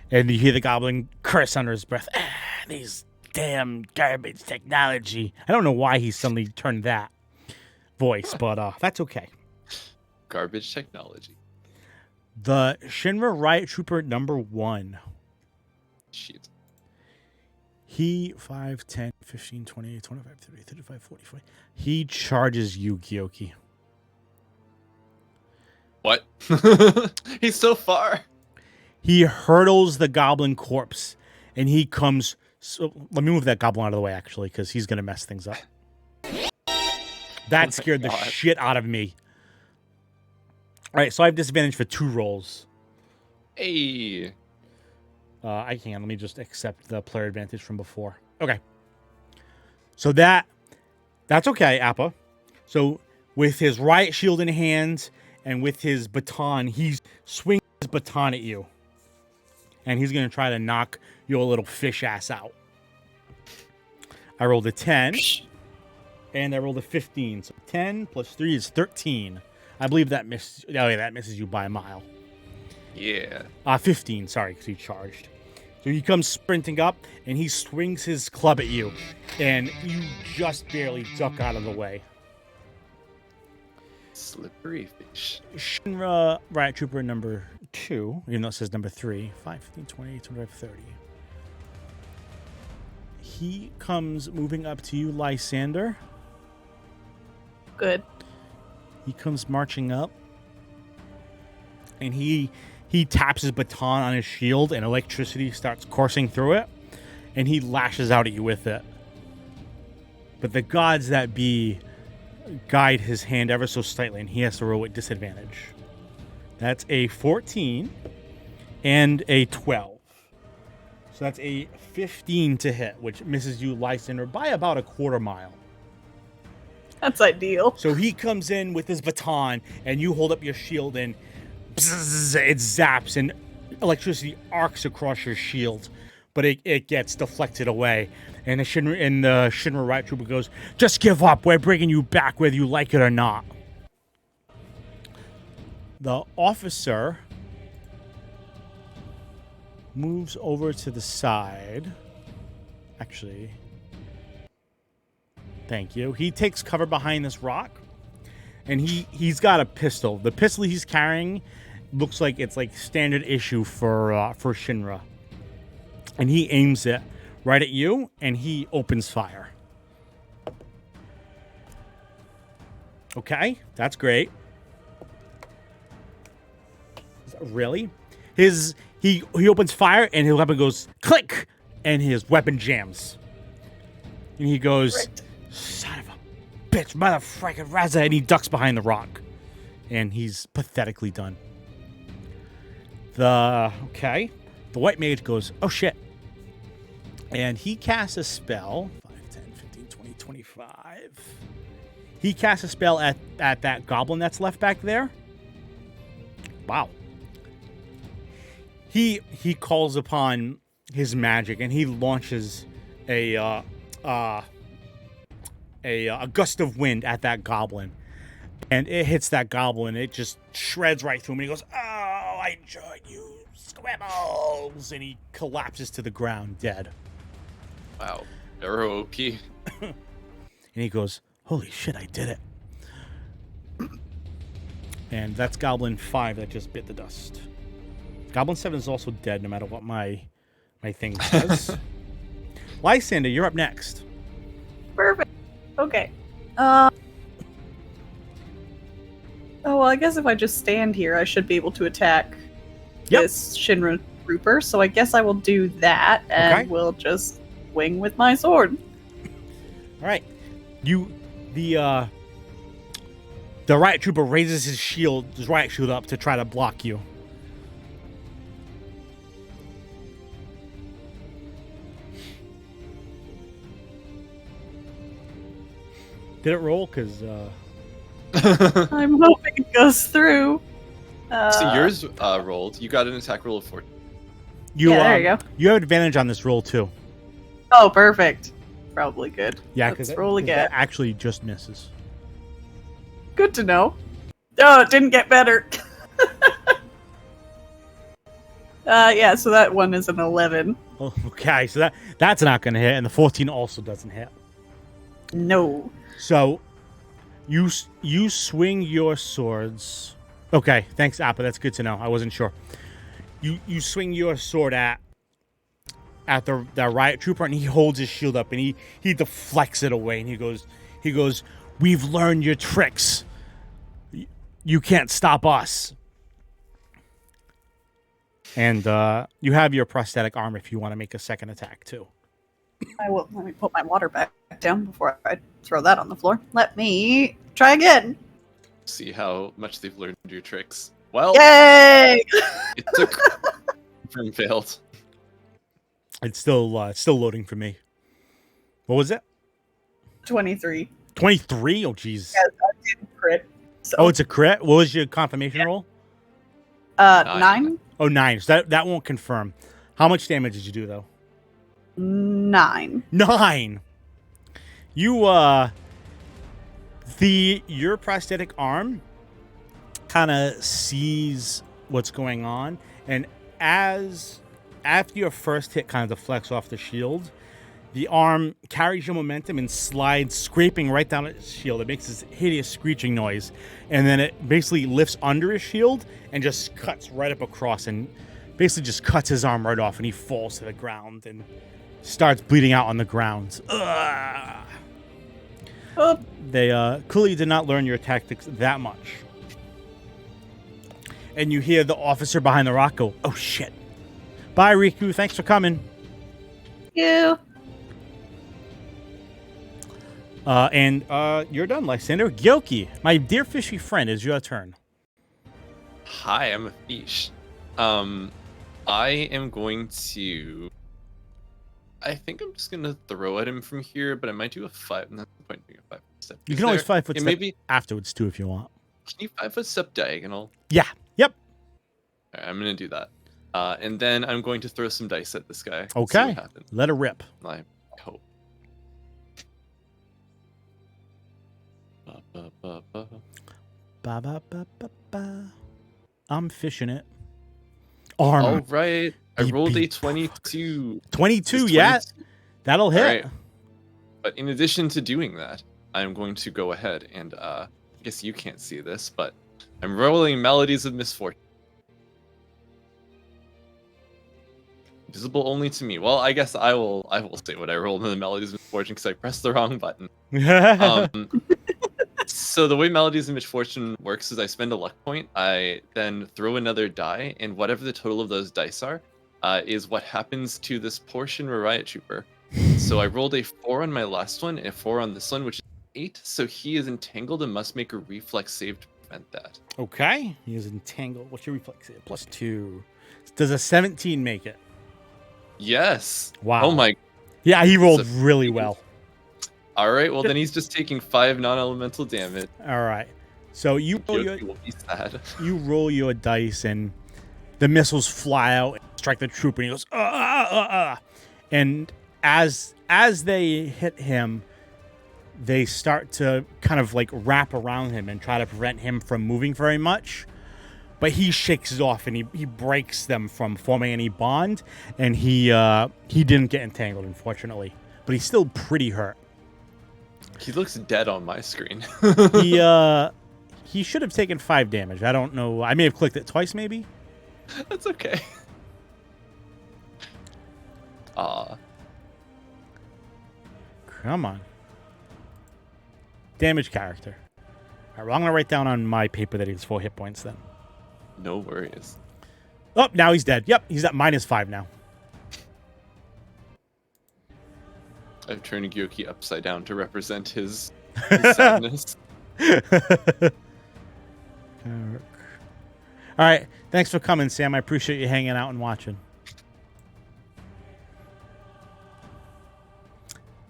And you hear the Goblin curse under his breath. These damn garbage technology. I don't know why he suddenly turned that voice, but that's okay. Garbage technology. The Shinra Riot Trooper number 1. Shit. He 5, 10, 15, 28, 25, 30, 35, 45. He charges you, Gyoki. What? He's so far. He hurdles the goblin corpse, and he comes... So, let me move that goblin out of the way, actually, because he's going to mess things up. That scared the shit out of me. All right, so I have disadvantage for 2 rolls. Hey. I can. Let me just accept the player advantage from before. Okay. So that's okay, Appa. So with his riot shield in hand and with his baton, he swings his baton at you. And he's going to try to knock your little fish ass out. I rolled a 10. And I rolled a 15. So 10 plus 3 is 13. I believe that misses. Oh, yeah, that misses you by a mile. Yeah. 15, sorry, because he charged. So he comes sprinting up, and he swings his club at you. And you just barely duck out of the way. Slippery fish. Shinra Riot Trooper number 2, even though it says number 3, 5, 15, 20, 25, 30. He comes moving up to you, Lysander. Good. He comes marching up. And he taps his baton on his shield, and electricity starts coursing through it. And he lashes out at you with it. But the gods that be guide his hand ever so slightly, and he has to roll with disadvantage. That's a 14 and a 12. So that's a 15 to hit, which misses you, Lysander, by about a quarter mile. That's ideal. So he comes in with his baton, and you hold up your shield, and bzzz, it zaps, and electricity arcs across your shield, but it gets deflected away. And the Shinra Riot Trooper goes, "Just give up. We're bringing you back whether you like it or not." The officer moves over to the side. Actually, thank you. He takes cover behind this rock, and he's got a pistol. The pistol he's carrying looks like it's like standard issue for Shinra, and he aims it right at you, and he opens fire. Okay, that's great. Really? He opens fire, and his weapon goes click, and his weapon jams. And he goes, Right. "Son of a bitch, motherfucking Raza," and he ducks behind the rock. And he's pathetically done. The white mage goes, "Oh shit." And he casts a spell. 5, 10, 15, 20, 25. He casts a spell at that goblin that's left back there. Wow. He calls upon his magic, and he launches a gust of wind at that goblin. And it hits that goblin. It just shreds right through him. And he goes, "Oh, I enjoyed you, squibbles." And he collapses to the ground dead. Wow. Arrow OP. And he goes, "Holy shit, I did it." And that's Goblin 5 that just bit the dust. Goblin 7 is also dead no matter what my thing says. Lysander, you're up next. Perfect. Okay. Oh, well, I guess if I just stand here, I should be able to attack this Shinra Trooper. So I guess I will do that, and we'll just swing with my sword. All right. The Riot Trooper raises his riot shield up to try to block you. Did it roll? Because I'm hoping it goes through. So yours rolled. You got an attack roll of 4. There you go. You have advantage on this roll too. Oh, perfect. Probably good. Yeah, because roll again. That actually just misses. Good to know. Oh, it didn't get better. Yeah, so that one is an 11. Oh, okay, so that's not going to hit, and the 14 also doesn't hit. No. So you swing your swords. Okay, thanks, Appa. That's good to know. I wasn't sure. You swing your sword at the Riot Trooper, and he holds his shield up, and he deflects it away, and he goes, "We've learned your tricks. You can't stop us." And you have your prosthetic arm if you want to make a second attack too. I will. Let me put my water back down before I throw that on the floor. Let me try again. See how much they've learned your tricks. Well, Yay! it took from failed. It's still loading for me. What was it? 23. 23? Oh, jeez. Yes, I did crit. So, Oh, it's a crit? What was your confirmation roll? 9? Oh, 9. So that won't confirm. How much damage did you do, though? 9. 9! Your prosthetic arm kind of sees what's going on, and after your first hit kind of deflects off the shield, the arm carries your momentum and slides, scraping right down its shield. It makes this hideous screeching noise, and then it basically lifts under his shield and just cuts right up across, and basically just cuts his arm right off, and he falls to the ground and starts bleeding out on the ground. Ugh. Oh, They clearly did not learn your tactics that much. And you hear the officer behind the rock go, "Oh shit. Bye, Riku. Thanks for coming." you. And you're done, Lysander. Gyoki, my dear fishy friend, is your turn. Hi, I'm a fish. I am going to. I think I'm just gonna throw at him from here, but I might do a 5. Not the point of doing a 5 step. You Is can always there- 5 foot yeah, step maybe. afterwards, too, if you want. Can you 5 foot step diagonal? Yeah. Yep. Alright, I'm gonna do that. And then I'm going to throw some dice at this guy. See Okay. what happens. Let her rip. I hope. Ba, ba, ba, ba. Ba, ba, ba, ba, ba. I'm fishing it. Arm. All right. I Beep, rolled a beep. 22. 22, It's yeah. 22. That'll hit. Alright. But in addition to doing that, I'm going to go ahead and I guess you can't see this, but I'm rolling Melodies of Misfortune. Visible only to me. Well, I guess I will say what I rolled in the Melodies of Misfortune because I pressed the wrong button. So the way Melodies of Misfortune works is I spend a luck point, I then throw another die, and whatever the total of those dice are, is what happens to this portion Riot Trooper. So I rolled a 4 on my last one and a 4 on this one, which is 8. So he is entangled and must make a reflex save to prevent that. Okay. He is entangled. What's your reflex save? +2. Does a 17 make it? Yes. Wow. Oh my. Yeah, he rolled So- really well. All right. Well, then he's just taking 5 non-elemental damage. All right. So you roll Yoki will be sad. your dice, and the missiles fly out and strike the trooper, and he goes, And as they hit him, they start to kind of like wrap around him and try to prevent him from moving very much. But he shakes it off, and he breaks them from forming any bond, and he didn't get entangled, unfortunately. But he's still pretty hurt. He looks dead on my screen. He should have taken 5 damage. I don't know. I may have clicked it twice, maybe. That's okay. Come on. Damage character. All right, well, I'm going to write down on my paper that he has 4 hit points then. No worries. Oh, now he's dead. Yep, he's at -5 now. I've turned Gyoki upside down to represent his sadness. All right, thanks for coming, Sam. I appreciate you hanging out and watching.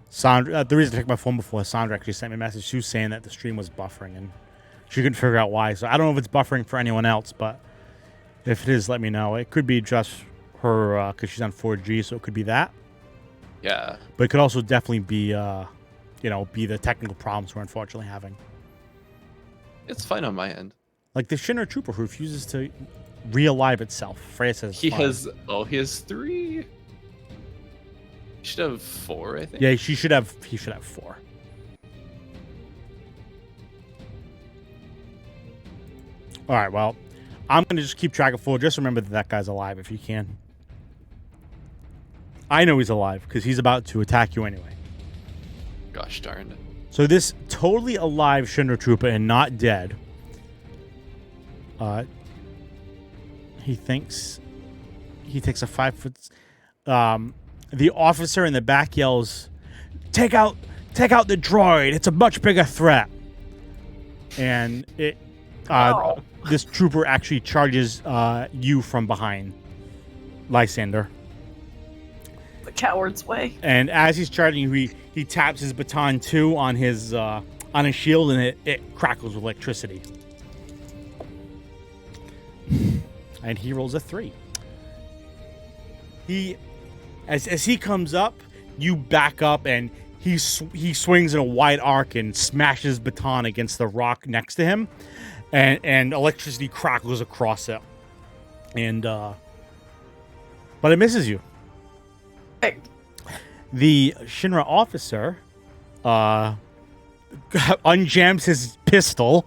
Sandra, the reason I took my phone before, Sandra actually sent me a message. She was saying that the stream was buffering, and she couldn't figure out why. So I don't know if it's buffering for anyone else, but if it is, let me know. It could be just her because she's on 4G, so it could be that. Yeah. But it could also definitely be, be the technical problems we're unfortunately having. It's fine on my end. Like the Shinra Trooper who refuses to re-alive itself. Freya says He it's fine. he has 3. He should have 4, I think. Yeah, he should have 4. All right, well, I'm going to just keep track of 4. Just remember that guy's alive if you can. I know he's alive because he's about to attack you anyway. Gosh darn it. So this totally alive Shinra Trooper and not dead. He takes a 5 foot. The officer in the back yells, "Take out the droid! It's a much bigger threat." And this trooper actually charges you from behind, Lysander. coward's way. And as he's charging, he taps his baton too on his shield, and it crackles with electricity. And he rolls a 3. As he comes up, you back up, and he swings in a wide arc and smashes his baton against the rock next to him, and electricity crackles across it. And but it misses you. Perfect. The Shinra officer unjams his pistol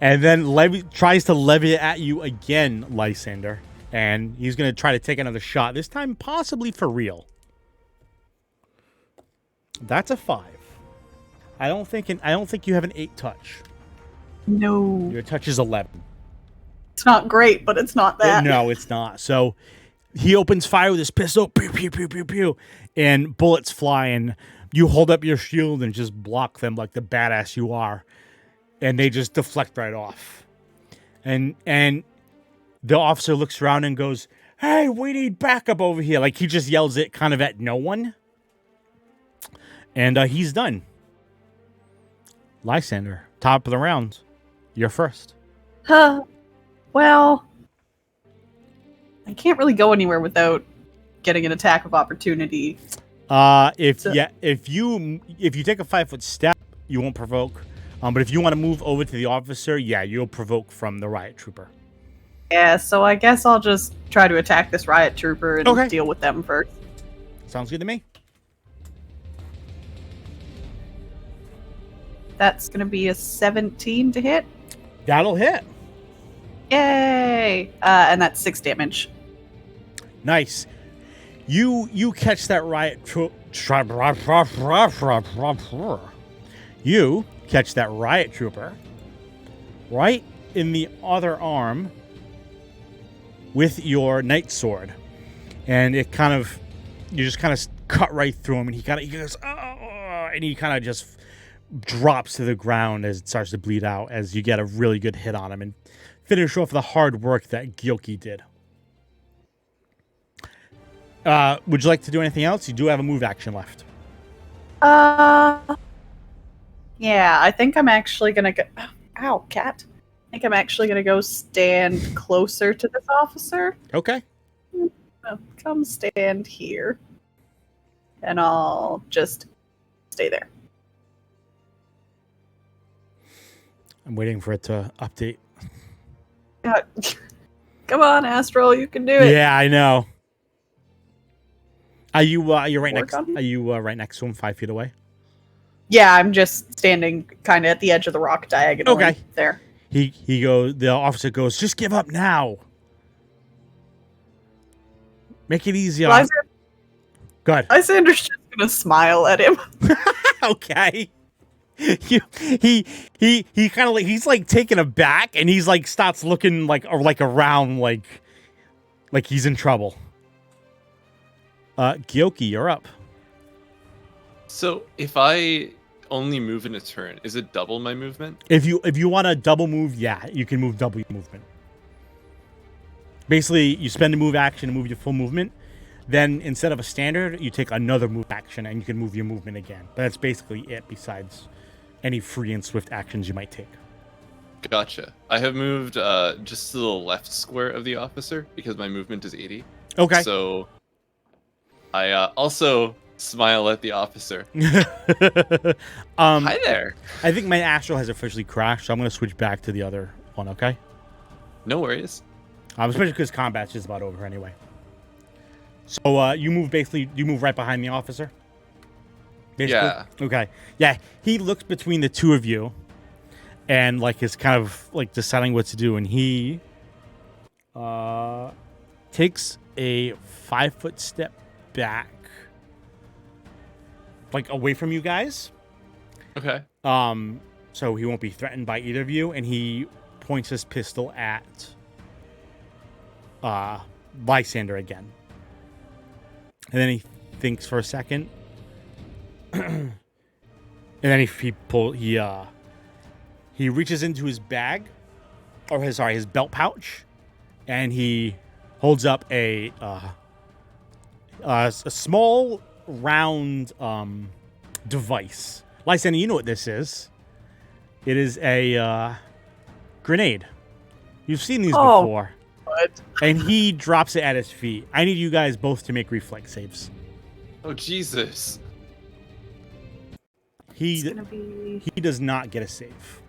and then tries to levy it at you again, Lysander. And he's going to try to take another shot, this time possibly for real. That's a 5. I don't think you have an 8 touch. No. Your touch is 11. It's not great, but it's not that. No, it's not. So he opens fire with his pistol, pew, pew, pew, pew, pew, and bullets fly, and you hold up your shield and just block them like the badass you are, and they just deflect right off. And the officer looks around and goes, "Hey, we need backup over here." Like, he just yells it kind of at no one. And he's done. Lysander, top of the round. You're first. Well, I can't really go anywhere without getting an attack of opportunity. If you take a 5-foot step, you won't provoke. But if you want to move over to the officer, yeah, you'll provoke from the riot trooper. Yeah, so I guess I'll just try to attack this riot trooper and deal with them first. Sounds good to me. That's going to be a 17 to hit. That'll hit. Yay! And that's 6 damage. Nice. You catch that riot You catch that riot trooper right in the other arm with your night sword, and you just kind of cut right through him, and he goes, oh, and he kind of just drops to the ground as it starts to bleed out, as you get a really good hit on him and finish off the hard work that Gyoki did. Would you like to do anything else? You do have a move action left. Yeah, I think I'm actually gonna go. Ow, cat! I think I'm actually gonna go stand closer to this officer. Okay. Come stand here, and I'll just stay there. I'm waiting for it to update. Come on, Astral, you can do it. Yeah, I know. Are you right next? Are you right next to him, 5 feet away? Yeah, I'm just standing kind of at the edge of the rock diagonally. Okay. There. He goes. The officer goes, "Just give up now. Make it easy." Go ahead. Lysander's just gonna smile at him. Okay. He kind of he's like taken aback, and he's like starts looking like around like he's in trouble. Gyoki, you're up. So if I only move in a turn, is it double my movement? If you want to double move, yeah, you can move double your movement. Basically, you spend a move action to move your full movement. Then instead of a standard, you take another move action and you can move your movement again. But that's basically it, besides any free and swift actions you might take. Gotcha. I have moved just to the left square of the officer because my movement is 80. Okay. So I also smile at the officer. Hi there. I think my astral has officially crashed, so I'm going to switch back to the other one, okay? No worries. Especially because combat's just about over anyway. So you move right behind the officer? Basically? Yeah. Okay. Yeah, he looks between the two of you and is kind of deciding what to do, and he takes a 5-foot step back, away from you guys. Okay. So he won't be threatened by either of you, and he points his pistol at Lysander again. And then he thinks for a second. And then he reaches into his bag, or his belt pouch, and he holds up a small round device. Lysander, you know what this is. It is a grenade. You've seen these before. What? And he drops it at his feet. I need you guys both to make reflex saves. Oh, Jesus. It's gonna be... He does not get a save.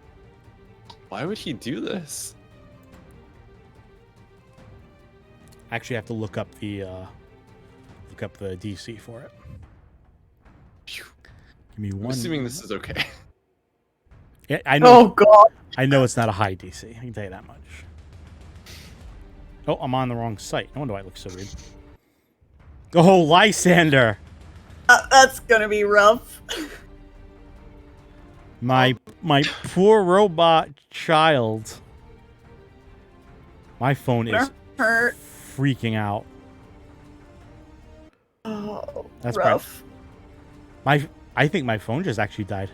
Why would he do this? I actually have to look up the DC for it. Phew. Give me one. I'm assuming this is okay. Yeah, I know. Oh god. I know it's not a high DC. I can tell you that much. Oh, I'm on the wrong site. No wonder I look so weird. Oh, Lysander! That's gonna be rough. My poor robot child. My phone is Hurt. freaking out. Oh, That's rough. I think my phone just actually died.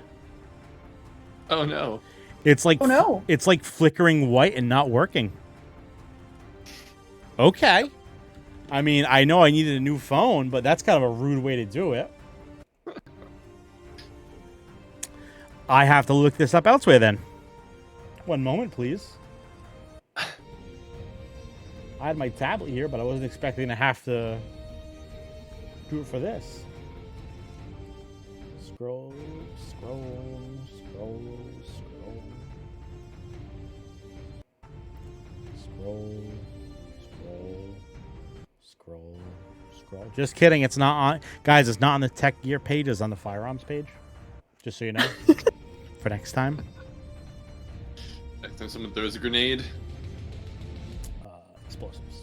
Oh, no. It's like Oh no. it's like flickering white and not working. Okay. I mean, I know I needed a new phone, but that's kind of a rude way to do it. I have to look this up elsewhere then. One moment, please. I had my tablet here, but I wasn't expecting to have to do it for this. Scroll, scroll, scroll, scroll. Scroll, scroll, scroll, scroll. Just kidding, it's not on... Guys, it's not on the Tech Gear page, it's on the Firearms page. Just so you know. For next time. Next time someone throws a grenade. Explosives.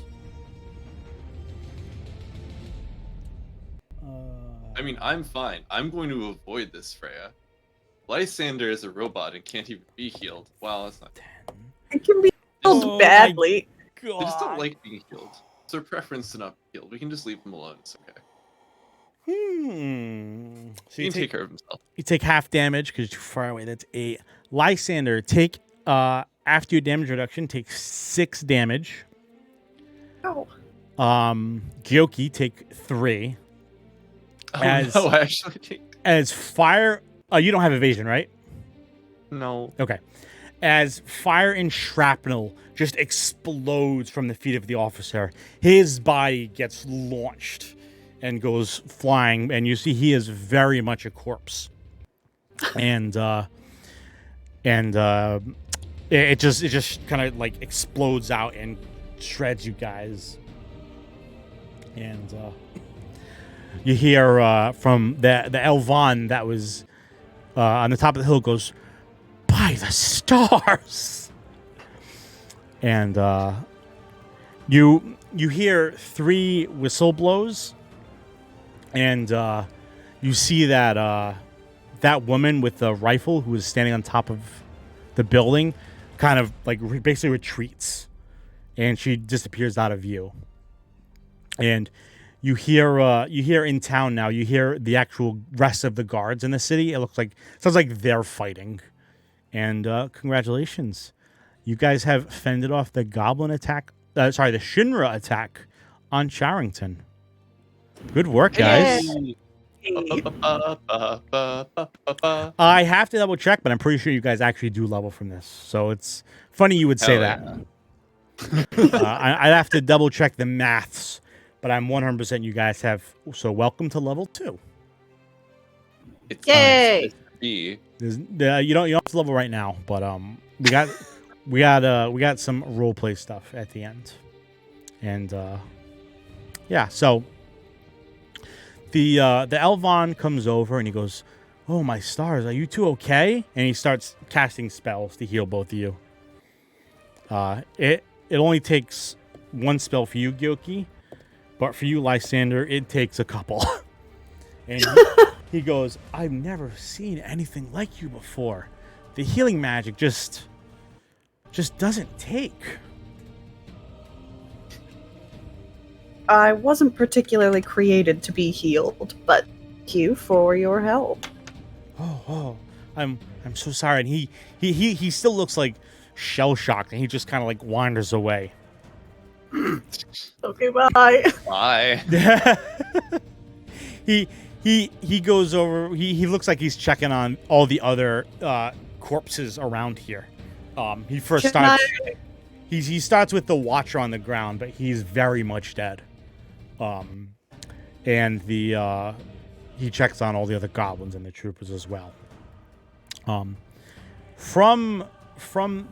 I mean, I'm fine. I'm going to avoid this, Freya. Lysander is a robot and can't even be healed. Wow, that's not... 10. It can be healed Oh, badly. They just don't like being healed. It's their preference to not be healed. We can just leave them alone. It's okay. So He can take care of himself. you take half damage because you're too far away. That's 8. Lysander, take after your damage reduction, take 6 damage. Oh. Gyoki, take 3. Oh, As- no, I actually think... As fire, you don't have evasion, right? No. Okay. As fire and shrapnel just explodes from the feet of the officer, his body gets launched and goes flying, and you see he is very much a corpse. And it just kind of like explodes out and shreds you guys. And you hear from the Elvan that was on the top of the hill goes, "By the stars!" And you hear 3 whistle blows, and you see that that woman with the rifle who was standing on top of the building kind of like basically retreats, and she disappears out of view. And you hear in town now, you hear the actual rest of the guards in the city. Sounds like they're fighting. And congratulations. You guys have fended off the goblin attack. The Shinra attack on Charrington. Good work, guys. Hey. I have to double check, but I'm pretty sure you guys actually do level from this. So it's funny you would say Hell that. I'd have to double check the maths, but I'm 100% you guys have. So welcome to level 2. It's Yay! B. You don't have to level right now, but we got some role play stuff at the end, and yeah. So the Elvan comes over and he goes, "Oh my stars, are you two okay?" And he starts casting spells to heal both of you. It only takes 1 spell for you, Gyoki, but for you, Lysander, it takes a couple. And he goes, "I've never seen anything like you before. The healing magic just doesn't take." I wasn't particularly created to be healed, but thank you for your help. Oh, I'm so sorry. And he still looks like shell shocked, and he just kind of like wanders away. Okay, bye. Bye. he goes over. He looks like he's checking on all the other corpses around here. He first starts. He starts with the Watcher on the ground, but he's very much dead. And he checks on all the other goblins and the troopers as well. From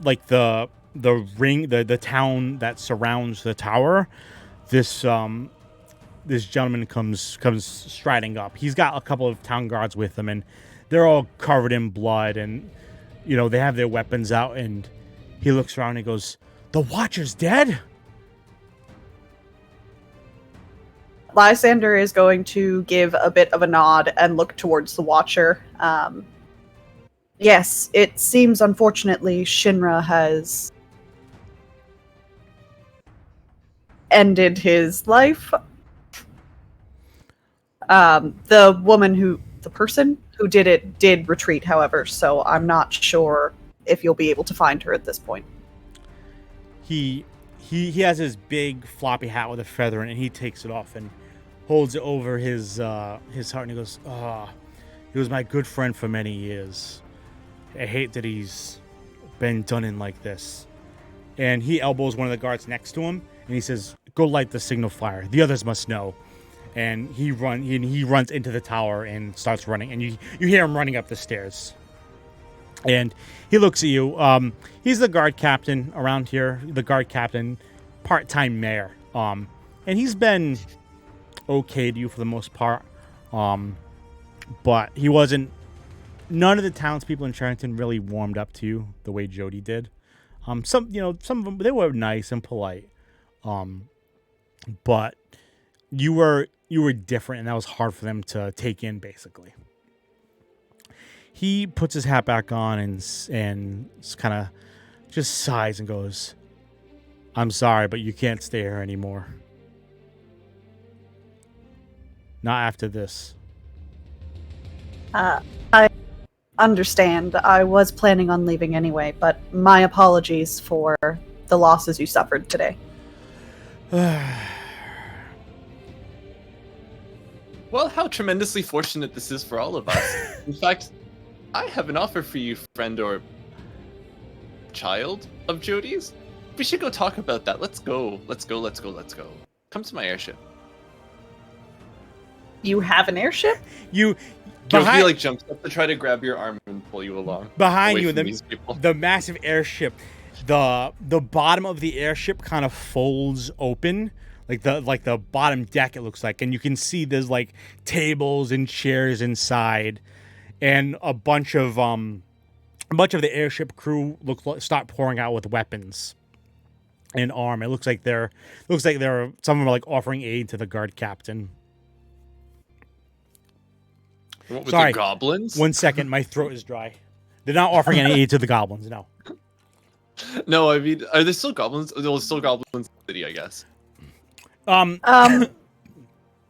like the ring, the town that surrounds the tower, this gentleman comes striding up. He's got a couple of town guards with him, and they're all covered in blood, and they have their weapons out. And he looks around and he goes, "The Watcher's dead?" Lysander is going to give a bit of a nod and look towards the Watcher. Yes, it seems unfortunately Shinra has ended his life. The person who did it did retreat, however, so I'm not sure if you'll be able to find her at this point. He has his big floppy hat with a feather in it, and he takes it off and holds it over his heart, and he goes, he was my good friend for many years. I hate that he's been done in like this. And he elbows one of the guards next to him, and he says, "Go light the signal fire. The others must know." And he runs into the tower and starts running, and you hear him running up the stairs. And he looks at you. He's the guard captain around here, the guard captain, part-time mayor. And he's been okay to you for the most part. But he wasn't. None of the townspeople in Charrington really warmed up to you the way Jody did. Some of them, they were nice and polite. But you were different, and that was hard for them to take in, basically. He puts his hat back on and kind of just sighs and goes, "I'm sorry, but you can't stay here anymore. Not after this." I understand. I was planning on leaving anyway, but my apologies for the losses you suffered today. Well, how tremendously fortunate this is for all of us. In fact, I have an offer for you, friend or child of Jody's. We should go talk about that. Let's go. Come to my airship. You have an airship? Jody jumps up to try to grab your arm and pull you along. Behind away you, from these people. the massive airship, the bottom of the airship kind of folds open, like the bottom deck, it looks like, and you can see there's like tables and chairs inside, and a bunch of the airship crew start pouring out with weapons and arm. It looks like they're some of them are like offering aid to the guard captain. What, with Sorry, the goblins? 1 second, my throat is dry. They're not offering any aid to the goblins, no. No, I mean, are there still goblins? There's still goblins in the city, I guess.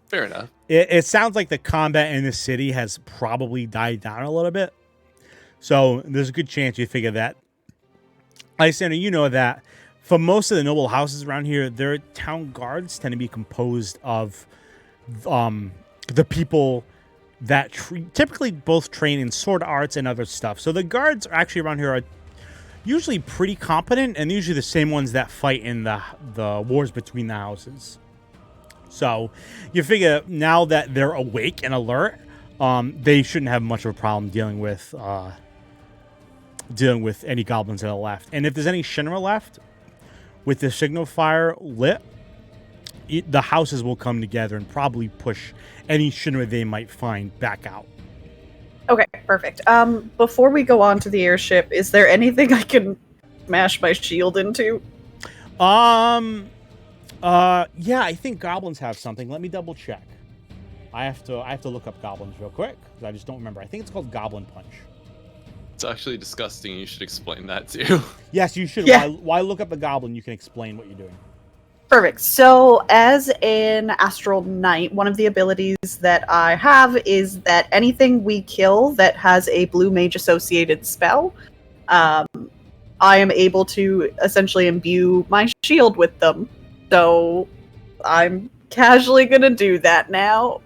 Fair enough. It sounds like the combat in the city has probably died down a little bit. So there's a good chance you figure that. Lysander, you know that for most of the noble houses around here, their town guards tend to be composed of the people that typically both train in sword arts and other stuff. So the guards actually around here are usually pretty competent, and usually the same ones that fight in the wars between the houses. So you figure now that they're awake and alert, they shouldn't have much of a problem dealing with any goblins that are left. And if there's any Shinra left, with the signal fire lit, the houses will come together and probably push any Shinra they might find back out. Okay, perfect. Before we go on to the airship, is there anything I can smash my shield into? Yeah, I think goblins have something. Let me double check. I have to look up goblins real quick because I just don't remember. I think it's called Goblin Punch. It's actually disgusting. You should explain that too. Yes, you should. Yeah. Why look up the goblin? You can explain what you're doing. Perfect. So, as an Astral Knight, one of the abilities that I have is that anything we kill that has a blue mage associated spell, I am able to essentially imbue my shield with them. So, I'm casually gonna do that now.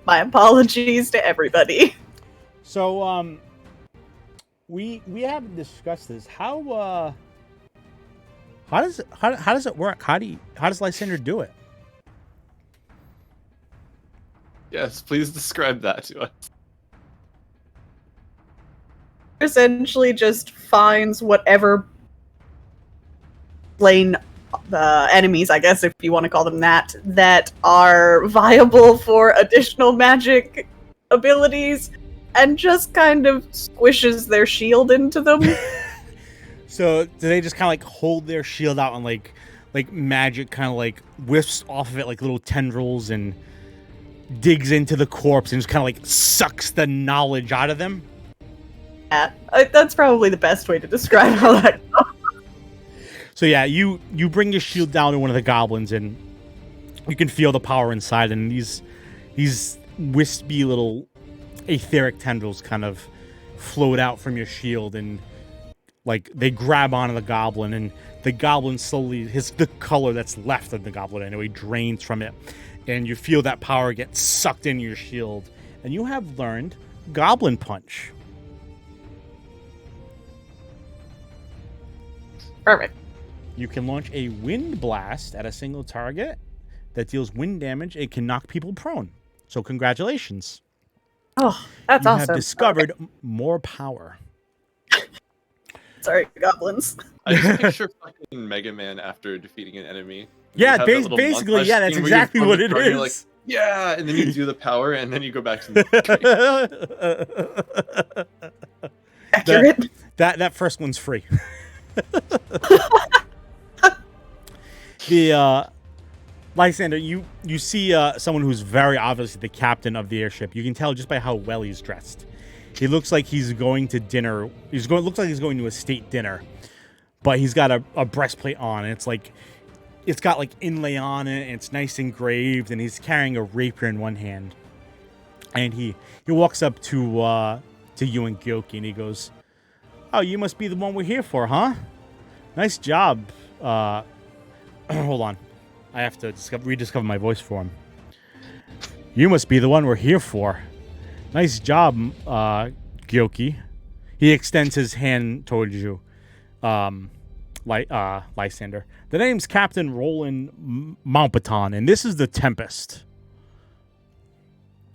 My apologies to everybody. So, we haven't discussed this. How does it work? How does Lysander do it? Yes, please describe that to us. Essentially just finds whatever lane enemies, I guess if you want to call them that are viable for additional magic abilities, and just kind of squishes their shield into them. So do they just kind of like hold their shield out and like magic kind of like whiffs off of it like little tendrils and digs into the corpse and just kind of like sucks the knowledge out of them? Yeah, that's probably the best way to describe how that goes. So yeah, you bring your shield down to one of the goblins and you can feel the power inside, and these wispy little etheric tendrils kind of float out from your shield and like they grab onto the goblin, and the goblin slowly, the color that's left of the goblin anyway, drains from it, and you feel that power get sucked into your shield, and you have learned Goblin Punch. Perfect. You can launch a wind blast at a single target that deals wind damage and can knock people prone. So congratulations. Oh, that's you awesome. You have discovered more power. Sorry, goblins. I just picture fucking Mega Man after defeating an enemy. Yeah, basically, yeah, that's exactly what it is. Like, yeah, and then you do the power, and then you go back to the Accurate. That first one's free. The Lysander, you see someone who's very obviously the captain of the airship. You can tell just by how well he's dressed. He looks like he's going to dinner. Looks like he's going to a state dinner, but he's got a breastplate on, and it's got like inlay on it, and it's nice engraved, and he's carrying a rapier in one hand. And he walks up to you and Gyoki, and he goes, "Oh, you must be the one we're here for, huh? Nice job." Hold on. I have to rediscover my voice for him. "You must be the one we're here for. Nice job, Gyoki." He extends his hand towards you, Lysander. "The name's Captain Roland Mountbaton, and this is the Tempest."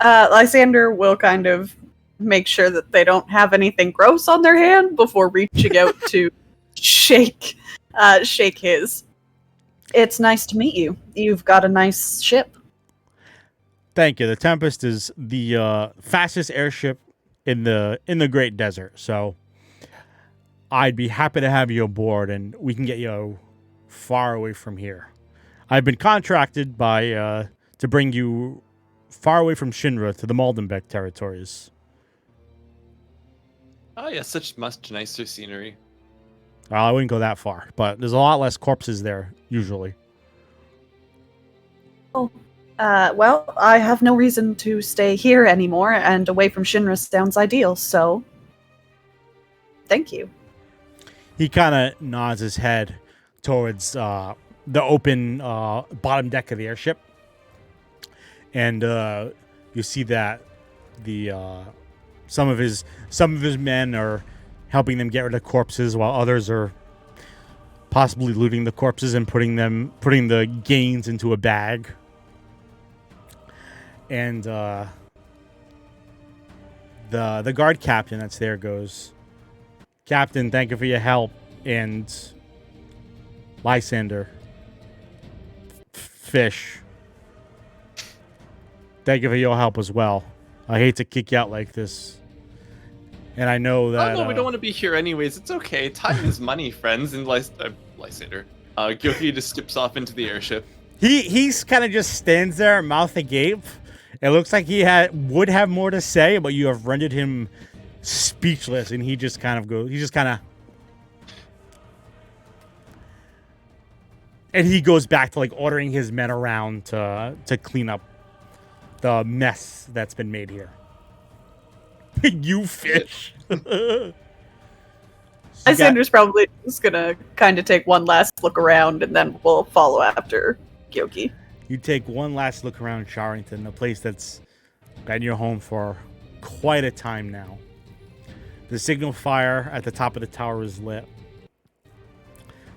Lysander will kind of make sure that they don't have anything gross on their hand before reaching out to shake his. "It's nice to meet you. You've got a nice ship." Thank you. The Tempest is the fastest airship in the Great Desert, so I'd be happy to have you aboard, and we can get you far away from here. I've been contracted by to bring you far away from Shinra to the Maldenbeck territories. Oh yeah, such much nicer scenery. Well, I wouldn't go that far, but there's a lot less corpses there, usually. Well, I have no reason to stay here anymore, and away from Shinra sounds ideal, so thank you. He kind of nods his head towards the open bottom deck of the airship, and you see that the some of his men are helping them get rid of corpses, while others are possibly looting the corpses and putting the gains into a bag. And the guard captain that's there goes, "Captain, thank you for your help." And Lysander, Fish, thank you for your help as well. I hate to kick you out like this, and I know that. Oh no, we don't want to be here anyways. It's okay. Time is money, friends. And Lysander, Gyoki just skips off into the airship. He's kind of just stands there, mouth agape. It looks like he would have more to say, but you have rendered him speechless, and he just kind of goes. He just kind of, and he goes back to like ordering his men around to clean up the mess that's been made here. You fish. Lysander's probably just gonna kind of take one last look around, and then we'll follow after Gyoki. You take one last look around Charrington, a place that's been your home for quite a time now. The signal fire at the top of the tower is lit.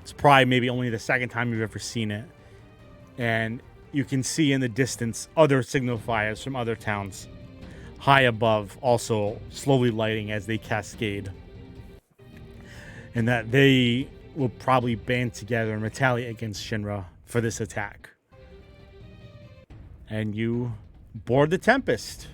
It's probably maybe only the second time you've ever seen it. And you can see in the distance other signal fires from other towns high above, also slowly lighting as they cascade. And that they will probably band together and retaliate against Shinra for this attack. And you board the Tempest.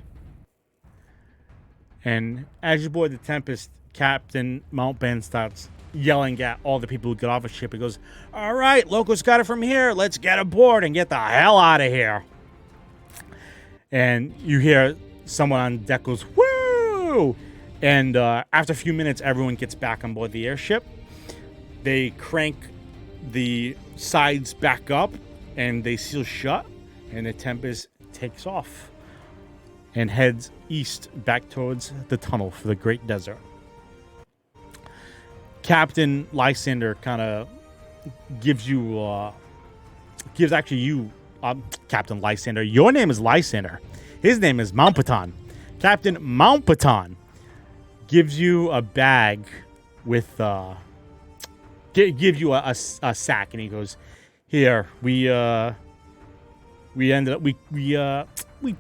And as you board the Tempest, Captain Mountbatten starts yelling at all the people who get off a ship. He goes, "All right, Locos got it from here. Let's get aboard and get the hell out of here." And you hear someone on deck goes, "Woo!" And after a few minutes, everyone gets back on board the airship. They crank the sides back up, and they seal shut, and the Tempest takes off and heads east back towards the tunnel for the Great Desert. Captain Lysander kind of gives actually you, Captain Lysander. Your name is Lysander. His name is Mountbatten. Captain Mountbatten gives you a bag with, gives you a sack, and he goes, "Here, we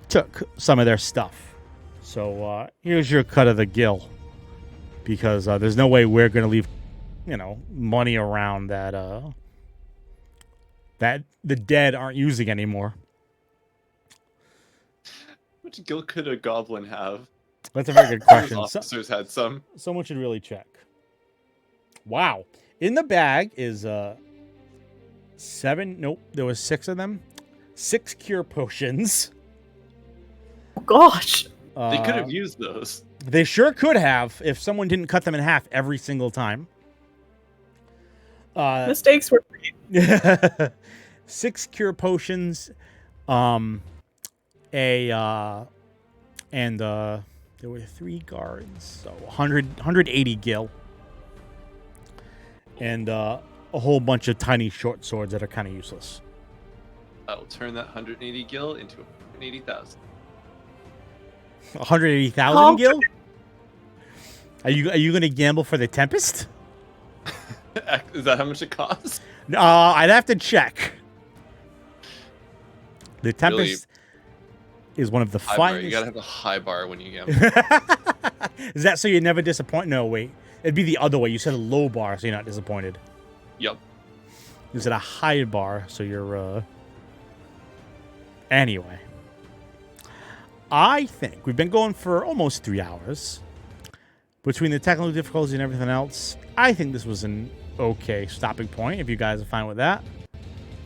took some of their stuff. So here's your cut of the gill. Because there's no way we're going to leave, money around that that the dead aren't using anymore." Which gil could a goblin have? That's a very good question. Officers had some. Someone should really check. Wow. In the bag is 7. Nope, there was 6 of them. 6 cure potions. Oh, gosh. They could have used those. They sure could have if someone didn't cut them in half every single time. Mistakes were made. 6 cure potions, and there were 3 guards, so 180 gil, and a whole bunch of tiny short swords that are kind of useless. I'll turn that 180 gil into 180,000. 180,000 gil? Are you going to gamble for the Tempest? Is that how much it costs? I'd have to check. The Tempest is one of the finest. You gotta have a high bar when you gamble. Is that so you never disappoint? No, wait. It'd be the other way. You said a low bar, so you're not disappointed. Yep. You said a high bar, so you're. Anyway. I think we've been going for almost 3 hours. Between the technical difficulties and everything else, I think this was an okay stopping point, if you guys are fine with that.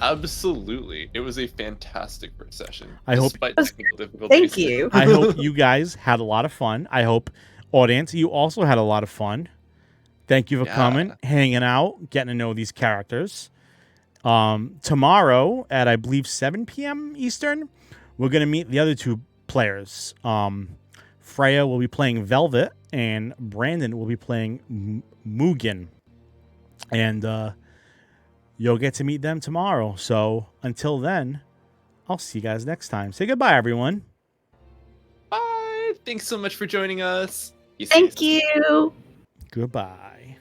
Absolutely. It was a fantastic first session. I hope. Despite technical difficulties. Thank you. I hope you guys had a lot of fun. I hope, audience, you also had a lot of fun. Thank you for coming, hanging out, getting to know these characters. Tomorrow at, I believe, 7 p.m. Eastern, we're going to meet the other 2 players. Freya will be playing Velvet, and Brandon will be playing Mugen. And you'll get to meet them tomorrow. So until then, I'll see you guys next time. Say goodbye, everyone. Bye. Thanks so much for joining us. Thank you. Goodbye.